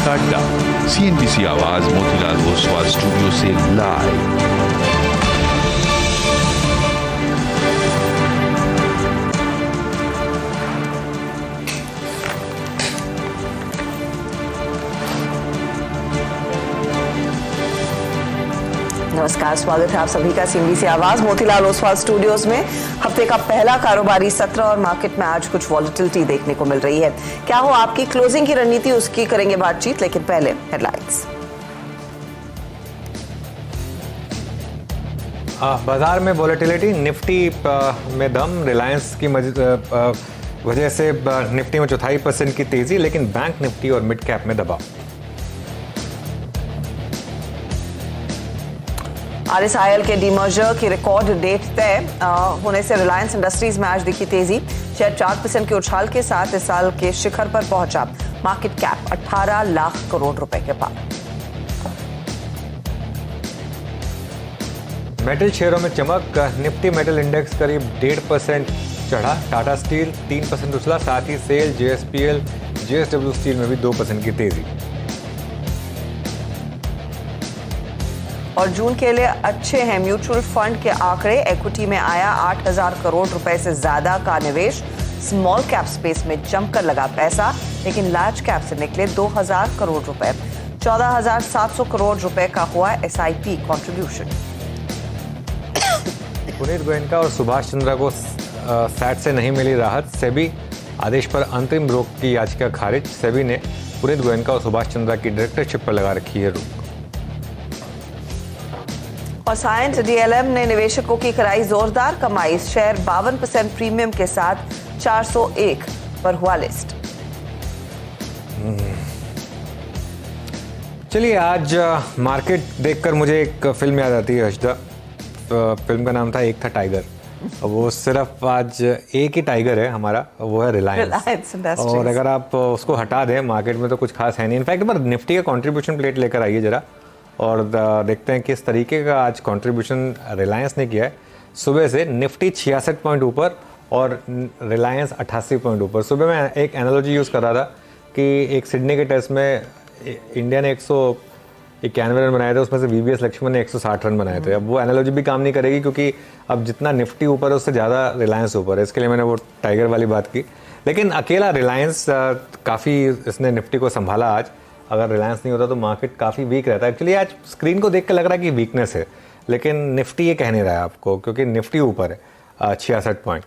का अड्डा। CNBC आवाज मोतीलाल ओसवाल स्टूडियो से लाइव। नमस्कार, स्वागत है आप सभी का CNBC आवाज मोतीलाल ओसवाल स्टूडियोज में। हफ्ते का पहला कारोबारी सत्र और मार्केट में आज कुछ वॉलेटिलिटी देखने को मिल रही है। क्या हो आपकी क्लोजिंग की रणनीति, उसकी करेंगे बातचीत, लेकिन पहले हेडलाइंस। बाजार में वॉलेटिलिटी, निफ्टी में दम, रिलायंस की वजह से निफ्टी में 0.4% की तेजी, लेकिन बैंक निफ्टी और मिड कैप में दबाव। RSIL के डीमर्जर की रिकॉर्ड डेट तय होने से रिलायंस इंडस्ट्रीज में आज दिखी तेजी। शेयर 4% के उछाल के साथ इस साल के शिखर पर पहुंचा। मार्केट कैप 18 लाख करोड़ रुपए के पार। मेटल शेयरों में चमक, निफ्टी मेटल इंडेक्स करीब 1.5% चढ़ा। टाटा स्टील 3% उछला, साथ ही सेल, JSPL, JSW स्टील में भी 2% की तेजी। और जून के लिए अच्छे हैं म्यूचुअल फंड के आंकड़े। इक्विटी में आया 8,000 करोड़ रुपए से ज्यादा का निवेश। स्मॉल कैप स्पेस में जमकर लगा पैसा, लेकिन लार्ज कैप से निकले 2,000 करोड़ रुपए। 14,700 करोड़ रुपए का हुआ SIP कंट्रीब्यूशन। पुनीत गोयनका और सुभाष चंद्रा को सैट से नहीं मिली राहत। सेबी आदेश पर अंतरिम रोक की याचिका खारिज। सेबी ने पुनीत गोयनका और सुभाष चंद्रा की डायरेक्टरशिप पर लगा रखी है रोक। और साइंस DLM ने निवेशकों की कराई जोरदार कमाई। शेयर 52% प्रीमियम के साथ 401 पर हुआ लिस्ट। चलिए, आज मार्केट देखकर मुझे एक फिल्म याद आती है हर्षदा। फिल्म का नाम था एक था टाइगर। वो सिर्फ आज एक ही टाइगर है हमारा, वो है रिलायंस इंडस्ट्रीज। और अगर आप उसको हटा दें मार्केट में तो कुछ खास है नहीं। इनफैक्ट पर निफ्टी का कंट्रीब्यूशन प्लेट लेकर आइए जरा, और देखते हैं किस तरीके का आज कंट्रीब्यूशन रिलायंस ने किया है। सुबह से निफ्टी 66 पॉइंट ऊपर और रिलायंस 88 पॉइंट ऊपर। सुबह मैं एक एनालॉजी यूज़ कर रहा था कि एक सिडनी के टेस्ट में इंडिया ने 191 रन बनाए थे, उसमें से VVS लक्ष्मण ने 160 रन बनाए थे। अब वो एनालॉजी भी काम नहीं करेगी, क्योंकि अब जितना निफ्टी ऊपर है उससे ज़्यादा रिलायंस ऊपर है। इसके लिए मैंने वो टाइगर वाली बात की। लेकिन अकेला रिलायंस काफ़ी इसने निफ्टी को संभाला आज। अगर रिलायंस नहीं होता तो मार्केट काफ़ी वीक रहता है। एक्चुअली आज स्क्रीन को देख के लग रहा है कि वीकनेस है, लेकिन निफ्टी ये कह नहीं रहा है आपको, क्योंकि निफ्टी ऊपर है 66 पॉइंट।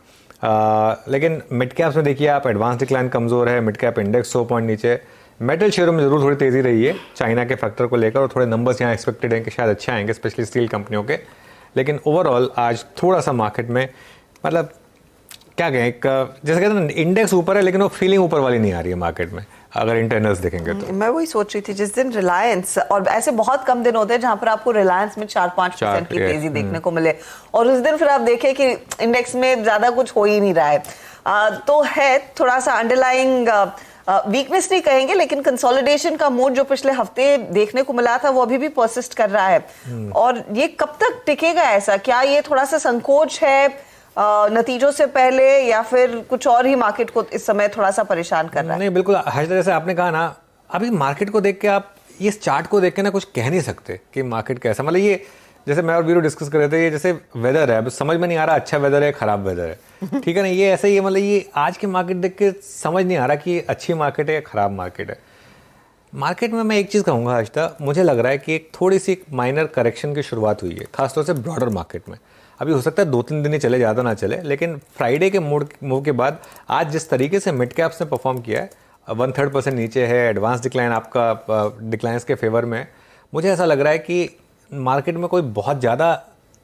लेकिन मिड कैप्स में देखिए आप, एडवांस डिक्लाइन कमज़ोर है। मिड कैप इंडेक्स 100 पॉइंट नीचे। मेटल शेयरों में ज़रूर थोड़ी तेज़ी रही है चाइना के फैक्टर को लेकर, और थोड़े नंबर्स यहाँ एक्सपेक्टेड हैं कि शायद अच्छे आएंगे, स्पेशली स्टील कंपनियों के। लेकिन ओवरऑल आज थोड़ा सा मार्केट में मतलब क्या कहें, जैसे कहते हैं इंडेक्स ऊपर है, लेकिन वो फीलिंग ऊपर वाली नहीं आ रही है मार्केट में अगर इंटरनल्स देखेंगे तो। मैं वही सोच रही थी, जिस दिन रिलायंस, और ऐसे बहुत कम दिन होते हैं जहां पर आपको रिलायंस में 4-5% की तेजी देखने को मिले, और उस दिन फिर आप देखें कि इंडेक्स में ज्यादा कुछ हो ही नहीं रहा है। तो है थोड़ा सा अंडरलाइंग वीकनेस नहीं कहेंगे, लेकिन कंसोलिडेशन का मूड जो पिछले हफ्ते देखने को मिला था वो अभी भी परसिस्ट कर रहा है। और ये कब तक टिकेगा ऐसा? क्या ये थोड़ा सा संकोच है नतीजों से पहले, या फिर कुछ और ही मार्केट को इस समय थोड़ा सा परेशान कर रहा है? नहीं, बिल्कुल हर तरह से आपने कहा ना। अभी मार्केट को देख के आप इस चार्ट को देख के ना कुछ कह नहीं सकते कि मार्केट कैसा, मतलब ये जैसे मैं और वीरू डिस्कस कर रहे थे, ये जैसे वेदर है, अब समझ में नहीं आ रहा अच्छा वेदर है खराब वेदर है, ठीक है ना। ये ऐसे ही मतलब ये आज की मार्केट देख के समझ नहीं आ रहा कि अच्छी मार्केट है या खराब मार्केट है। मार्केट में मैं एक चीज़ कहूँगा हर्षदा, मुझे लग रहा है कि एक थोड़ी सी माइनर करेक्शन की शुरुआत हुई है, खासतौर से ब्रॉडर मार्केट में। अभी हो सकता है 2-3 दिन ही चले, ज़्यादा ना चले, लेकिन फ्राइडे के मूव के बाद आज जिस तरीके से मिड कैप्स ने परफॉर्म किया है, 1/3% नीचे है। एडवांस डिक्लाइन आपका डिक्लाइंस के फेवर में। मुझे ऐसा लग रहा है कि मार्केट में कोई बहुत ज़्यादा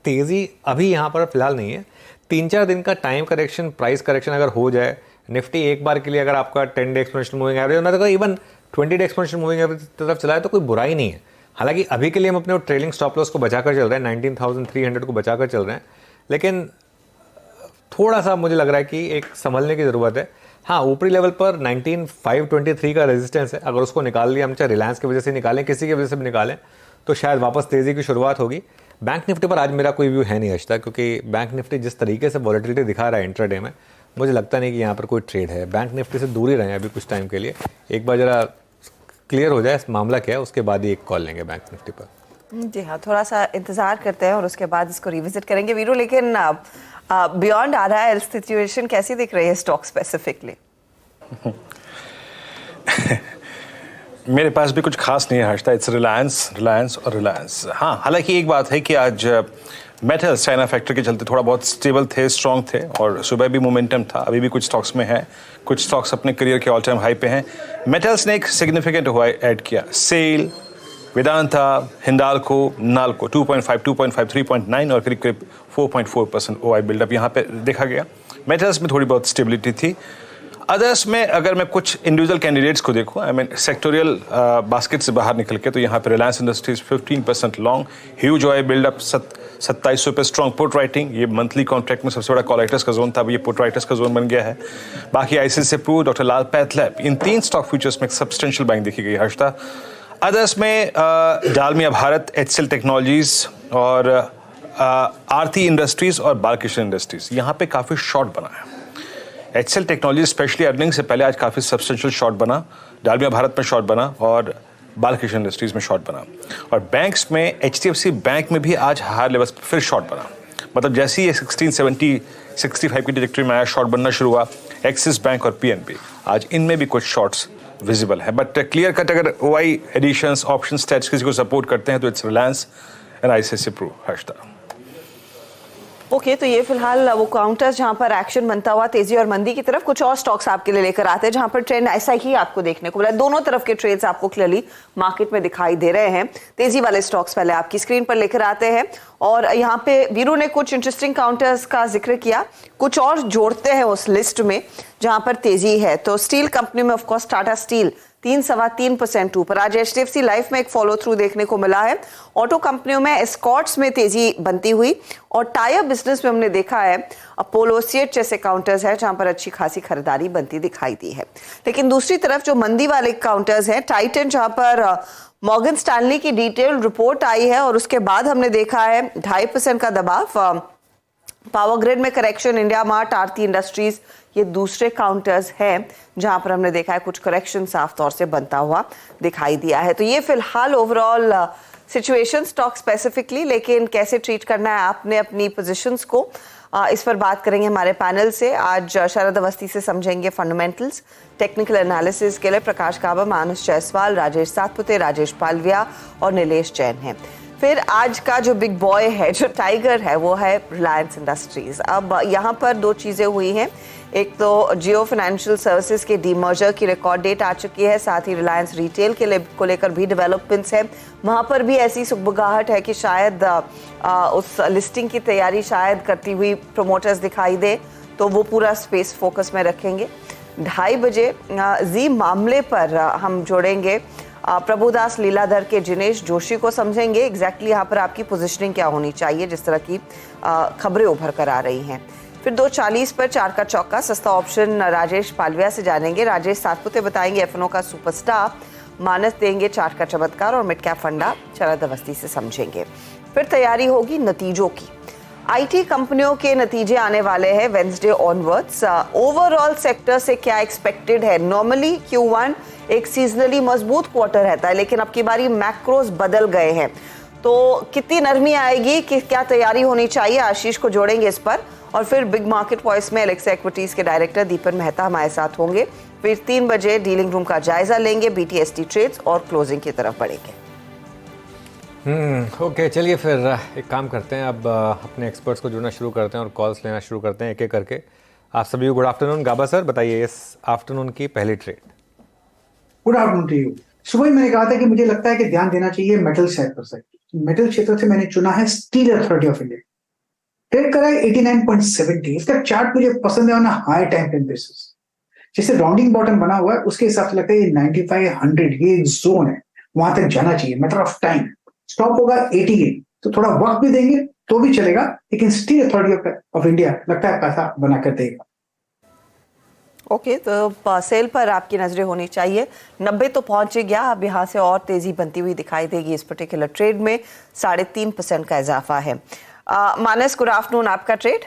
तेज़ी अभी यहाँ पर फिलहाल नहीं है। 3-4 दिन का टाइम करेक्शन, प्राइस करेक्शन अगर हो जाए, निफ्टी एक बार के लिए अगर आपका 10 डे एक्सपोनेंशियल मूविंग एवरेज, मतलब even 20 day exponential moving average की तरफ चला है तो कोई बुराई नहीं है। हालांकि अभी के लिए हम अपने ट्रेलिंग स्टॉप लॉस को बचाकर चल रहे हैं, 19,300 को बचाकर चल रहे हैं, लेकिन थोड़ा सा मुझे लग रहा है कि एक संभलने की ज़रूरत है। हाँ, ऊपरी लेवल पर 19,523 का रेजिस्टेंस है, अगर उसको निकाल लिया हम, चाहे रिलायंस की वजह से निकालें, किसी की वजह से भी निकालें, तो शायद वापस तेज़ी की शुरुआत होगी। बैंक निफ्टी पर आज मेरा कोई व्यू है नहीं अजता, क्योंकि बैंक निफ्टी जिस तरीके से वॉलेटिलिटी दिखा रहा है इंट्राडे में, मुझे लगता नहीं कि यहाँ पर कोई ट्रेड है। बैंक निफ्टी से दूर ही रहें अभी कुछ टाइम के लिए। एक बार जरा क्लियर हो जाए मामला क्या है, उसके बाद ही एक कॉल लेंगे बैंक निफ्टी पर। जी हाँ, थोड़ा सा इंतजार करते हैं और उसके बाद इसको रिविजिट करेंगे वीरू। लेकिन बियॉन्ड RIL सिचुएशन कैसी दिख रही है स्टॉक स्पेसिफिकली? मेरे पास भी कुछ खास नहीं है हर्षदा, इट्स रिलायंस और रिलायंस। हाँ, हालांकि एक बात है कि आज मेटल्स चाइना फैक्टर के चलते थोड़ा बहुत स्टेबल थे, स्ट्रॉन्ग थे, और सुबह भी मोमेंटम था। अभी भी कुछ स्टॉक्स में है, कुछ स्टॉक्स अपने करियर के ऑल टाइम हाई पे हैं। मेटल्स ने एक सिग्निफिकेंट हुआ ऐड किया, सेल, वेदांता, हिंडाल्को, नाल्को 2.5, 2.5, 3.9 और करीब 4.4% OI बिल्डअप यहाँ पे देखा गया। मेटल्स में थोड़ी बहुत स्टेबिलिटी थी। अदर्स में अगर मैं कुछ इंडिविजुअल कैंडिडेट्स को देखूं, आई मीन सेक्टोरियल बास्केट से बाहर निकल के, तो यहाँ पे Reliance industries 15% long, huge OI buildup, 2700 पे स्ट्रॉन्ग पुट राइटिंग। ये मंथली कॉन्ट्रैक्ट में सबसे बड़ा कॉल राइटर्स का जोन था, अब ये पुट राइटर्स का जोन बन गया है। बाकी ICICI प्रू, डॉक्टर लाल पैथलैब, इन 3 स्टॉक फ्यूचर्स में सब्सटेंशियल बाइंग देखी गई हर्षदा। अदर्स में डालमिया भारत, HCL टेक्नोलॉजीज और आरती इंडस्ट्रीज और बालकृष्ण इंडस्ट्रीज, यहाँ पे काफ़ी शॉर्ट बना है। HCL टेक्नोलॉजी स्पेशली अर्निंग से पहले आज काफ़ी सब्सटेंशियल शॉर्ट बना, डालमिया भारत में शॉर्ट बना और बालकृष्ण इंडस्ट्रीज में शॉर्ट बना। और बैंक्स में HDFC बैंक में भी आज हायर लेवल्स पर फिर शॉर्ट बना। मतलब जैसे ही ये 1670, 65 की ट्रैजेक्टरी में आया, शॉर्ट बनना शुरू हुआ। एक्सिस बैंक और PNB, आज इनमें भी कुछ शॉर्ट्स विजिबल है। बट क्लियर कट अगर OI एडिशंस, ऑप्शन स्टैट्स किसी को सपोर्ट करते हैं तो it's Reliance and ICICI Pru हर्षदा। ओके, तो ये फिलहाल वो काउंटर्स जहां पर एक्शन बनता हुआ तेजी और मंदी की तरफ। कुछ और स्टॉक्स आपके लिए लेकर आते हैं जहां पर ट्रेंड ऐसा ही आपको देखने को मिला। दोनों तरफ के ट्रेड्स आपको क्लियरली मार्केट में दिखाई दे रहे हैं। तेजी वाले स्टॉक्स पहले आपकी स्क्रीन पर लेकर आते हैं और यहाँ पे वीरू ने कुछ इंटरेस्टिंग काउंटर्स का जिक्र किया, कुछ और जोड़ते हैं उस लिस्ट में जहां पर तेजी है। तो स्टील कंपनी में ऑफकोर्स टाटा स्टील 3.25% ऊपर। आज HDFC लाइफ में एक फॉलो थ्रू देखने को मिला है। ऑटो कंपनियों में एस्कॉर्ट्स में तेजी बनती हुई और टायर बिजनेस में हमने देखा है अपोलो सीएट जैसे काउंटर्स है जहां पर अच्छी खासी खरीदारी बनती दिखाई दी है। लेकिन दूसरी तरफ जो मंदी वाले काउंटर्स हैं, टाइटन जहां पर मॉर्गन स्टैनली की डिटेल रिपोर्ट आई है और उसके बाद हमने देखा है 2.5% का दबाव। पावर ग्रिड में करेक्शन, इंडिया मार्ट, आरती इंडस्ट्रीज, ये दूसरे काउंटर्स हैं जहां पर हमने देखा है कुछ करेक्शन साफ तौर से बनता हुआ दिखाई दिया है। तो ये फिलहाल ओवरऑल सिचुएशन स्टॉक स्पेसिफिकली, लेकिन कैसे ट्रीट करना है आपने अपनी पोजीशंस को, इस पर बात करेंगे हमारे पैनल से। आज शरद अवस्थी से समझेंगे फंडामेंटल्स। टेक्निकल एनालिसिस के लिए प्रकाश काबा, मानस जायसवाल, राजेश सातपुते, राजेश पालविया और नीलेश जैन हैं। फिर आज का जो बिग बॉय है, जो टाइगर है, वो है रिलायंस इंडस्ट्रीज। अब यहाँ पर 2 चीज़ें हुई हैं। एक तो जियो फाइनेंशियल सर्विसेज के डीमर्जर की रिकॉर्ड डेट आ चुकी है, साथ ही रिलायंस रिटेल को लेकर भी डेवलपमेंट्स है। वहाँ पर भी ऐसी सुगबुगाहट है कि शायद उस लिस्टिंग की तैयारी शायद करती हुई प्रोमोटर्स दिखाई दे, तो वो पूरा स्पेस फोकस में रखेंगे। 2:30 बजे जी मामले पर हम जोड़ेंगे प्रभुदास लीलाधर के जिनेश जोशी को, समझेंगे एग्जैक्टली यहाँ पर आपकी पोजीशनिंग क्या होनी चाहिए जिस तरह की खबरें उभर कर आ रही हैं। फिर 2:40 पर 4 का चौका सस्ता ऑप्शन राजेश पालविया से जानेंगे। राजेश सातपुते बताएंगे FNO का सुपरस्टार, मानस देंगे चार्ट का चमत्कार और मिड कैप फंडा शरद अवस्थी से समझेंगे। फिर तैयारी होगी नतीजों की। IT कंपनियों के नतीजे आने वाले हैं वेंसडे ऑनवर्ड्स। ओवरऑल सेक्टर से क्या एक्सपेक्टेड है? नॉर्मली Q1 एक सीजनली मजबूत क्वार्टर रहता है, लेकिन अब की बारी मैक्रोज बदल गए हैं, तो कितनी नरमी आएगी, कि क्या तैयारी होनी चाहिए, आशीष को जोड़ेंगे इस पर। और फिर बिग मार्केट वॉइस में एलेक्सा इक्विटीज के डायरेक्टर दीपन मेहता हमारे साथ होंगे। फिर 3 बजे डीलिंग रूम का जायजा लेंगे, BTST ट्रेड्स और क्लोजिंग की तरफ बढ़ेंगे। ओके, चलिए फिर एक काम करते हैं, अब अपने एक्सपर्ट्स को जुड़ना शुरू करते हैं और कॉल्स लेना शुरू करते हैं एक एक करके। आप सभी को गुड आफ्टरनून। गाबा सर बताइए इस आफ्टरनून की पहली trade. Good afternoon to you. सुबह मैंने कहा था कि मुझे लगता है कि ध्यान देना चाहिए मेटल सेक्टर से। मेटल क्षेत्र से मैंने चुना है steel authority of India. Trade करा है 89.70। इसका चार्ट मुझे पसंद है on high time frame basis. जैसे राउंडिंग बॉटम बना हुआ है उसके हिसाब से लगता है ये 95-100 ये एक जोन है, वहां तक जाना चाहिए। Matter of time. स्टॉप होगा 88, तो थोड़ा वक्त भी देंगे तो भी चलेगा, लेकिन स्टील अथॉरिटी ऑफ इंडिया लगता है पैसा बना कर देगा। ओके, तो सेल पर आपकी नजरें होनी चाहिए। 90 तो पहुंच गया, अब यहाँ से और तेजी बनती हुई दिखाई देगी। इस पर्टिकुलर ट्रेड में 3.5% का इजाफा है। मानस, गुड आफ्टरनून, आपका ट्रेड।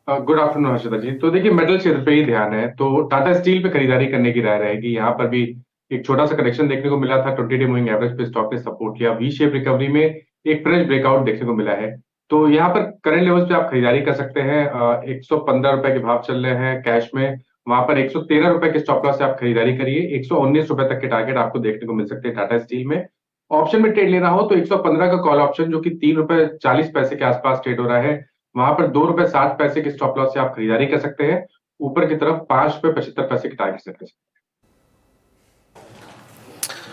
गुड आफ्टरनून हर्षदा जी। तो देखिए मेटल क्षेत्र पे ही ध्यान है, तो टाटा स्टील पे खरीदारी करने की राय रहेगी। यहाँ पर भी एक छोटा सा करेक्शन देखने को मिला था, 20-डे मूविंग एवरेज पे स्टॉक ने सपोर्ट किया, वी शेप रिकवरी में एक फ्रेश ब्रेकआउट देखने को मिला है। तो यहाँ पर करंट लेवल्स पे आप खरीदारी कर सकते हैं। 115 रुपए के भाव चल रहे हैं कैश में, वहां पर 113 रुपए के स्टॉप लॉस से आप खरीदारी करिए। 119 रुपए तक के टारगेट आपको देखने को मिल सकते हैं टाटा स्टील में। ऑप्शन में ट्रेड लेना हो तो 115 का कॉल ऑप्शन जो कि 3 रुपए 40 पैसे के आसपास ट्रेड हो रहा है, वहां पर 2 रुपए 60 पैसे के स्टॉप लॉस से आप खरीदारी कर सकते हैं। ऊपर की तरफ 5 रुपए 75 पैसे के टारगेट सेट कर सकते हैं।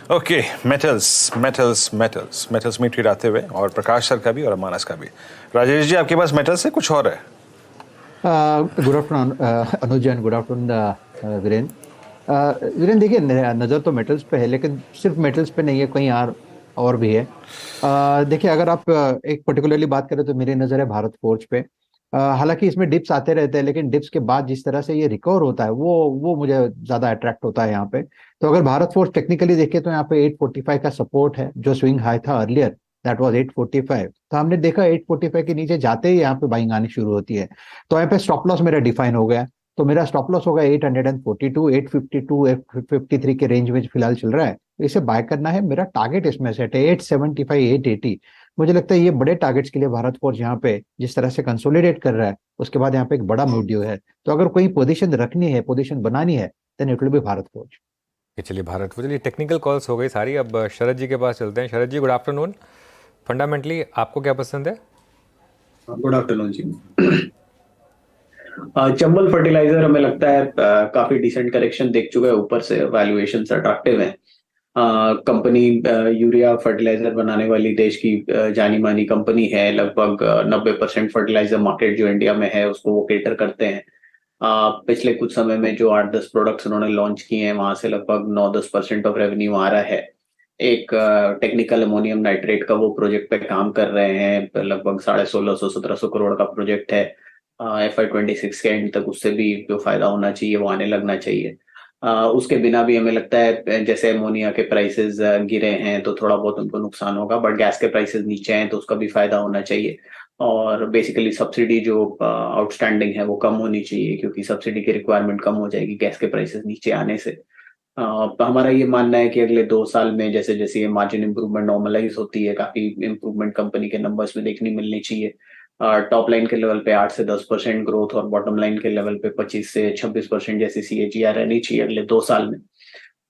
ओके, मेटल्स में ट्रेड आते हुए, और प्रकाश सर का भी और मानस का भी। राजेश जी, आपके पास मेटल्स से कुछ और है? Good afternoon Anuj and good afternoon Virendra. Virendra देखिए, नज़र तो मेटल्स पे है, लेकिन सिर्फ मेटल्स पे नहीं है, कहीं और भी है। देखिए, अगर आप एक पर्टिकुलरली बात करें तो मेरी नज़र है भारत फोर्ज पे। हालांकि इसमें डिप्स आते रहते हैं, लेकिन डिप्स के बाद जिस तरह से ये रिकवर होता है वो मुझे ज़्यादा अट्रैक्ट होता है यहाँ पे। तो अगर भारत फोर्ज टेक्निकली देखें तो यहाँ पे 845 का सपोर्ट है, जो स्विंग हाई था अर्लियर दैट वाज 845। तो हमने देखा 845 के नीचे जाते ही यहाँ पे बाइंग आनी शुरू होती है। तो यहाँ पे स्टॉप लॉस मेरा डिफाइन हो गया। तो मेरा स्टॉप लॉस होगा 842, 852, 853 के रेंज में फिलहाल चल रहा है। इसे बाय करना है, मेरा टारगेट इसमें सेट है 875, 880। मुझे लगता है ये बड़े टारगेट्स के लिए भारत फोर्ज यहाँ पे जिस तरह से कंसोलिडेट कर रहा है, उसके बाद यहाँ पे एक बड़ा मूव ड्यू है। तो अगर कोई पोजीशन रखनी है, पोजीशन बनानी है, then it will be Bharat Forge. चलिए, भारत फोर्ज। चलिए, टेक्निकल कॉल्स हो गई सारी, अब शरद जी के पास चलते हैं। शरद जी, गुड आफ्टरनून। फंडामेंटली आपको क्या पसंद है? गुड आफ्टरनून जी। चंबल फर्टिलाइजर हमें लगता है काफी डिसेंट करेक्शन देख चुका है, ऊपर से वैल्यूएशन अट्रैक्टिव है। कंपनी यूरिया फर्टिलाइजर बनाने वाली देश की जानी मानी कंपनी है। लगभग 90% फर्टिलाइजर मार्केट जो इंडिया में है उसको वो केटर करते हैं। पिछले कुछ समय में जो 8-10 प्रोडक्ट्स उन्होंने लॉन्च किए हैं, वहां से लगभग 9-10% ऑफ रेवेन्यू आ रहा है। एक टेक्निकल अमोनियम नाइट्रेट का वो प्रोजेक्ट पे काम कर रहे हैं, लगभग 1650-1700 करोड़ का प्रोजेक्ट है। FY26 के एंड तक उससे भी जो फायदा होना चाहिए वो आने लगना चाहिए। उसके बिना भी हमें लगता है जैसे अमोनिया के प्राइसेस गिरे हैं तो थोड़ा बहुत उनको नुकसान होगा, बट गैस के प्राइसेस नीचे हैं तो उसका भी फायदा होना चाहिए। और बेसिकली सब्सिडी जो आउटस्टैंडिंग है वो कम होनी चाहिए, क्योंकि सब्सिडी की रिक्वायरमेंट कम हो जाएगी गैस के प्राइसेस नीचे आने से। हमारा ये मानना है कि अगले 2 साल में जैसे जैसे ये मार्जिन इंप्रूवमेंट नॉर्मलाइज होती है, काफी इंप्रूवमेंट कंपनी के नंबर्स में देखने मिलनी चाहिए। टॉप लाइन के लेवल पे 8 से 10% ग्रोथ और बॉटम लाइन के लेवल पे 25 से 26% जैसी CAGR रहनी चाहिए अगले 2 साल में।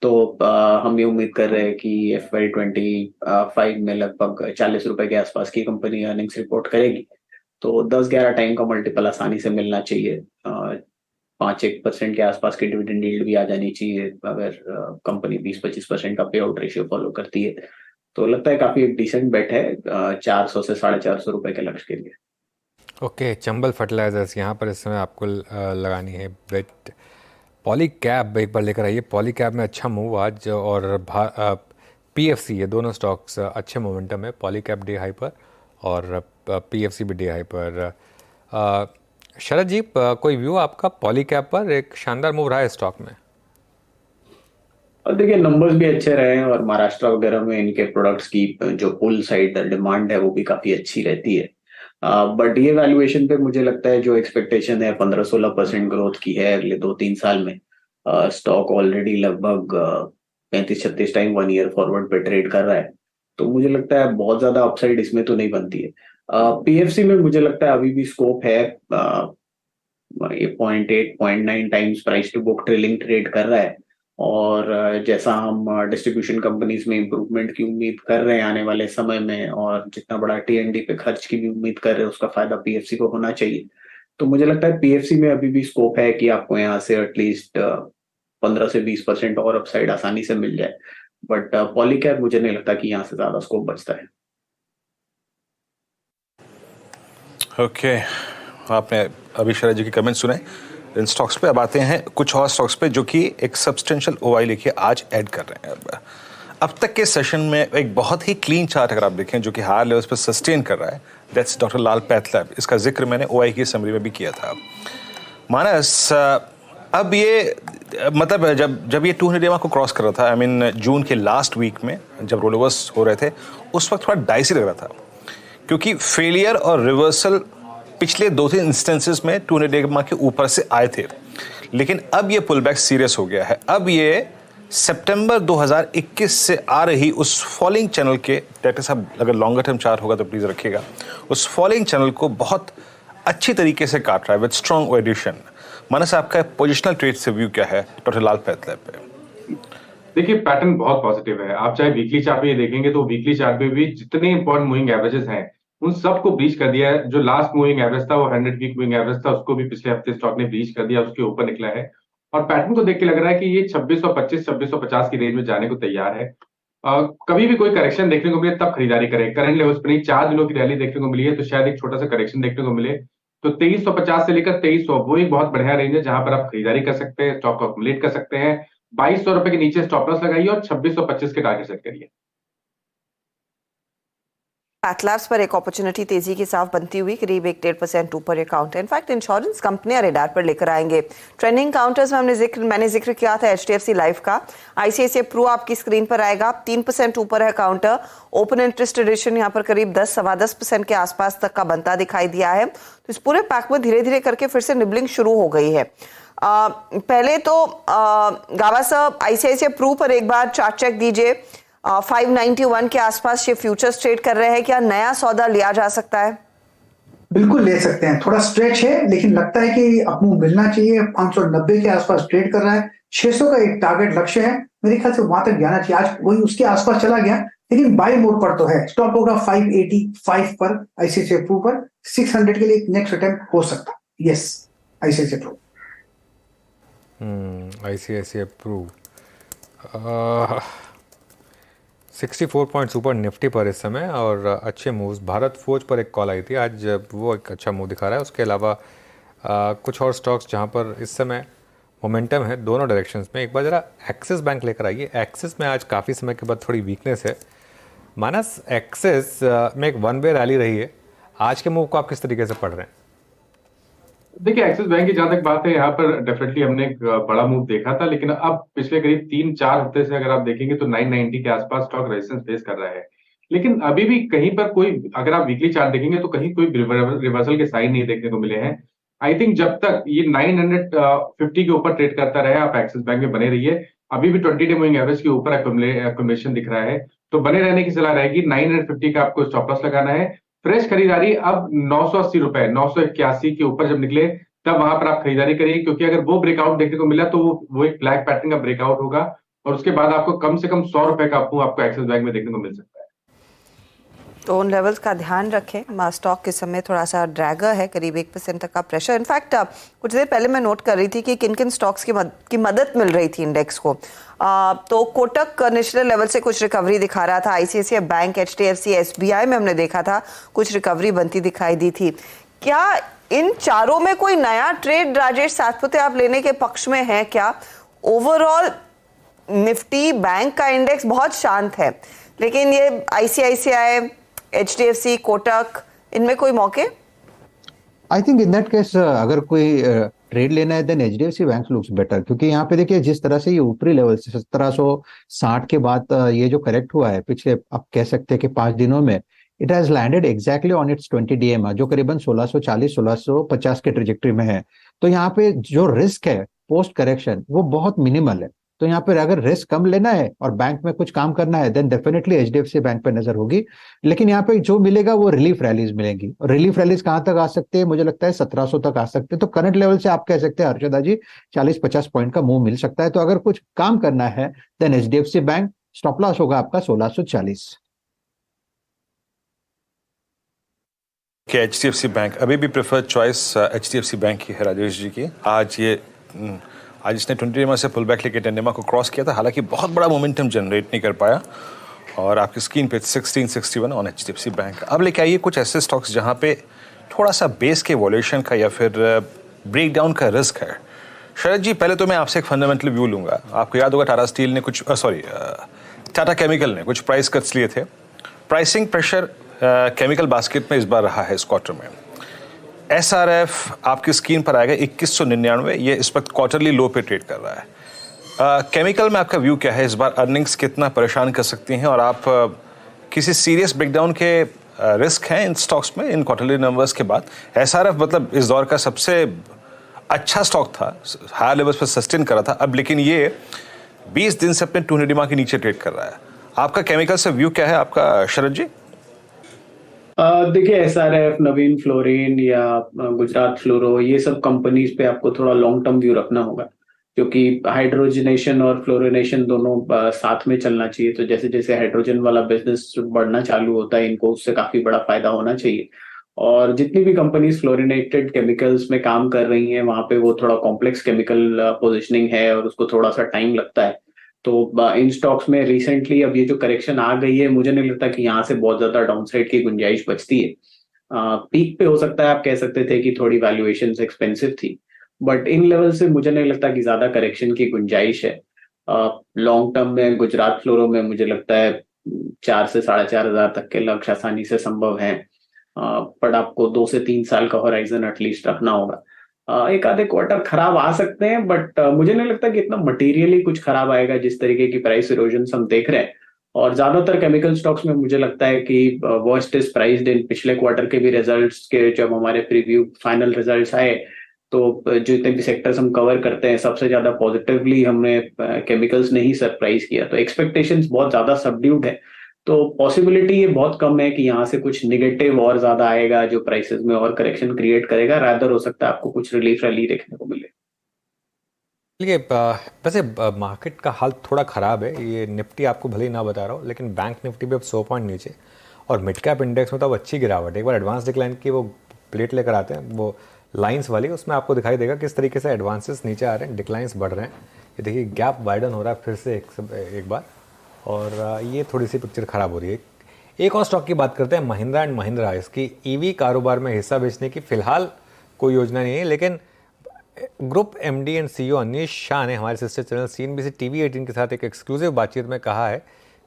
तो हम ये उम्मीद कर रहे हैं कि FY25 में लगभग 40 रुपए के आसपास की कंपनी अर्निंग्स रिपोर्ट करेगी। तो 10-11 टाइम का मल्टीपल आसानी से मिलना चाहिए। 5-1% के आसपास की डिविडेंड यील्ड भी आ जानी चाहिए अगर कंपनी 20-25% का पे आउट रेशियो फॉलो करती है। तो लगता है काफी डिसेंट बेट है 400 से 450 रुपए के लक्ष्य के लिए। ओके, चंबल फर्टिलाइजर्स यहाँ पर इस समय आपको लगानी है बेट। पॉली कैब एक बार लेकर आइए। पॉली कैब में अच्छा मूव आज, और PFC, ये दोनों स्टॉक्स अच्छे मोमेंटम है। पॉली कैब डे हाई पर और PFC भी डे हाई पर। शरद जी, कोई व्यू आपका पॉली कैब पर? एक शानदार मूव रहा है स्टॉक में। और देखिए, नंबर्स भी अच्छे रहे हैं और महाराष्ट्र वगैरह में इनके प्रोडक्ट्स की जो पुल साइड डिमांड है वो भी काफी अच्छी रहती है। बट ये वैल्यूएशन पे मुझे लगता है जो एक्सपेक्टेशन है 15-16% ग्रोथ की है अगले 2-3 साल में। स्टॉक ऑलरेडी लगभग 35-36 टाइम 1 ईयर फॉरवर्ड पे ट्रेड कर रहा है। तो मुझे लगता है बहुत ज्यादा अपसाइड इसमें तो नहीं बनती है। PFC में मुझे लगता है अभी भी स्कोप है। ये 0.8-0.9 times price to book trailing trade कर रहा है। और जैसा हम डिस्ट्रीब्यूशन कंपनीज में इंप्रूवमेंट की उम्मीद कर रहे हैं आने वाले समय में, और जितना बड़ा T&D पे खर्च की भी उम्मीद कर रहे हैं, उसका फायदा PFC को होना चाहिए। तो मुझे लगता है PFC में अभी भी स्कोप है कि आपको यहाँ से एटलीस्ट 15 से 20% और अपसाइड आसानी से मिल जाए। बट पॉलीकैब मुझे नहीं लगता कि यहाँ से ज्यादा स्कोप बचता है। ओके, आपने अभी शरद जी के कमेंट सुने इन स्टॉक्स पे। अब आते हैं कुछ और स्टॉक्स पे जो कि एक सब्सटेंशियल OI लेके आज ऐड कर रहे हैं। अब तक के सेशन में एक बहुत ही क्लीन चार्ट अगर आप देखें जो कि हायर लेवल्स पे सस्टेन कर रहा है, दैट्स डॉक्टर लाल पैथलैब। इसका जिक्र मैंने OI की समरी में भी किया था। मानस, अब ये मतलब जब ये 200 EMA को क्रॉस कर रहा था, आई मीन जून के लास्ट वीक में जब रोलओवर्स हो रहे थे, उस वक्त थोड़ा डाइसी लग रहा था, क्योंकि फेलियर और रिवर्सल पिछले 2-3 इंस्टेंसेस में 200 EMA के ऊपर से आए थे। लेकिन अब ये पुल बैक सीरियस हो गया है। अब ये सितंबर 2021 से आ रही उस फॉलिंग चैनल के, डायरेक्टर साहब अगर लॉन्गर टर्म चार्ट होगा तो प्लीज रखिएगा, उस फॉलिंग चैनल को बहुत अच्छी तरीके से काट रहा है विद स्ट्रॉन्ग एडिशन। मानस, आपका पोजिशनल ट्रेड से व्यू क्या है डॉक्टर लाल पैथले पे? देखिए, पैटर्न बहुत पॉजिटिव है। आप चाहे वीकली चार्ट पे ये देखेंगे तो वीकली चार्ट पे भी जितने इंपॉर्टेंट मूविंग एवरेजेस हैं उन सबको ब्रीच कर दिया है। जो लास्ट मूविंग एवरेज था वो 100 वीक मूविंग एवरेज था, उसको भी पिछले हफ्ते स्टॉक ने ब्रीच कर दिया, उसके ऊपर निकला है। और पैटर्न को देख के लग रहा है कि ये 2625-2650 की रेंज में जाने को तैयार है। कभी भी कोई करेक्शन देखने को मिले तब खरीदारी करें। करंट लेवल्स पर नहीं, 4 दिनों की रैली देखने को मिली है तो शायद एक छोटा सा करेक्शन देखने को मिले तो 2350 से लेकर 2300 वो एक बहुत बढ़िया रेंज है जहां पर आप खरीदारी कर सकते हैं, स्टॉक को अक्मुलेट कर सकते हैं। 2200 रुपए के नीचे स्टॉप लॉस लगाइए और 2625 के टारगेट सेट करिए। पैथलैब्स पर एक अपॉर्चुनिटी तेजी के साथ बनती हुई करीब 1-1.5% ऊपर काउंट है। इनफैक्ट इंश्योरेंस कंपनियां रेडार पर लेकर आएंगे। ट्रेंडिंग काउंटर्स में मैंने जिक्र किया था HDFC लाइफ का। ICICI प्रू आपकी स्क्रीन पर आएगा, 3% ऊपर है काउंटर। ओपन इंटरेस्ट रिलेशन यहाँ पर करीब 10-10.25% के आसपास तक का बनता दिखाई दिया है। तो इस पूरे पैक में धीरे धीरे करके फिर से निबलिंग शुरू हो गई है। पहले तो गावा साहब, ICICI प्रू पर एक बार चार्ट चेक दीजिए। 591 के आसपास ये फ्यूचर्स ट्रेड कर रहे हैं, क्या नया सौदा लिया जा सकता है? बिल्कुल ले सकते हैं, थोड़ा स्ट्रेच है लेकिन लगता है कि अपमूव मिलना चाहिए। 590 के आसपास ट्रेड कर रहा है, 600 का एक टारगेट लक्ष्य है, मेरे ख्याल से वहां तक जाना चाहिए। आज वही उसके आसपास चला गया लेकिन बाय मोड पर तो है। स्टॉप होगा 585 पर ICICI प्रू पर। 600 के लिए नेक्स्ट अटेम्प्ट हो सकता है। Yes, ICICI Pru. ICICI Pru 64 points ऊपर निफ्टी पर इस समय और अच्छे मूव्स। भारत फोर्ज पर एक कॉल आई थी आज, वो एक अच्छा मूव दिखा रहा है। उसके अलावा कुछ और स्टॉक्स जहां पर इस समय मोमेंटम है दोनों डायरेक्शंस में। एक बार जरा एक्सिस बैंक लेकर आइए। एक्सिस में आज काफ़ी समय के बाद थोड़ी वीकनेस है। मानस, एक्सिस में एक वन वे रैली रही है, आज के मूव को आप किस तरीके से पढ़ रहे हैं? देखिए, एक्सिस बैंक की जहां तक बात है यहाँ पर डेफिनेटली हमने एक बड़ा मूव देखा था, लेकिन अब पिछले करीब 3-4 हफ्ते से अगर आप देखेंगे तो 990 के आसपास स्टॉक रेजिस्टेंस फेस कर रहा है। लेकिन अभी भी कहीं पर कोई, अगर आप वीकली चार्ट देखेंगे तो कहीं कोई रिवर्सल के साइन नहीं देखने को मिले हैं। आई थिंक जब तक ये 950 के ऊपर ट्रेड करता रहे आप एक्सिस बैंक में बने रहिए। अभी भी 20 डे मूविंग एवरेज के ऊपर एक्युमुलेशन दिख रहा है तो बने रहने की सलाह रहेगी। 950 का आपको स्टॉप लॉस लगाना है। फ्रेश खरीदारी अब 980 रुपए, 981 के ऊपर जब निकले तब वहां पर आप खरीदारी करिए, क्योंकि अगर वो ब्रेकआउट देखने को मिला तो वो एक ब्लैक पैटर्न का ब्रेकआउट होगा और उसके बाद आपको कम से कम 100 रुपए का आपको एक्सिस बैंक में देखने को मिल सकता है। तो उन लेवल्स का ध्यान रखें। स्टॉक के समय थोड़ा सा ड्रैगर है, करीब 1% तक का प्रेशर। इनफैक्ट कुछ देर पहले मैं नोट कर रही थी कि किन किन स्टॉक्स की मदद मिल रही थी इंडेक्स को। तो कोटक नेशनल लेवल से कुछ रिकवरी दिखा रहा था। ICICI बैंक, HDFC, SBI में हमने देखा था कुछ रिकवरी बनती दिखाई दी थी। क्या इन चारों में कोई नया ट्रेड राजेश सातपुते आप लेने के पक्ष में है क्या? ओवरऑल निफ्टी बैंक का इंडेक्स बहुत शांत है, लेकिन ये ICICI, HDFC, कोटक, इनमें कोई मौके? I think in that case अगर कोई ट्रेड लेना है then HDFC bank looks better, क्योंकि यहाँ पे देखिए जिस तरह से ये ऊपरी लेवल से 1760 के बाद ये जो करेक्ट हुआ है पिछले, आप कह सकते हैं कि 5 दिनों में, it has landed exactly on it's 20 DMR जो करीबन 1640-1650 के ट्रेजेक्टरी में है। तो यहाँ पे जो रिस्क है पोस्ट करेक्शन वो बहुत मिनिमल है। तो यहाँ पर अगर रिस्क कम लेना है और बैंक में कुछ काम करना है देन डेफिनेटली HDFC बैंक पे नजर होगी। लेकिन यहाँ पे जो मिलेगा वो रिलीफ रैलीज मिलेंगी, और रिलीफ रैलीज कहाँ तक आ सकते हैं? मुझे लगता है 1700 तक आ सकते हैं। तो करंट लेवल से आप कह सकते हैं हर्षदा जी 40-50 पॉइंट का मूव मिल सकता है। तो अगर कुछ काम करना है then HDFC bank, stop loss होगा आपका 1640। HDFC बैंक अभी भी प्रेफर्ड चॉइस HDFC बैंक की है राजेश जी की। आज इसने 20 DMR से पुल बैक लेके 10 DMR को क्रॉस किया था, हालांकि बहुत बड़ा मोमेंटम जनरेट नहीं कर पाया। और आपकी स्क्रीन पे 1661 ऑन HDFC बैंक। अब लेके आइए कुछ ऐसे स्टॉक्स जहां पे थोड़ा सा बेस के वॉल्यूशन का या फिर ब्रेकडाउन का रिस्क है। शरद जी, पहले तो मैं आपसे एक फंडामेंटल व्यू लूंगा। आपको याद होगा टाटा स्टील ने टाटा केमिकल ने कुछ प्राइस कट्स लिए थे। प्राइसिंग प्रेशर केमिकल बास्केट में इस बार रहा है इस क्वार्टर में। SRF आपकी स्क्रीन पर आएगा 2199, ये इस वक्त क्वार्टरली लो पे ट्रेड कर रहा है। केमिकल में आपका व्यू क्या है? इस बार अर्निंग्स कितना परेशान कर सकती हैं और आप किसी सीरियस ब्रेकडाउन के रिस्क हैं इन स्टॉक्स में इन क्वार्टरली नंबर्स के बाद? SRF मतलब इस दौर का सबसे अच्छा स्टॉक था, हायर लेवल्स पर सस्टेन करा था। अब लेकिन ये 20 दिन से अपने 200 EMA के नीचे ट्रेड कर रहा है। आपका केमिकल से व्यू क्या है आपका शरद जी? देखिए, एसआरएफ, नवीन फ्लोरिन या गुजरात फ्लोरो, ये सब कंपनीज पे आपको थोड़ा लॉन्ग टर्म व्यू रखना होगा, क्योंकि हाइड्रोजनेशन और फ्लोरिनेशन दोनों साथ में चलना चाहिए। तो जैसे जैसे हाइड्रोजन वाला बिजनेस बढ़ना चालू होता है, इनको उससे काफी बड़ा फायदा होना चाहिए। और जितनी भी कंपनीज फ्लोरिनेटेड केमिकल्स में काम कर रही हैं, वहां पे वो थोड़ा कॉम्प्लेक्स केमिकल पोजिशनिंग है और उसको थोड़ा सा टाइम लगता है। तो इन स्टॉक्स में रिसेंटली अब ये जो करेक्शन आ गई है, मुझे नहीं लगता कि यहाँ से बहुत ज्यादा डाउनसाइड की गुंजाइश बचती है। पीक पे हो सकता है आप कह सकते थे कि थोड़ी वैल्यूएशन एक्सपेंसिव थी, बट इन लेवल से मुझे नहीं लगता कि ज्यादा करेक्शन की गुंजाइश है। लॉन्ग टर्म में गुजरात फ्लोरो में मुझे लगता है 4 से 4,500 तक के लक्ष्य आसानी से संभव है, बट आपको 2 से 3 साल का होराइजन एटलीस्ट रखना होगा। एक आधे क्वार्टर खराब आ सकते हैं, बट मुझे नहीं लगता कि इतना मटेरियली कुछ खराब आएगा जिस तरीके की प्राइस इरोजन हम देख रहे हैं। और ज्यादातर केमिकल स्टॉक्स में मुझे लगता है कि वर्स्ट इज प्राइस्ड इन। पिछले क्वार्टर के भी रिजल्ट्स के जब हमारे प्रीव्यू फाइनल रिजल्ट्स आए, तो जितने भी सेक्टर्स हम कवर करते हैं, सबसे ज्यादा पॉजिटिवली हमने केमिकल्स ने ही सरप्राइज किया। तो एक्सपेक्टेशंस बहुत ज्यादा सबड्यूड है, तो पॉसिबिलिटी ये बहुत कम है कि यहाँ से कुछ निगेटिव और ज्यादा आएगा जो प्राइसेस में और करेक्शन क्रिएट करेगा। रादर हो सकता है आपको कुछ रिलीफ रैली देखने को मिले। देखिए, वैसे मार्केट का हाल थोड़ा ख़राब है। ये निफ्टी आपको भले ही ना बता रहा हूँ, लेकिन बैंक निफ्टी भी अब 100 पॉइंट नीचे, और मिड कैप इंडेक्स में तो अब अच्छी गिरावट है। एक बार एडवांस डिक्लाइन की वो प्लेट लेकर आते हैं, वो लाइंस वाली, उसमें आपको दिखाई देगा किस तरीके से एडवांसेस नीचे आ रहे हैं, डिक्लाइंस बढ़ रहे हैं। ये देखिए, गैप वाइडन हो रहा है फिर से एक बार, और ये थोड़ी सी पिक्चर ख़राब हो रही है। एक और स्टॉक की बात करते हैं, महिंद्रा एंड महिंद्रा। इसकी ईवी कारोबार में हिस्सा बेचने की फ़िलहाल कोई योजना नहीं है, लेकिन group MD and CEO Anish Shah ने हमारे सिस्टर चैनल CNBC TV 18 के साथ एक एक्सक्लूसिव बातचीत में कहा है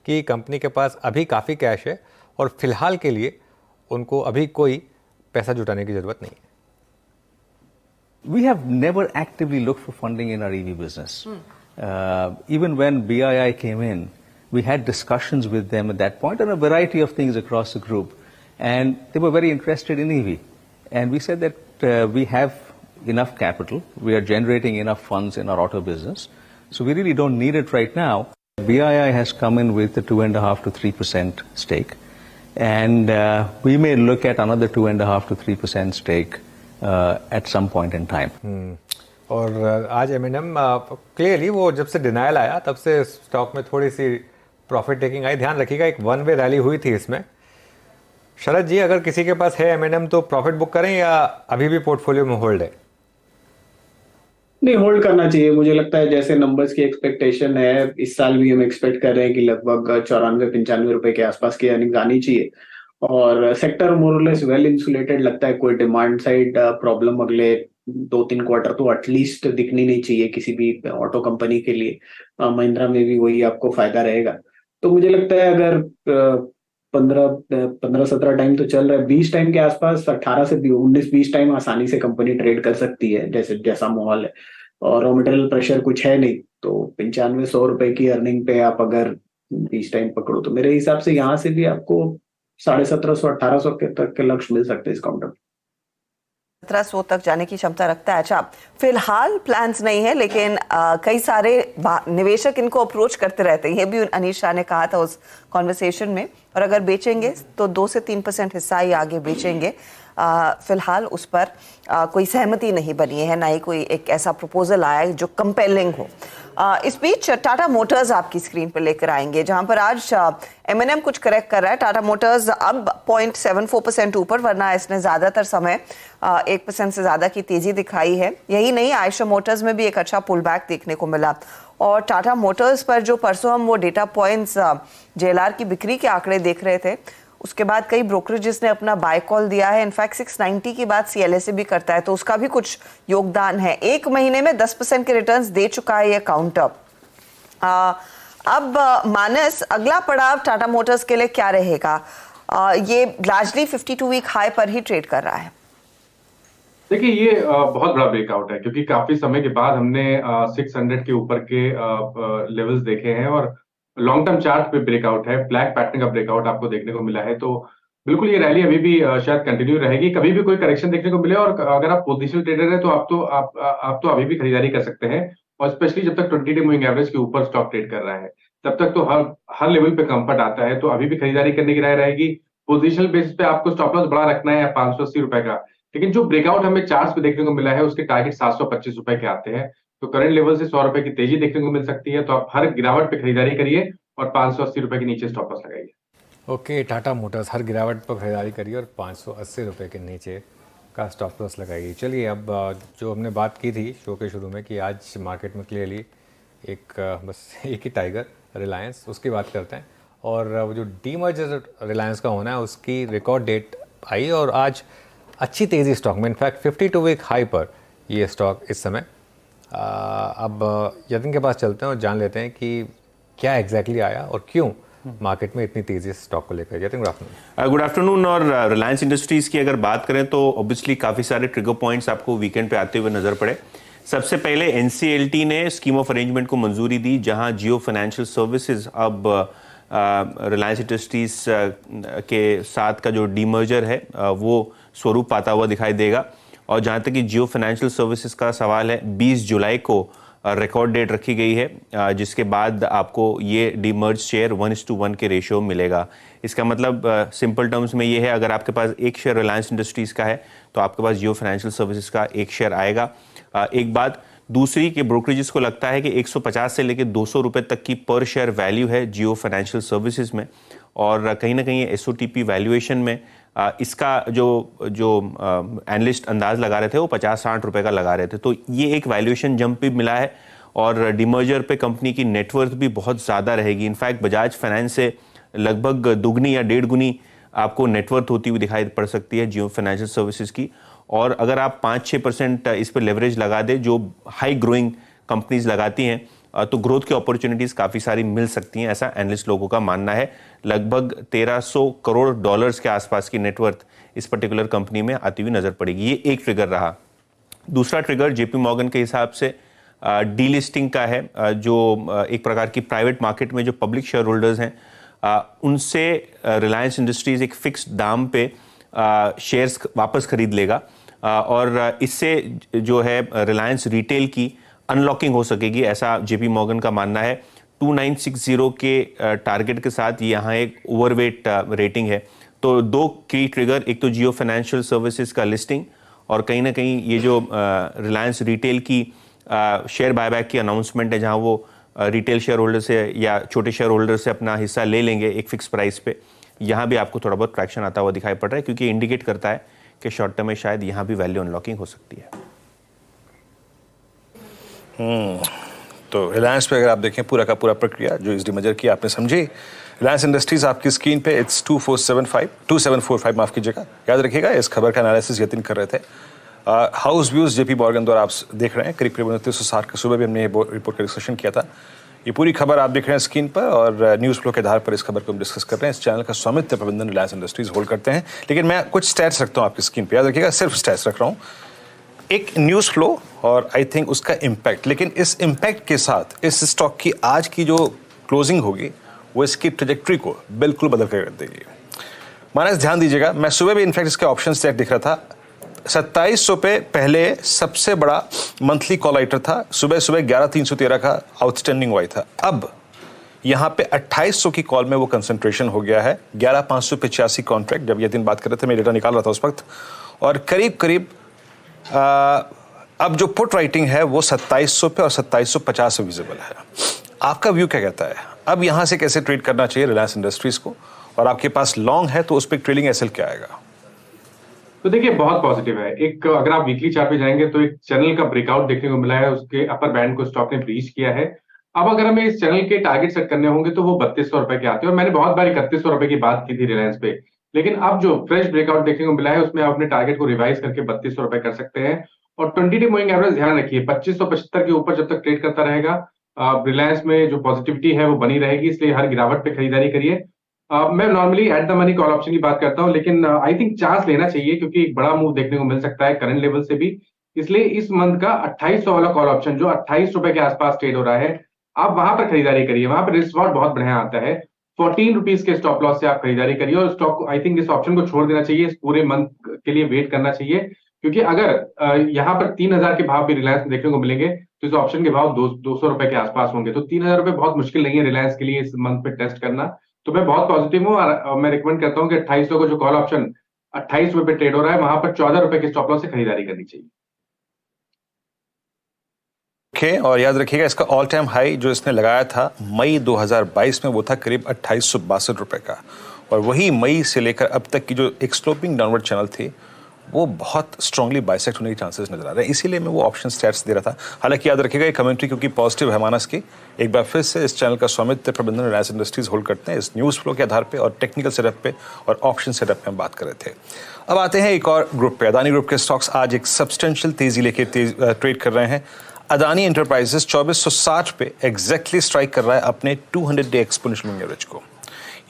कि कंपनी के पास अभी काफ़ी कैश है और फिलहाल के लिए उनको अभी कोई पैसा जुटाने की ज़रूरत नहीं है। We have never actively looked for funding in our EV business. Even when BII came in, we had discussions with them at that point on a variety of things across the group, and they were very interested in EV. And we said that we have enough capital, we are generating enough funds in our auto business, so we really don't need it right now. BII has come in with a 2.5 to 3% stake, and we may look at another 2.5 to 3% stake at some point in time. और आज M&M clearly वो जब से denial आया तब से stock में थोड़ी सी प्रॉफिट टेकिंग आई। ध्यान रखिएगा, एक वन वे रैली हुई थी इसमें। शरद जी, अगर किसी के पास है M&M तो प्रॉफिट बुक करें या अभी भी पोर्टफोलियो में होल्ड है? नहीं, होल्ड करना चाहिए। मुझे लगता है जैसे नंबर्स की एक्सपेक्टेशन है, इस साल भी हम एक्सपेक्ट कर रहे हैं कि लगभग 94-95 रुपए के आसपास की अर्निंग आनी चाहिए। और सेक्टर मोरलेस वेल इंसुलेटेड लगता है। कोई डिमांड साइड प्रॉब्लम अगले 2-3 क्वार्टर तो एटलीस्ट दिखनी नहीं चाहिए किसी भी ऑटो कंपनी के लिए। महिंद्रा में भी वही आपको फायदा रहेगा। तो मुझे लगता है अगर 15-17 टाइम तो चल रहा है, 20 टाइम के आसपास, 18 से 19-20 टाइम आसानी से कंपनी ट्रेड कर सकती है, जैसा माहौल है। और रॉ मटेरियल प्रेशर कुछ है नहीं, तो 95-100 रुपए की अर्निंग पे आप अगर 20 टाइम पकड़ो तो मेरे हिसाब से यहाँ से भी आपको 1750-1800 तक के लक्ष्य मिल सकते हैं इस काउंटर। 1700 तक जाने की क्षमता रखता है। अच्छा, फिलहाल प्लान्स नहीं है, लेकिन कई सारे निवेशक इनको अप्रोच करते रहते हैं। ये भी अनीश शाह ने कहा था उस कॉन्वर्सेशन में। और अगर बेचेंगे तो 2 से 3% हिस्सा ही आगे बेचेंगे। फिलहाल उस पर कोई सहमति नहीं बनी है, ना ही कोई एक ऐसा प्रपोजल आया है जो कंपेलिंग हो। इस बीच टाटा मोटर्स आपकी स्क्रीन पर लेकर आएंगे, जहां पर आज M&M कुछ करेक्ट कर रहा है। टाटा मोटर्स अब 0.74% ऊपर, वरना इसने ज्यादातर समय 1% से ज्यादा की तेजी दिखाई है। यही नहीं, आयशर मोटर्स में भी एक अच्छा पुल बैक देखने को मिला। और टाटा मोटर्स पर जो परसों हम वो डेटा पॉइंट्स JLR की बिक्री के आंकड़े देख रहे थे, उसके बाद कई ब्रोकरेजेस ने अपना बाय कॉल दिया है। इनफैक्ट 690 की बात CLSA भी करता है, तो उसका भी कुछ योगदान है। एक महीने में 10% के रिटर्न्स दे चुका है ये काउंटर। अब मानस, अगला पड़ाव टाटा मोटर्स के लिए क्या रहेगा? ये लार्जली 52 वीक हाई पर ही ट्रेड कर रहा है। देखिए, ये बहुत बड़ा ब्रेकआउट है, क्योंकि काफी समय के बाद हमने 600 के ऊपर के लेवल्स देखे हैं और लॉन्ग टर्म चार्ट पे ब्रेकआउट है, ब्लैक पैटर्न का ब्रेकआउट आपको देखने को मिला है। तो बिल्कुल ये रैली अभी भी शायद कंटिन्यू रहेगी। कभी भी कोई करेक्शन देखने को मिले, और अगर आप पोजिशनल ट्रेडर है तो आप तो अभी भी खरीदारी कर सकते हैं। और स्पेशली जब तक 20 डे मूविंग एवरेज के ऊपर स्टॉक ट्रेड कर रहा है तब तक तो हर लेवल पे कंफर्ट आता है। तो अभी भी खरीदारी करने की राय रहेगी। पोजिशनल बेसिस पे आपको स्टॉप लॉस बड़ा रखना है 580 रुपए का, लेकिन जो ब्रेकआउट हमें चार्ट्स पे देखने को मिला है उसके टारगेट 725 रुपए के आते हैं। तो करंट लेवल से 100 रुपए की तेजी देखने को मिल सकती है। तो आप हर गिरावट पे खरीदारी करिए और 580 रुपए के नीचे स्टॉप लॉस लगाइए। ओके, टाटा मोटर्स हर गिरावट पर खरीदारी करिए और 580 रुपये के नीचे का स्टॉप लॉस लगाइए। चलिए, अब जो हमने बात की थी शो के शुरू में कि आज मार्केट में क्लियरली बस एक ही टाइगर रिलायंस, उसकी बात करते हैं। और वो जो डीमर्जर रिलायंस का होना है उसकी रिकॉर्ड डेट आई और आज अच्छी तेज़ी स्टॉक में, इनफैक्ट 52 वीक हाई पर ये स्टॉक इस समय। अब यतिन के पास चलते हैं और जान लेते हैं कि क्या एग्जैक्टली आया और क्यों मार्केट में इतनी तेजी से स्टॉक को लेकर। Yatin, good afternoon. और रिलायंस इंडस्ट्रीज की अगर बात करें तो ऑब्वियसली काफ़ी सारे ट्रिगर पॉइंट्स आपको वीकेंड पे आते हुए नजर पड़े। सबसे पहले एनसीएलटी ने स्कीम ऑफ अरेंजमेंट को मंजूरी दी, जहां जियो फाइनेंशियल सर्विसेज अब रिलायंस इंडस्ट्रीज के साथ का जो डीमर्जर है वो स्वरूप पाता हुआ दिखाई देगा। और जहां तक कि जियो फाइनेंशियल सर्विसेज का सवाल है, 20 जुलाई को रिकॉर्ड डेट रखी गई है, जिसके बाद आपको ये डीमर्ज शेयर 1:1 के रेशियो मिलेगा। इसका मतलब सिंपल टर्म्स में ये है, अगर आपके पास एक शेयर रिलायंस इंडस्ट्रीज का है तो आपके पास जियो फाइनेंशियल सर्विसेज का एक शेयर आएगा। एक बात। दूसरी के ब्रोकरेजेस को लगता है कि 150 से लेकर 200 रुपए तक की पर शेयर वैल्यू है जियो फाइनेंशियल सर्विसेज में, और कहीं ना कहीं एसओटीपी वैल्यूएशन में इसका जो एनालिस्ट अंदाज लगा रहे थे वो 50-60 रुपए का लगा रहे थे। तो ये एक वैल्यूएशन जंप भी मिला है और डीमर्जर पे कंपनी की नेटवर्थ भी बहुत ज़्यादा रहेगी। इनफैक्ट बजाज फाइनेंस से लगभग दुगनी या 1.5 गुनी आपको नेटवर्थ होती हुई दिखाई पड़ सकती है जियो फाइनेंशियल सर्विसेज की। और अगर आप 5-6% इस पर लेवरेज लगा दे जो हाई ग्रोइंग कंपनीज लगाती हैं तो ग्रोथ की अपॉर्चुनिटीज़ काफ़ी सारी मिल सकती हैं, ऐसा एनालिस्ट लोगों का मानना है। लगभग 1300 करोड़ डॉलर्स के आसपास की नेटवर्थ इस पर्टिकुलर कंपनी में आती हुई नजर पड़ेगी। ये एक ट्रिगर रहा। दूसरा ट्रिगर जेपी मॉर्गन के हिसाब से डीलिस्टिंग का है, जो एक प्रकार की प्राइवेट मार्केट में जो पब्लिक शेयर होल्डर्स हैं उनसे रिलायंस इंडस्ट्रीज एक फिक्स दाम पे शेयर्स वापस खरीद लेगा और इससे जो है रिलायंस रिटेल की अनलॉकिंग हो सकेगी, ऐसा जेपी मॉर्गन का मानना है। 2960 के टारगेट के साथ यहाँ एक ओवरवेट रेटिंग है। तो दो की ट्रिगर, एक तो जियो फाइनेंशियल सर्विसेज का लिस्टिंग और कहीं ना कहीं ये जो रिलायंस रिटेल की शेयर बायबैक की अनाउंसमेंट है, जहाँ वो रिटेल शेयर होल्डर से या छोटे शेयर होल्डर से अपना हिस्सा ले लेंगे एक फिक्स प्राइस पे। यहाँ भी आपको थोड़ा बहुत ट्रैक्शन आता हुआ दिखाई पड़ रहा है, क्योंकि इंडिकेट करता है कि शॉर्ट टर्म में शायद यहाँ भी वैल्यू अनलॉकिंग हो सकती है। तो रिलायंस पे अगर आप देखें पूरा का पूरा प्रक्रिया जो इस डीमर्जर की आपने समझी। रिलायंस इंडस्ट्रीज आपकी स्क्रीन पे इट्स 2745 माफ कीजिएगा। याद रखिएगा इस खबर का एनालिसिस यतिन कर रहे थे। हाउस व्यूज जेपी मॉर्गन द्वारा आप देख रहे हैं। करीब 2960 के सुबह भी हमने ये रिपोर्ट का डिस्कशन किया था। ये पूरी खबर आप देख रहे हैं स्क्रीन पर और न्यूज़ फ्लो के आधार पर इस खबर को हम डिस्कस कर रहे हैं। इस चैनल का स्वामित्व प्रबंधन रिलायंस इंडस्ट्रीज होल्ड करते हैं। लेकिन मैं कुछ स्टैट्स रखता हूँ आपकी स्क्रीन पर, याद रखिएगा सिर्फ स्टैट्स रख रहा हूँ। एक न्यूज़ फ्लो और आई थिंक उसका इम्पैक्ट, लेकिन इस इम्पैक्ट के साथ इस स्टॉक की आज की जो क्लोजिंग होगी वो इसकी ट्रेजेक्ट्री को बिल्कुल बदल कर देगी। मानस ध्यान दीजिएगा, मैं सुबह भी इनफैक्ट इसके ऑप्शन सेट दिख रहा था। 2700 पे पहले सबसे बड़ा मंथली कॉल आइटर था, सुबह सुबह 11313 का आउटस्टैंडिंग वाई था। अब यहाँ पे 2800 की कॉल में वो कंसंट्रेशन हो गया है। 11585 कॉन्ट्रैक्ट, जब ये दिन बात कर रहे थे मैं डेटा निकाल रहा था उस वक्त, और करीब करीब अब जो पुट राइटिंग है वो 2700 पे और 2750 पे विजिबल है। आपका व्यू क्या कहता है? अब यहां से कैसे ट्रेड करना चाहिए रिलायंस इंडस्ट्रीज को, और आपके पास लॉन्ग है तो उस पर ट्रेलिंग एसएल क्या आएगा? तो देखिए बहुत पॉजिटिव है। एक अगर आप वीकली चार्ट पे जाएंगे तो एक चैनल का ब्रेकआउट देखने को मिला है, उसके अपर बैंड को स्टॉक ने ब्रीच किया है। अब अगर हमें इस चैनल के टारगेट सेट करने होंगे तो वो 3200 रुपए के आते हैं, और मैंने बहुत बार 3100 रुपए की बात की थी रिलायंस पे। लेकिन अब जो फ्रेश ब्रेकआउट देखने को मिला है उसमें आप अपने टारगेट को रिवाइज करके 3200 रुपए कर सकते हैं। और 20 डे मूविंग एवरेज ध्यान रखिए 2575 के ऊपर जब तक ट्रेड करता रहेगा रिलायंस में जो पॉजिटिविटी है वो बनी रहेगी, इसलिए हर गिरावट पे खरीदारी करिए। मैं normally at the money call option की बात करता हूं, लेकिन आई थिंक चांस लेना चाहिए क्योंकि एक बड़ा मूव देखने को मिल सकता है करंट लेवल से भी। इसलिए इस मंथ का 2800 वाला कॉल ऑप्शन जो 28 रुपए के आसपास ट्रेड हो रहा है, आप वहां पर खरीदारी करिए। वहां पर रिस्क रिवॉर्ड बहुत बढ़िया आता है। 14 रुपीज के स्टॉप लॉस से आप खरीदारी करिए और स्टॉक को आई थिंक इस ऑप्शन को छोड़ देना चाहिए, इस पूरे मंथ के लिए वेट करना चाहिए, क्योंकि अगर यहाँ पर 3000 के भाव भी रिलायंस में देखने को मिलेंगे तो इस ऑप्शन के भाव 200 रुपए के आसपास होंगे। तो 3000 रुपए बहुत मुश्किल नहीं है रिलायंस के लिए इस मंथ पे टेस्ट करना। तो मैं बहुत पॉजिटिव हूँ और मैं रिकमेंड करता हूँ कि 2800 को जो कॉल ऑप्शन 28 रुपए पे ट्रेड हो रहा है, वहां पर 14 रुपए के स्टॉप लॉस से खरीदारी करनी चाहिए। और याद रखिएगा इसका ऑल टाइम हाई जो इसने लगाया था मई 2022 में, वो था करीब 2862 रुपए का, और वही मई से लेकर अब तक की जो एक स्लोपिंग डाउनवर्ड चैनल थी वो बहुत स्ट्रांगली बाइसेक्ट होने के चांसेस नजर आ रहे हैं। इसीलिए मैं वो ऑप्शन स्टैट्स दे रहा था। हालांकि याद रखिएगा ये कमेंट्री क्योंकि पॉजिटिव है मानस की, एक बार फिर से इस चैनल का स्वामित्व प्रबंधन रिलायंस इंडस्ट्रीज होल्ड करते हैं। इस न्यूज फ्लो के आधार पे और टेक्निकल सेटअप पे और ऑप्शन सेटअप पे हम बात कर रहे थे। अब आते हैं एक और ग्रुप पे। अदानी ग्रुप के स्टॉक्स आज एक सब्सटेंशियल तेजी लेके ट्रेड कर रहे हैं। अदानी एंटरप्राइजेस 2460 पे एग्जैक्टली स्ट्राइक कर रहा है अपने 200 डे एक्सपोनेंशियल मूविंग एवरेज को।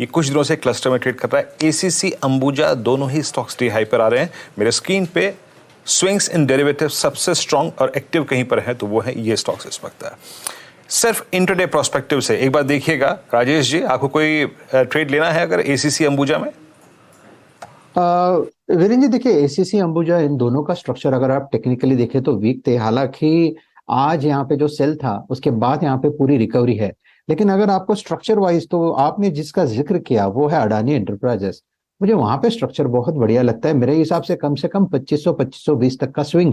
ये कुछ दिनों से क्लस्टर में ट्रेड कर रहा है। एसीसी, अंबुजा दोनों ही स्टॉक्स डे हाई पर आ रहे हैं। मेरे स्क्रीन पे स्विंग्स इन डेरिवेटिव सबसे स्ट्रांग और एक्टिव कहीं पर है तो वो है ये स्टॉक्स इस वक्त है। सिर्फ इंटरडे प्रोस्पेक्टिव से एक बार देखिएगा राजेश जी, आपको कोई ट्रेड लेना है अगर एसीसी अंबुजा में? वीरेंद्र जी देखिए, एसीसी अंबुजा इन दोनों का स्ट्रक्चर अगर आप टेक्निकली देखें तो वीक थे। हालांकि आज यहाँ पे जो सेल था उसके बाद यहाँ पे पूरी रिकवरी है, लेकिन अगर आपको स्ट्रक्चर वाइज तो आपने जिसका जिक्र किया वो है अडानी एंटरप्राइजेस। मुझे वहां पे स्ट्रक्चर बहुत बढ़िया लगता है। मेरे हिसाब से कम 2520 तक का स्विंग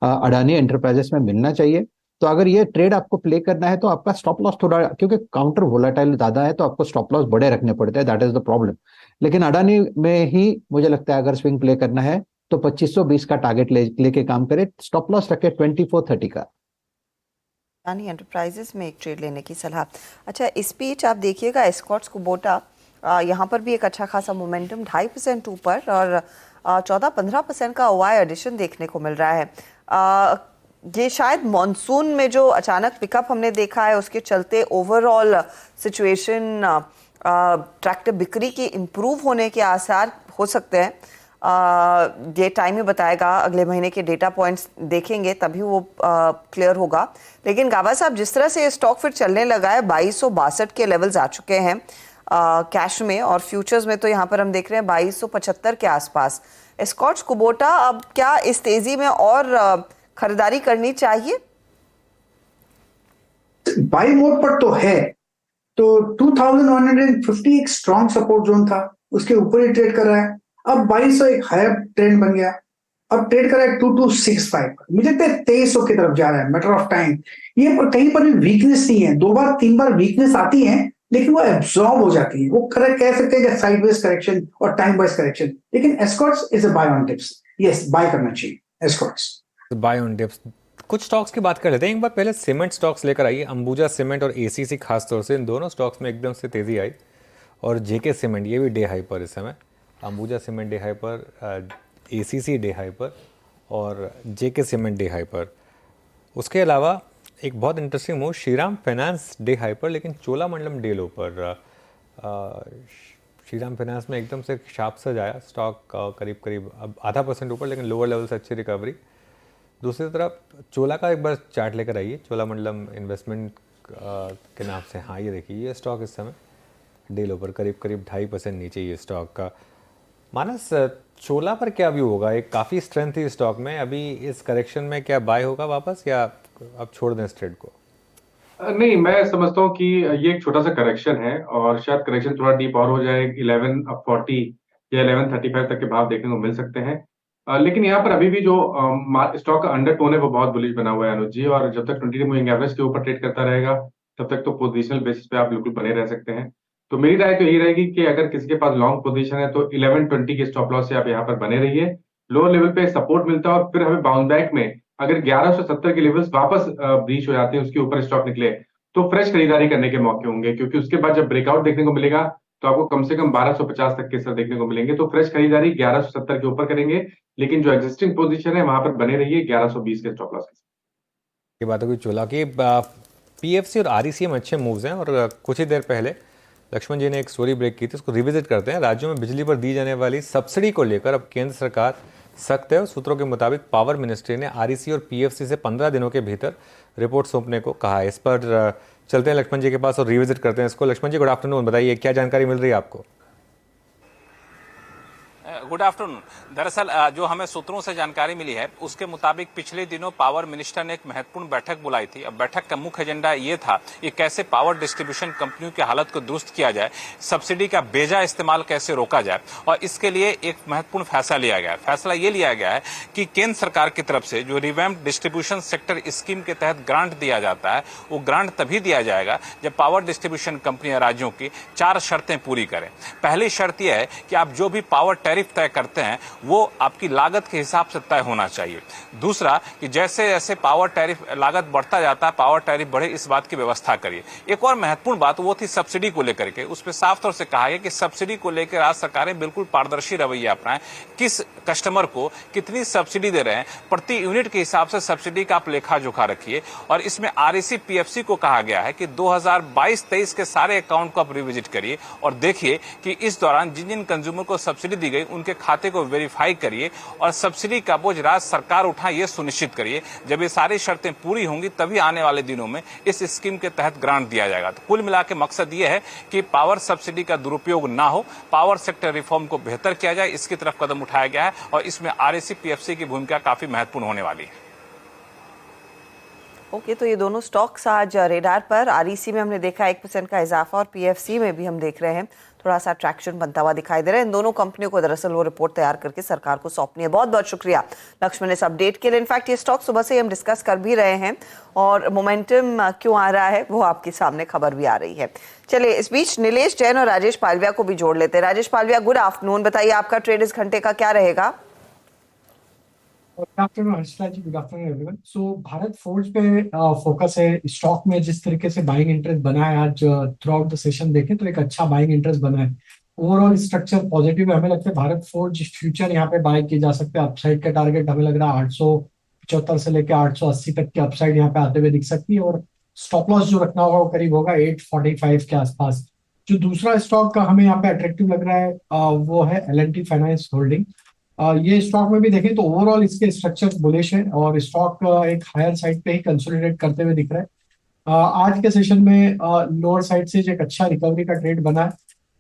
अडानी एंटरप्राइजेस में मिलना चाहिए। तो अगर ये ट्रेड आपको प्ले करना है तो आपका स्टॉप लॉस थोड़ा, क्योंकि काउंटर वोलेटाइल ज्यादा है तो आपको स्टॉप लॉस बड़े रखने पड़ते हैं, दैट इज द प्रॉब्लम। लेकिन अडानी में ही मुझे लगता है अगर स्विंग प्ले करना है तो 2520 का टारगेट लेके काम करे, स्टॉप लॉस रखे 2430 का। अडानी एंटरप्राइजेस में एक ट्रेड लेने की सलाह। अच्छा, इस बीच आप देखिएगा एस्कॉर्ट्स कुबोटा यहाँ पर भी एक अच्छा खासा मोमेंटम 2.5% ऊपर और 14-15% का ओआई एडिशन देखने को मिल रहा है। ये शायद मॉनसून में जो अचानक पिकअप हमने देखा है उसके चलते ओवरऑल सिचुएशन ट्रैक्टर बिक्री की इम्प्रूव होने के आसार हो सकते हैं। ये टाइम ही बताएगा, अगले महीने के डेटा पॉइंट्स देखेंगे तभी वो क्लियर होगा। लेकिन गाबा साहब, जिस तरह से ये स्टॉक फिर चलने लगा है, 2262 के लेवल्स आ चुके हैं कैश में, और फ्यूचर्स में तो यहाँ पर हम देख रहे हैं 2275 के आसपास। एस्कॉर्ट्स कुबोटा अब क्या इस तेजी में और खरीदारी करनी चाहिए? बाई मोड पर तो है, तो 2150 एक स्ट्रॉन्ग सपोर्ट जोन था, उसके ऊपर ही ट्रेड कर रहा है। अब 2200 एक हायर ट्रेंड बन गया, अब ट्रेड कर रहा है 2265। मुझे लगता है 2300 की तरफ जा रहा है, मैटर ऑफ टाइम। ये पर कहीं पर भी वीकनेस नहीं है, 2 बार 3 बार वीकनेस आती है लेकिन वो एब्जॉर्ब हो जाती है। वो कह सकते हैं कि साइडवेज करेक्शन और टाइम वाइज करेक्शन। लेकिन Escorts is a buy on dips, yes buy करना चाहिए एस्कॉर्ट्स, बाय ऑन डिप्स। कुछ स्टॉक्स की बात कर लेते हैं एक बार। पहले सीमेंट स्टॉक्स लेकर आइए, अंबुजा सीमेंट और एसीसी खास तौर से, इन दोनों स्टॉक्स में एकदम से तेजी आई। और जेके सीमेंट ये भी डे हाई पर इस समय, अंबुजा सीमेंट डे हाई पर, एसीसी डे हाई पर और जेके सीमेंट डे हाई पर। उसके अलावा एक बहुत interesting move, Shriram finance day high पर लेकिन चोलामंडलम डे लो पर। श्रीराम फाइनेंस में एकदम से शार्प सर्ज आया, स्टॉक करीब अब 0.5% ऊपर, लेकिन लोअर लेवल से अच्छी रिकवरी। दूसरी तरफ चोला का एक बार चार्ट लेकर आइए, चोलामंडलम इन्वेस्टमेंट के नाम से। हाँ, ये देखिए, ये स्टॉक इस समय डे लो पर करीब 2.5% नीचे ये स्टॉक का। मानस, चोला पर क्या व्यू होगा? एक काफ़ी स्ट्रेंथ थी स्टॉक में, अभी इस करेक्शन में क्या बाय होगा वापस या अब छोड़ दें इस ट्रेड को? नहीं, मैं समझता हूँ कि ये एक छोटा सा करेक्शन है और शायद करेक्शन थोड़ा डीप और हो जाए, 1140 या 1135 तक के भाव देखने को मिल सकते हैं। लेकिन यहाँ पर अभी भी जो स्टॉक का अंडरटोन है वो बहुत बुलिश बना हुआ है अनुज जी, और जब तक 20 मूविंग एवरेज के ऊपर ट्रेड करता रहेगा तब तक तो पोजिशनल बेसिस पे आप बिल्कुल बने रह सकते हैं। तो मेरी राय तो यही रहेगी कि अगर किसी के पास लॉन्ग पोजीशन है तो 1120 के स्टॉप लॉस से आप यहाँ पर बने रहिए। लोअर लेवल पे सपोर्ट मिलता है और फिर हमें बाउंस बैक में अगर 1170 के लेवल्स वापस ब्रीच हो जाते हैं, उसके ऊपर स्टॉक निकले, तो फ्रेश खरीदारी करने के मौके होंगे, क्योंकि उसके बाद जब ब्रेकआउट देखने को मिलेगा तो आपको कम से कम 1250 तक के स्तर देखने को मिलेंगे। तो फ्रेश खरीदारी 1170 के ऊपर करेंगे, लेकिन जो एग्जिस्टिंग पोजीशन है वहां पर बने रहिए 1120 के स्टॉप लॉस के साथ। ये बात होगी चोला की। पीएफसी और आरईसी में अच्छे मूव्स हैं, और कुछ ही देर पहले लक्ष्मण जी ने एक स्टोरी ब्रेक की थी, उसको रिविजिट करते हैं। राज्यों में बिजली पर दी जाने वाली सब्सिडी को लेकर अब केंद्र सरकार सख्त है, और सूत्रों के मुताबिक पावर मिनिस्ट्री ने आरईसी और पीएफसी से 15 दिनों के भीतर रिपोर्ट सौंपने को कहा है। इस पर चलते हैं लक्ष्मण जी के पास और रिविजिट करते हैं इसको। लक्ष्मण जी, गुड आफ्टरनून, बताइए क्या जानकारी मिल रही है आपको? Good afternoon. दरअसल जो हमें सूत्रों से जानकारी मिली है उसके मुताबिक पिछले दिनों पावर मिनिस्टर ने एक महत्वपूर्ण बैठक बुलाई थी। अब बैठक का मुख्य एजेंडा ये था कि कैसे पावर डिस्ट्रीब्यूशन कंपनियों की हालत को दुरुस्त किया जाए, सब्सिडी का बेजा इस्तेमाल कैसे रोका जाए, और इसके लिए एक महत्वपूर्ण फैसला लिया गया है। फैसला ये लिया गया है कि केंद्र सरकार की तरफ से जो रिवैम्प्ड डिस्ट्रीब्यूशन सेक्टर स्कीम के तहत ग्रांट दिया जाता है, वो ग्रांट तभी दिया जाएगा जब पावर डिस्ट्रीब्यूशन कंपनियां राज्यों की 4 शर्तें पूरी करें। पहली शर्त यह है कि आप जो भी पावर टैरिफ तय करते हैं वो आपकी लागत के हिसाब से तय होना चाहिए। दूसरा कि जैसे जैसे पावर टैरिफ लागत बढ़ता जाता है, पावर टैरिफ बढ़े, इस बात की व्यवस्था करिए। एक और महत्वपूर्ण बात वो थी सब्सिडी को लेकर के। उस पर साफ तौर से कहा गया कि सब्सिडी को लेकर राज्य सरकारें बिल्कुल पारदर्शी रवैया अपनाएं। किस कस्टमर को कितनी सब्सिडी दे रहे हैं, प्रति यूनिट के हिसाब से सब्सिडी का आप लेखा जोखा रखिए। और इसमें आरईसी पीएफसी को कहा गया है कि 2022-23 के सारे अकाउंट को आप रिविजिट करिए और देखिए कि इस दौरान जिन जिन कंज्यूमर को सब्सिडी दी गई उनके खाते को वेरीफाई करिए और सब्सिडी का बोझ राज्य सरकार उठाए, ये सुनिश्चित करिए। जब ये सारी शर्तें पूरी होंगी तभी आने वाले दिनों में इस स्कीम के तहत ग्रांट दिया जाएगा। तो कुल मिला के मकसद ये है कि पावर सब्सिडी का दुरुपयोग ना हो, पावर सेक्टर रिफॉर्म को बेहतर किया जाए, इसकी तरफ कदम उठाया गया है और इसमें आरईसी पीएफसी की भूमिका काफी महत्वपूर्ण होने वाली है। ओके, तो ये दोनों स्टॉक्स आज रेडार पर। आरईसी में हमने देखा 1% का इजाफा और पीएफसी में भी हम देख रहे हैं थोड़ा सा ट्रैक्शन बनता हुआ दिखाई दे रहा है। इन दोनों कंपनियों को दरअसल वो रिपोर्ट तैयार करके सरकार को सौंपनी है। बहुत बहुत शुक्रिया लक्ष्मण इस अपडेट के लिए। इनफैक्ट ये स्टॉक सुबह से हम डिस्कस कर भी रहे हैं और मोमेंटम क्यों आ रहा है वो आपके सामने खबर भी आ रही है। चलिए, इस बीच नीलेश जैन और राजेश पालविया को भी जोड़ लेते हैं। Rajesh Palvia, good afternoon. बताइए आपका ट्रेड इस घंटे का क्या रहेगा? गुड आफ्टरनून हर्षिता जी, गुड आफ्टरनून एवरीवन। सो भारत फोर्ज पे फोकस है। स्टॉक में जिस तरीके से बाइंग इंटरेस्ट बना है आज थ्रू आउट द सेशन देखें तो एक अच्छा बाइंग इंटरेस्ट बना है। ओवरऑल स्ट्रक्चर पॉजिटिव है। हमें लगता है भारत फोर्ज फ्यूचर यहाँ पे बाय किए जा सकते हैं। अपसाइड का टारगेट हमें लग रहा है 875 से लेकर 880 तक की अपसाइड यहाँ पे आते हुए दिख सकती है और स्टॉप लॉस जो रखना होगा वो करीब होगा 845 के आसपास। जो दूसरा स्टॉक का हमें यहाँ पे अट्रैक्टिव लग रहा है वो है L&T फाइनेंस होल्डिंग। ये स्टॉक में भी देखें तो ओवरऑल इसके स्ट्रक्चर बुलिश है और स्टॉक एक हायर साइड पे ही कंसोलिडेट करते हुए दिख रहा है। आज के सेशन में लोअर साइड से एक अच्छा रिकवरी का ट्रेड बना है।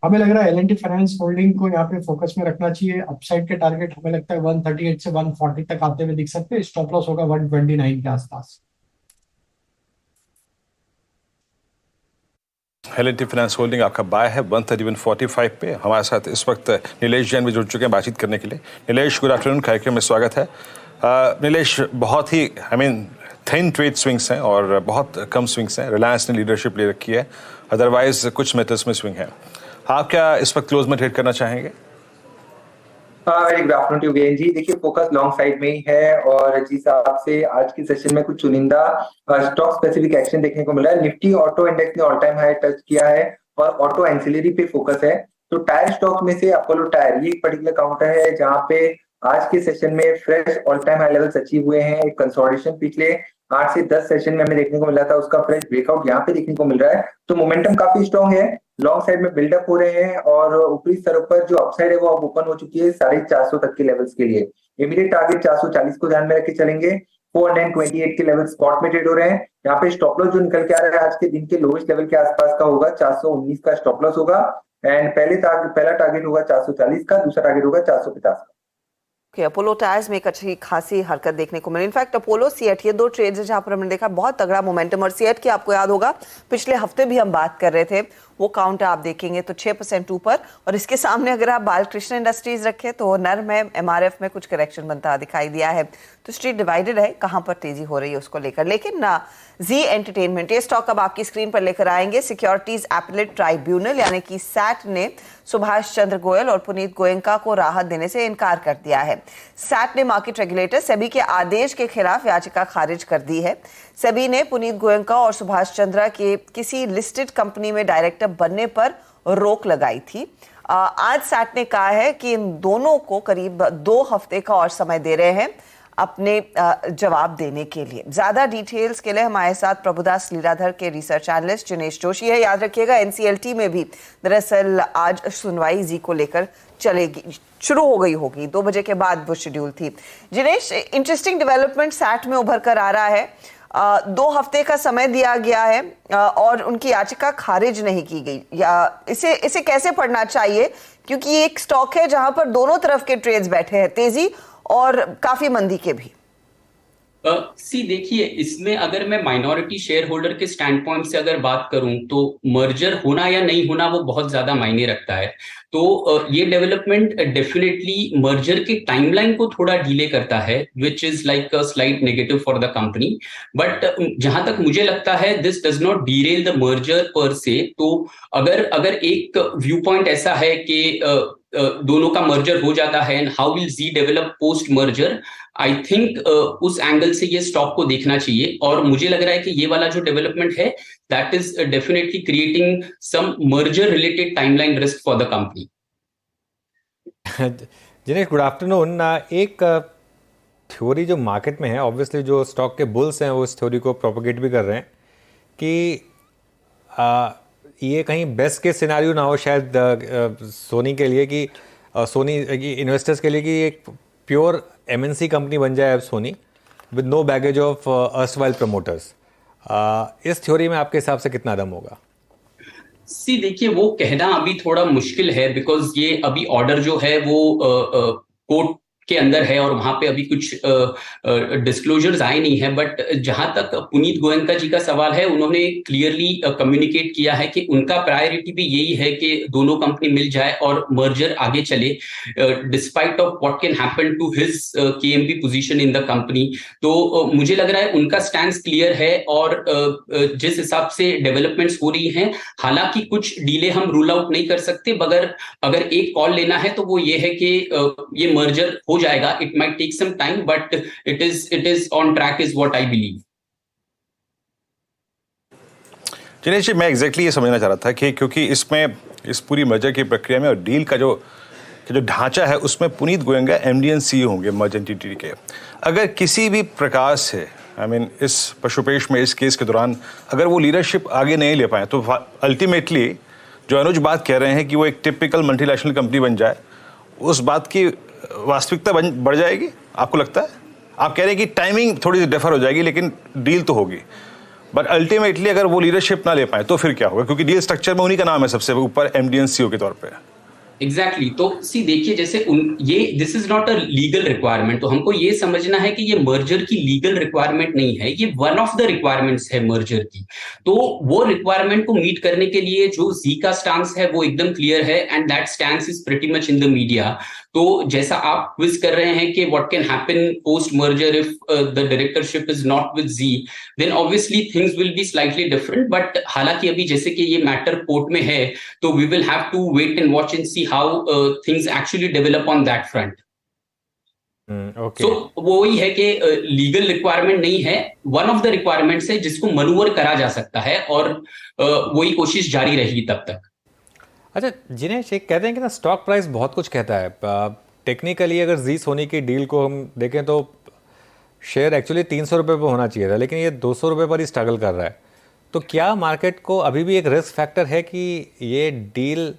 हमें लग रहा है L&T फाइनेंस होल्डिंग को यहाँ पे फोकस में रखना चाहिए। अपसाइड के टारगेट हमें लगता है 138 से 140 तक आते हुए दिख सकते हैं। स्टॉप लॉस होगा 129 के आसपास। L&T फाइनेंस होल्डिंग आपका बाय है 131.45 पे। हमारे साथ इस वक्त नीलेश जैन भी जुड़ चुके हैं बातचीत करने के लिए। नीलेश, गुड आफ्टरनून, कार्यक्रम में स्वागत है। नीलेश, बहुत ही थिन ट्रेड स्विंग्स हैं और बहुत कम स्विंग्स हैं। रिलायंस ने लीडरशिप ले रखी है, अदरवाइज कुछ मेटल्स में स्विंग है। आप क्या इस वक्त क्लोज में ट्रेड करना चाहेंगे? वेरी गुड आफ्टरनून टू जी। देखिए, फोकस लॉन्ग साइड में ही है और जिस हिसाब से आज की सेशन में कुछ चुनिंदा स्टॉक स्पेसिफिक एक्शन देखने को मिला है। निफ्टी ऑटो इंडेक्स ने ऑल टाइम हाई टच किया है और ऑटो एंसिलरी पे फोकस है। तो टायर स्टॉक में से अपोलो टायर, ये एक पर्टिकुलर काउंटर है जहां पे आज के सेशन में fresh all time high levels achieve हुए हैं। एक कंसोलिडेशन पिछले 8 से 10 सेशन में हमें देखने को मिला था, उसका फ्रेश ब्रेकआउट यहाँ पे देखने को मिल रहा है। तो मोमेंटम काफी स्ट्रॉन्ग है, लॉन्ग साइड में बिल्डअप हो रहे हैं और ऊपरी स्तरों पर जो अपसाइड है वो अब ओपन हो चुकी है 450 तक के लेवल्स के लिए। इमीडिएट टारगेट 440 को ध्यान में रख के चलेंगे। 428 के लेवल स्पॉट में ट्रेड हो रहे हैं। यहाँ पे स्टॉप लॉस जो निकल के आ रहा है आज के दिन के लोएस्ट लेवल के आसपास का होगा, 419 का स्टॉप लॉस होगा एंड पहला टारगेट होगा 440 का, दूसरा टारगेट होगा 450 का। अपोलो टायर्स में एक अच्छी खासी हरकत देखने को मिली। इनफैक्ट अपोलो सीएट, ये दो ट्रेड्स है जहां पर हमने देखा बहुत तगड़ा मोमेंटम। और सीएट की आपको याद होगा पिछले हफ्ते भी हम बात कर रहे थे, वो काउंटर आप देखेंगे तो 6% ऊपर और इसके सामने अगर आप बालकृष्ण इंडस्ट्रीज रखें तो नर्म है, एमआरएफ में कुछ करेक्शन बनता दिखाई दिया है। तो स्ट्रीट डिवाइडेड है कहां पर तेजी हो रही है उसको लेकर। लेकिन जी एंटरटेनमेंट, ये स्टॉक अब आपकी स्क्रीन पर लेकर आएंगे। सिक्योरिटीज एपेलेट ट्राइब्यूनल यानी कि सैट ने सुभाष चंद्र गोयल और पुनीत गोयनका को राहत देने से इनकार कर दिया है। सैट ने मार्केट रेगुलेटर सेबी के आदेश के खिलाफ याचिका खारिज कर दी है। सेबी ने पुनीत गोयनका और सुभाष चंद्र के किसी लिस्टेड कंपनी में डायरेक्टर बनने पर रोक लगाई थी। आज सैट ने कहा है कि इन दोनों को करीब 2 हफ्ते का और समय दे रहे हैं अपने जवाब देने के लिए। ज्यादा डिटेल्स के लिए हमारे साथ प्रभुदास लीलाधर के रिसर्च एनालिस्ट जिनेश जोशी है। याद रखिएगा एनसीएलटी में भी दरअसल आज सुनवाई जी को लेकर चलेगी, शुरू हो गई होगी, 2 बजे के बाद वो शेड्यूल थी। जिनेश, इंटरेस्टिंग डेवलपमेंट सैट में उभर कर आ रहा है। 2 हफ्ते का समय दिया गया है और उनकी याचिका खारिज नहीं की गई, या इसे कैसे पढ़ना चाहिए, क्योंकि ये एक स्टॉक है जहां पर दोनों तरफ के ट्रेड्स बैठे हैं, तेजी और काफी मंदी के भी। देखिए, इसमें अगर मैं माइनॉरिटी शेयर होल्डर के स्टैंड पॉइंट से अगर बात करूं तो मर्जर होना या नहीं होना वो बहुत ज्यादा मायने रखता है। तो ये डेवलपमेंट डेफिनेटली मर्जर के टाइमलाइन को थोड़ा डिले करता है, which is like a slight negative for the company. But जहां तक मुझे लगता है this does not Daryl the merger पर से। तो अगर एक व्यू पॉइंट ऐसा है कि दोनों का मर्जर हो जाता है and how will Zee develop post merger, I think उस एंगल से ये स्टॉक को देखना चाहिए। और मुझे लग रहा है कि ये वाला जो डेवलपमेंट है that is definitely creating some merger related timeline risk for the company. Jinesh, good afternoon. एक थ्योरी जो मार्केट में है, ऑब्वियसली जो स्टॉक के बुल्स हैं वो इस थ्योरी को प्रोपोगेट भी कर रहे हैं कि ये कहीं बेस्ट के सिनारियो ना हो शायद सोनी के लिए, कि सोनी इन्वेस्टर्स के लिए, कि एक प्योर एमएनसी कंपनी बन जाए अब Sony, with no baggage of erstwhile promoters. इस थ्योरी में आपके हिसाब से कितना दम होगा? देखिए, वो कहना अभी थोड़ा मुश्किल है, बिकॉज ये अभी ऑर्डर जो है वो कोर्ट के अंदर है और वहां पे अभी कुछ डिस्क्लोजर्स आए नहीं है। बट जहां तक पुनीत गोयनका जी का सवाल है, उन्होंने क्लियरली कम्युनिकेट किया है कि उनका प्रायोरिटी भी यही है कि दोनों कंपनी मिल जाए और मर्जर आगे चले, despite of what can happen to his KMP position in the company. तो मुझे लग रहा है उनका स्टैंड क्लियर है और जिस हिसाब से डेवलपमेंट्स हो रही हैं, हालांकि कुछ डीले हम रूल आउट नहीं कर सकते, मगर अगर एक कॉल लेना है तो वो ये है कि ये मर्जर हो जाएगा। It might take some time but it is on track is what I believe. Jinesh ji, मैं एग्जैक्टली ये समझना चाह रहा था कि क्योंकि इसमें इस पूरी मर्जर की प्रक्रिया में और डील का जो ढांचा है उसमें Puneet Goenka MD and CEO होंगे मर्ज एंटिटी के। अगर किसी भी प्रकार से इस पशुपेश में, इस केस के दौरान अगर वो लीडरशिप आगे नहीं ले पाए तो अल्टीमेटली जो अनुज बात कह रहे हैं कि वो एक टिपिकल मल्टीनेशनल कंपनी बन जाए, उस बात की वास्तविकता बढ़ जाएगी? आपको लगता है? आप कह रहे हैं कि टाइमिंग थोड़ी सी डिफर हो जाएगी लेकिन डील तो होगी, बट अल्टीमेटली अगर वो लीडरशिप ना ले पाए तो फिर क्या होगा? क्योंकि डील स्ट्रक्चर में उन्हीं का नाम है सबसे ऊपर, एमडी एंड सीईओ के तौर पे। एग्जैक्टली तो देखिए, जैसे ये this is not a legal requirement, तो हमको ये समझना है कि ये मर्जर की लीगल रिक्वायरमेंट नहीं है, ये वन ऑफ द रिक्वायरमेंट्स है मर्जर की। तो वो रिक्वायरमेंट को मीट करने के लिए जो जी का स्टांस है वो एकदम क्लियर है and that stance is pretty much in the media. तो जैसा आप क्विज कर रहे हैं कि what can happen post merger if the directorship is not with Zee, then obviously things will be slightly different. But हालांकि अभी जैसे कि ये मैटर कोर्ट में है, तो we will have to wait and watch and see how things actually develop on that front. Okay. So वही है कि लीगल रिक्वायरमेंट नहीं है, वन ऑफ द रिक्वायरमेंट्स है जिसको मनूवर करा जा सकता है और वही कोशिश जारी रहेगी तब तक। अच्छा जिनेश, एक कहते हैं कि ना स्टॉक प्राइस बहुत कुछ कहता है। टेक्निकली अगर जी सोनी की डील को हम देखें तो शेयर एक्चुअली 300 रुपये पर होना चाहिए था, लेकिन ये 200 रुपये पर ही स्ट्रगल कर रहा है। तो क्या मार्केट को अभी भी एक रिस्क फैक्टर है कि ये डील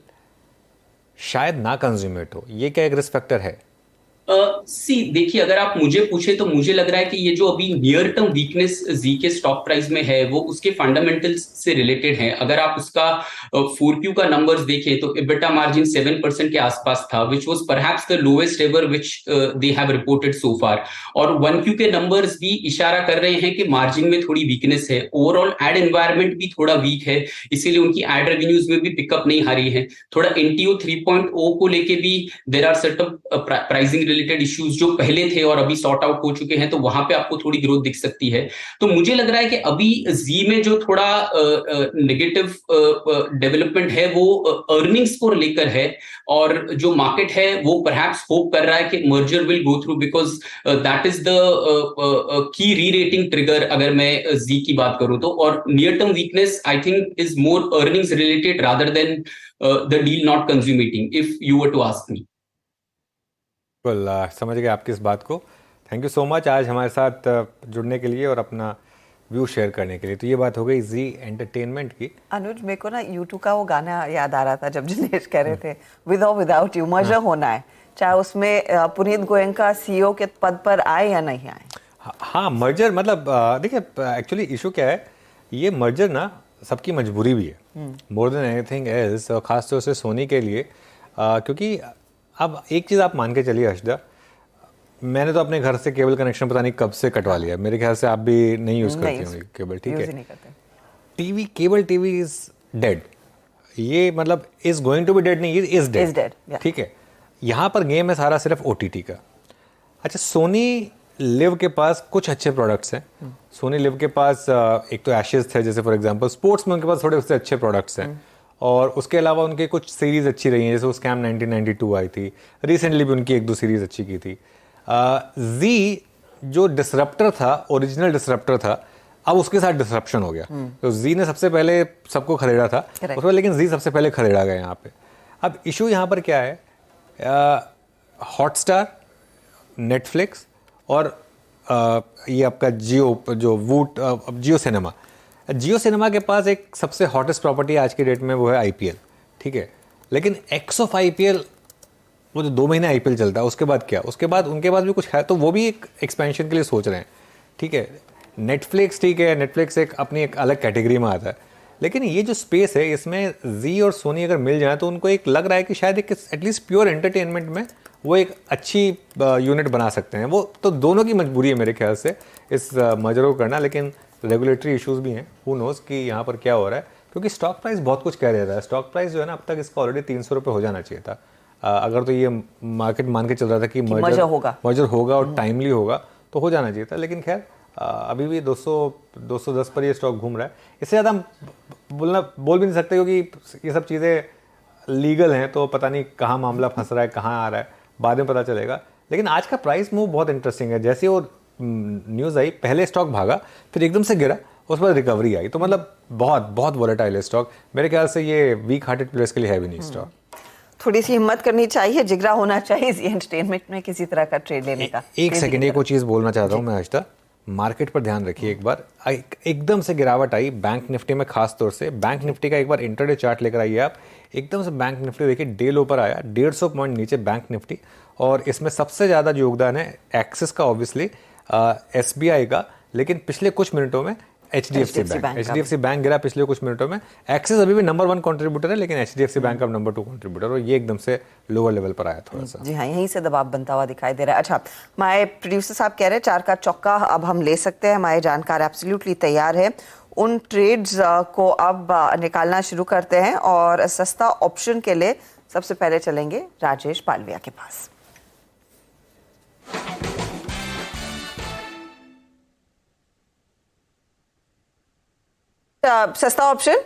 शायद ना कंज्यूमेट हो? ये क्या एक रिस्क फैक्टर है? देखिए, अगर आप मुझे पूछे तो मुझे लग रहा है कि ये जो अभी नियर टर्म वीकनेस जी के स्टॉक प्राइस में है वो उसके फंडामेंटल्स से रिलेटेड है। अगर आप उसका 4Q का नंबर्स देखें तो EBITDA मार्जिन 7% के आसपास था, which was perhaps the lowest ever which they have reported so far. और 1Q के नंबर्स भी इशारा कर रहे हैं कि मार्जिन में थोड़ी वीकनेस है, ओवरऑल एड एनवायरमेंट भी थोड़ा वीक है, इसीलिए उनकी एड रेवेन्यूज में भी पिकअप नहीं आ रही है। थोड़ा NTO 3.0 को लेके भी there are certain pricing related issues जो पहले थे और अभी सॉर्ट आउट हो चुके हैं, तो वहां पे आपको थोड़ी ग्रोथ दिख सकती है। तो मुझे लग रहा है कि अभी जी में जो थोड़ा नेगेटिव डेवलपमेंट है वो अर्निंग्स को लेकर है, और जो मार्केट है वो परहैप्स होप कर रहा है कि merger will go through, because that is the key री रेटिंग ट्रिगर अगर मैं जी की बात करूं तो। और near term weakness I think is more earnings related rather than the deal not consummating, if you were to ask me. बिल्कुल समझ गए आपकी इस बात को। थैंक यू सो मच आज हमारे साथ जुड़ने के लिए और अपना व्यू शेयर करने के लिए। तो ये बात हो गई जी एंटरटेनमेंट की। अनुज, मेरे को ना YouTube का वो गाना याद आ रहा था जब जिनेश कह रहे थे विद और विदाउट यू मर्जर होना है, चाहे उसमें पुनीत गोयनका CEO के पद पर आए या नहीं आए। हाँ मर्जर मतलब देखिए एक्चुअली इशू क्या है, ये मर्जर ना सबकी मजबूरी भी है मोर देन एनीथिंग एल्स, और खासतौर से सोनी के लिए क्योंकि अब एक चीज़ आप मान के चलिए हर्षदा, मैंने तो अपने घर से केबल कनेक्शन पता नहीं कब से कटवा लिया, मेरे ख्याल से आप भी नहीं यूज़ करते होंगे केबल, ठीक है। TV, cable TV is dead, ये मतलब is going to be dead नहीं, इज डेड, ठीक है। यहाँ पर गेम है सारा सिर्फ OTT का। अच्छा, सोनी लिव के पास कुछ अच्छे प्रोडक्ट्स हैं, सोनी लिव के पास एक तो एशेस थे जैसे फॉर एग्जांपल, स्पोर्ट्स में उनके पास थोड़े उससे अच्छे प्रोडक्ट्स हैं, और उसके अलावा उनके कुछ सीरीज अच्छी रही हैं, जैसे वो स्कैम 1992 आई थी, रिसेंटली भी उनकी 1-2 सीरीज अच्छी की थी। जी जो डिसरप्टर था, ओरिजिनल डिसरप्टर था, अब उसके साथ डिसरप्शन हो गया। तो जी ने सबसे पहले सबको खदेड़ा था उसमें, लेकिन जी सबसे पहले खदेड़ा गया यहाँ पे। अब इशू यहाँ पर क्या है, हॉटस्टार, नेटफ्लिक्स और ये आपका जियो जो वूट जियो सिनेमा के पास एक सबसे हॉटेस्ट प्रॉपर्टी आज की डेट में वो है IPL, ठीक है। लेकिन एक्स ऑफ IPL वो जो 2 महीने IPL चलता है, उसके बाद क्या, उसके बाद उनके पास भी कुछ है, तो वो भी एक एक्सपेंशन के लिए सोच रहे हैं, ठीक है। नेटफ्लिक्स, ठीक है, नेटफ्लिक्स एक अपनी एक अलग कैटेगरी में आता है, लेकिन ये जो स्पेस है इसमें जी और सोनी अगर मिल जाए तो उनको एक लग रहा है कि शायद एक एटलीस्ट प्योर एंटरटेनमेंट में वो एक अच्छी यूनिट बना सकते हैं। वो तो दोनों की मजबूरी है मेरे ख्याल से इस मर्जर को करना, लेकिन रेगुलेटरी इश्यूज भी हैं, हु नोज कि यहाँ पर क्या हो रहा है, क्योंकि स्टॉक प्राइस बहुत कुछ कह देता है। स्टॉक प्राइस जो है ना, अब तक इसका ऑलरेडी 300 रुपये हो जाना चाहिए था। अगर तो ये मार्केट मान के चल रहा था कि मर्जर होगा और टाइमली होगा तो हो जाना चाहिए था, लेकिन खैर अभी भी 210 पर ये स्टॉक घूम रहा है। इससे ज़्यादा हम बोल भी नहीं सकते, क्योंकि ये सब चीज़ें लीगल हैं, तो पता नहीं कहाँ मामला फंस रहा है, कहाँ आ रहा है, बाद में पता चलेगा। लेकिन आज का प्राइस मूव बहुत इंटरेस्टिंग है। जैसे वो न्यूज़ आई, पहले स्टॉक भागा, फिर एकदम से गिरा, उस पर रिकवरी आई, तो मतलब बहुत बहुत वॉलेटाइल है स्टॉक। मेरे ख्याल से ये वीक हार्टेड प्लेयर्स के लिए है भी नहीं स्टॉक। थोड़ी सी हिम्मत करनी चाहिए, जिगरा होना चाहिए इस एंटरटेनमेंट में किसी तरह का ट्रेड लेने का। एक सेकंड, एक वो चीज़ बोलना चाहता हूँ मैं हर्षदा, मार्केट पर ध्यान रखिए एक बार। एकदम से गिरावट आई बैंक निफ्टी में, खास तौर से बैंक निफ्टी का एक बार इंटरडे चार्ट लेकर आइए आप। एकदम से बैंक निफ्टी देखिए डे लो पर आया, 150 पॉइंट नीचे बैंक निफ्टी, और इसमें सबसे ज़्यादा योगदान है एक्सिस का, ऑब्वियसली SBI का, लेकिन पिछले कुछ मिनटों में HDFC बैंक गिरा पिछले कुछ मिनटों में। एक्सिस अभी भी नंबर 1 कंट्रीब्यूटर है, लेकिन HDFC बैंक अब नंबर 2 कंट्रीब्यूटर, और ये एकदम से लोअर लेवल पर आया थोड़ा सा। जी हाँ, यहीं से दबाव बनता हुआ दिखाई दे रहा है। अच्छा, हमारे प्रोड्यूसर साहब कह रहे हैं 4 का चौका अब हम ले सकते हैं, हमारे जानकार एब्सोल्युटली तैयार है। उन ट्रेड्स को अब निकालना शुरू करते हैं, और सस्ता ऑप्शन के लिए सबसे पहले चलेंगे राजेश पालविया के पास। सस्ता ऑप्शन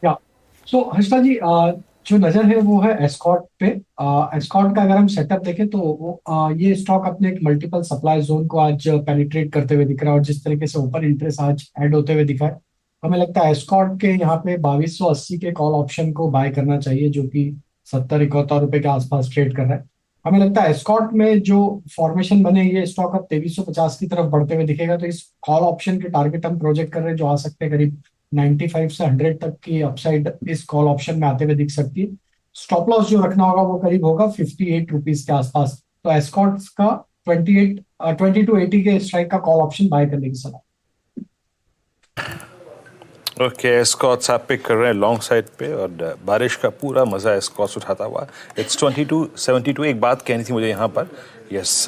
या सो हर्षदा जी, जो नजर है वो है एस्कॉर्ट पे। एस्कॉर्ट का अगर हम सेटअप देखें तो वो ये स्टॉक अपने एक मल्टीपल सप्लाई जोन को आज पेनिट्रेट करते हुए दिख रहा है, और जिस तरीके से ओपन इंटरेस्ट आज ऐड होते हुए दिखा है, हमें लगता है एस्कॉर्ट के यहाँ पे 2280 के कॉल ऑप्शन को बाय करना चाहिए, जो कि 70-71 रुपए के आसपास ट्रेड कर रहा है। हमें लगता है एस्कॉर्ट में जो फॉर्मेशन बने, ये स्टॉक अब 2350 की तरफ बढ़ते हुए दिखेगा, तो इस कॉल ऑप्शन के टारगेट हम प्रोजेक्ट कर रहे हैं जो आ सकते हैं करीब 95 से 100 तक की अपसाइड इस कॉल ऑप्शन में आते हुए दिख सकती है। स्टॉप लॉस जो रखना होगा वो करीब होगा 58 रुपीज के आसपास। तो एस्कॉर्ट का 2280 के स्ट्राइक का कॉल ऑप्शन बाय करने की सलाह। ओके, एस्कॉर्ट्स आप पिक कर रहे हैं लॉन्ग साइड पे, और बारिश का पूरा मजा एस्कॉर्ट्स उठाता हुआ। इट्स 2272। एक बात कहनी थी मुझे यहाँ पर, यस,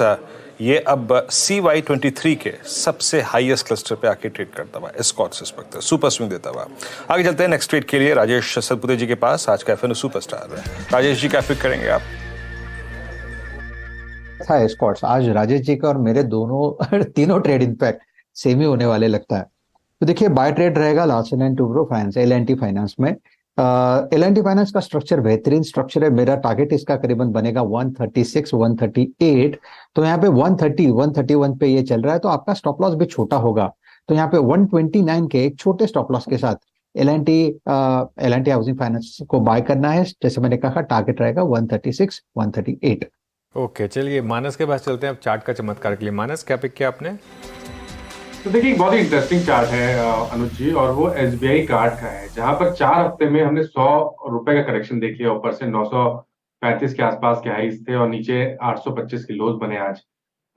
ये अब CY23 के सबसे हाईएस्ट क्लस्टर पे आके ट्रेड करता हुआ एस्कॉर्ट्स इस वक्त सुपर स्विंग देता हुआ। आगे चलते हैं नेक्स्ट ट्रेड के लिए राजेश सतपुते जी के पास। आज का एफएनओ सुपरस्टार है राजेश जी, क्या पिक करेंगे आप? था एस्कॉर्ट्स, आज राजेश जी का और मेरे तीनों ट्रेड इनफैक्ट सेम ही होने वाले लगता है। तो देखिए, बाय ट्रेड रहेगा Larsen and Toubro finance, L&T finance में। L&T फाइनेंस का स्ट्रक्चर बेहतरीन स्ट्रक्चर है। मेरा टारगेट इसका करीबन बनेगा 136, 138। तो यहाँ पे 130, 131 पे ये चल रहा है, तो आपका स्टॉप लॉस भी छोटा होगा। तो यहाँ पे 129 के एक छोटे स्टॉप लॉस के साथ L&T हाउसिंग फाइनेंस को बाय करना है। जैसे मैंने कहा, टारगेट रहेगा 136, 138। ओके, चलिए मानस के पास चलते हैं अब चार्ट का चमत्कार के लिए। मानस, क्या पिक किया आपने? तो देखिए, एक बहुत ही इंटरेस्टिंग चार्ट है अनुज जी, और वो SBI कार्ड का है, जहां पर 4 हफ्ते में हमने 100 रुपए का करेक्शन देख लिया। ऊपर से 935 के आसपास के हाईज थे, और नीचे 825 के लोज बने आज।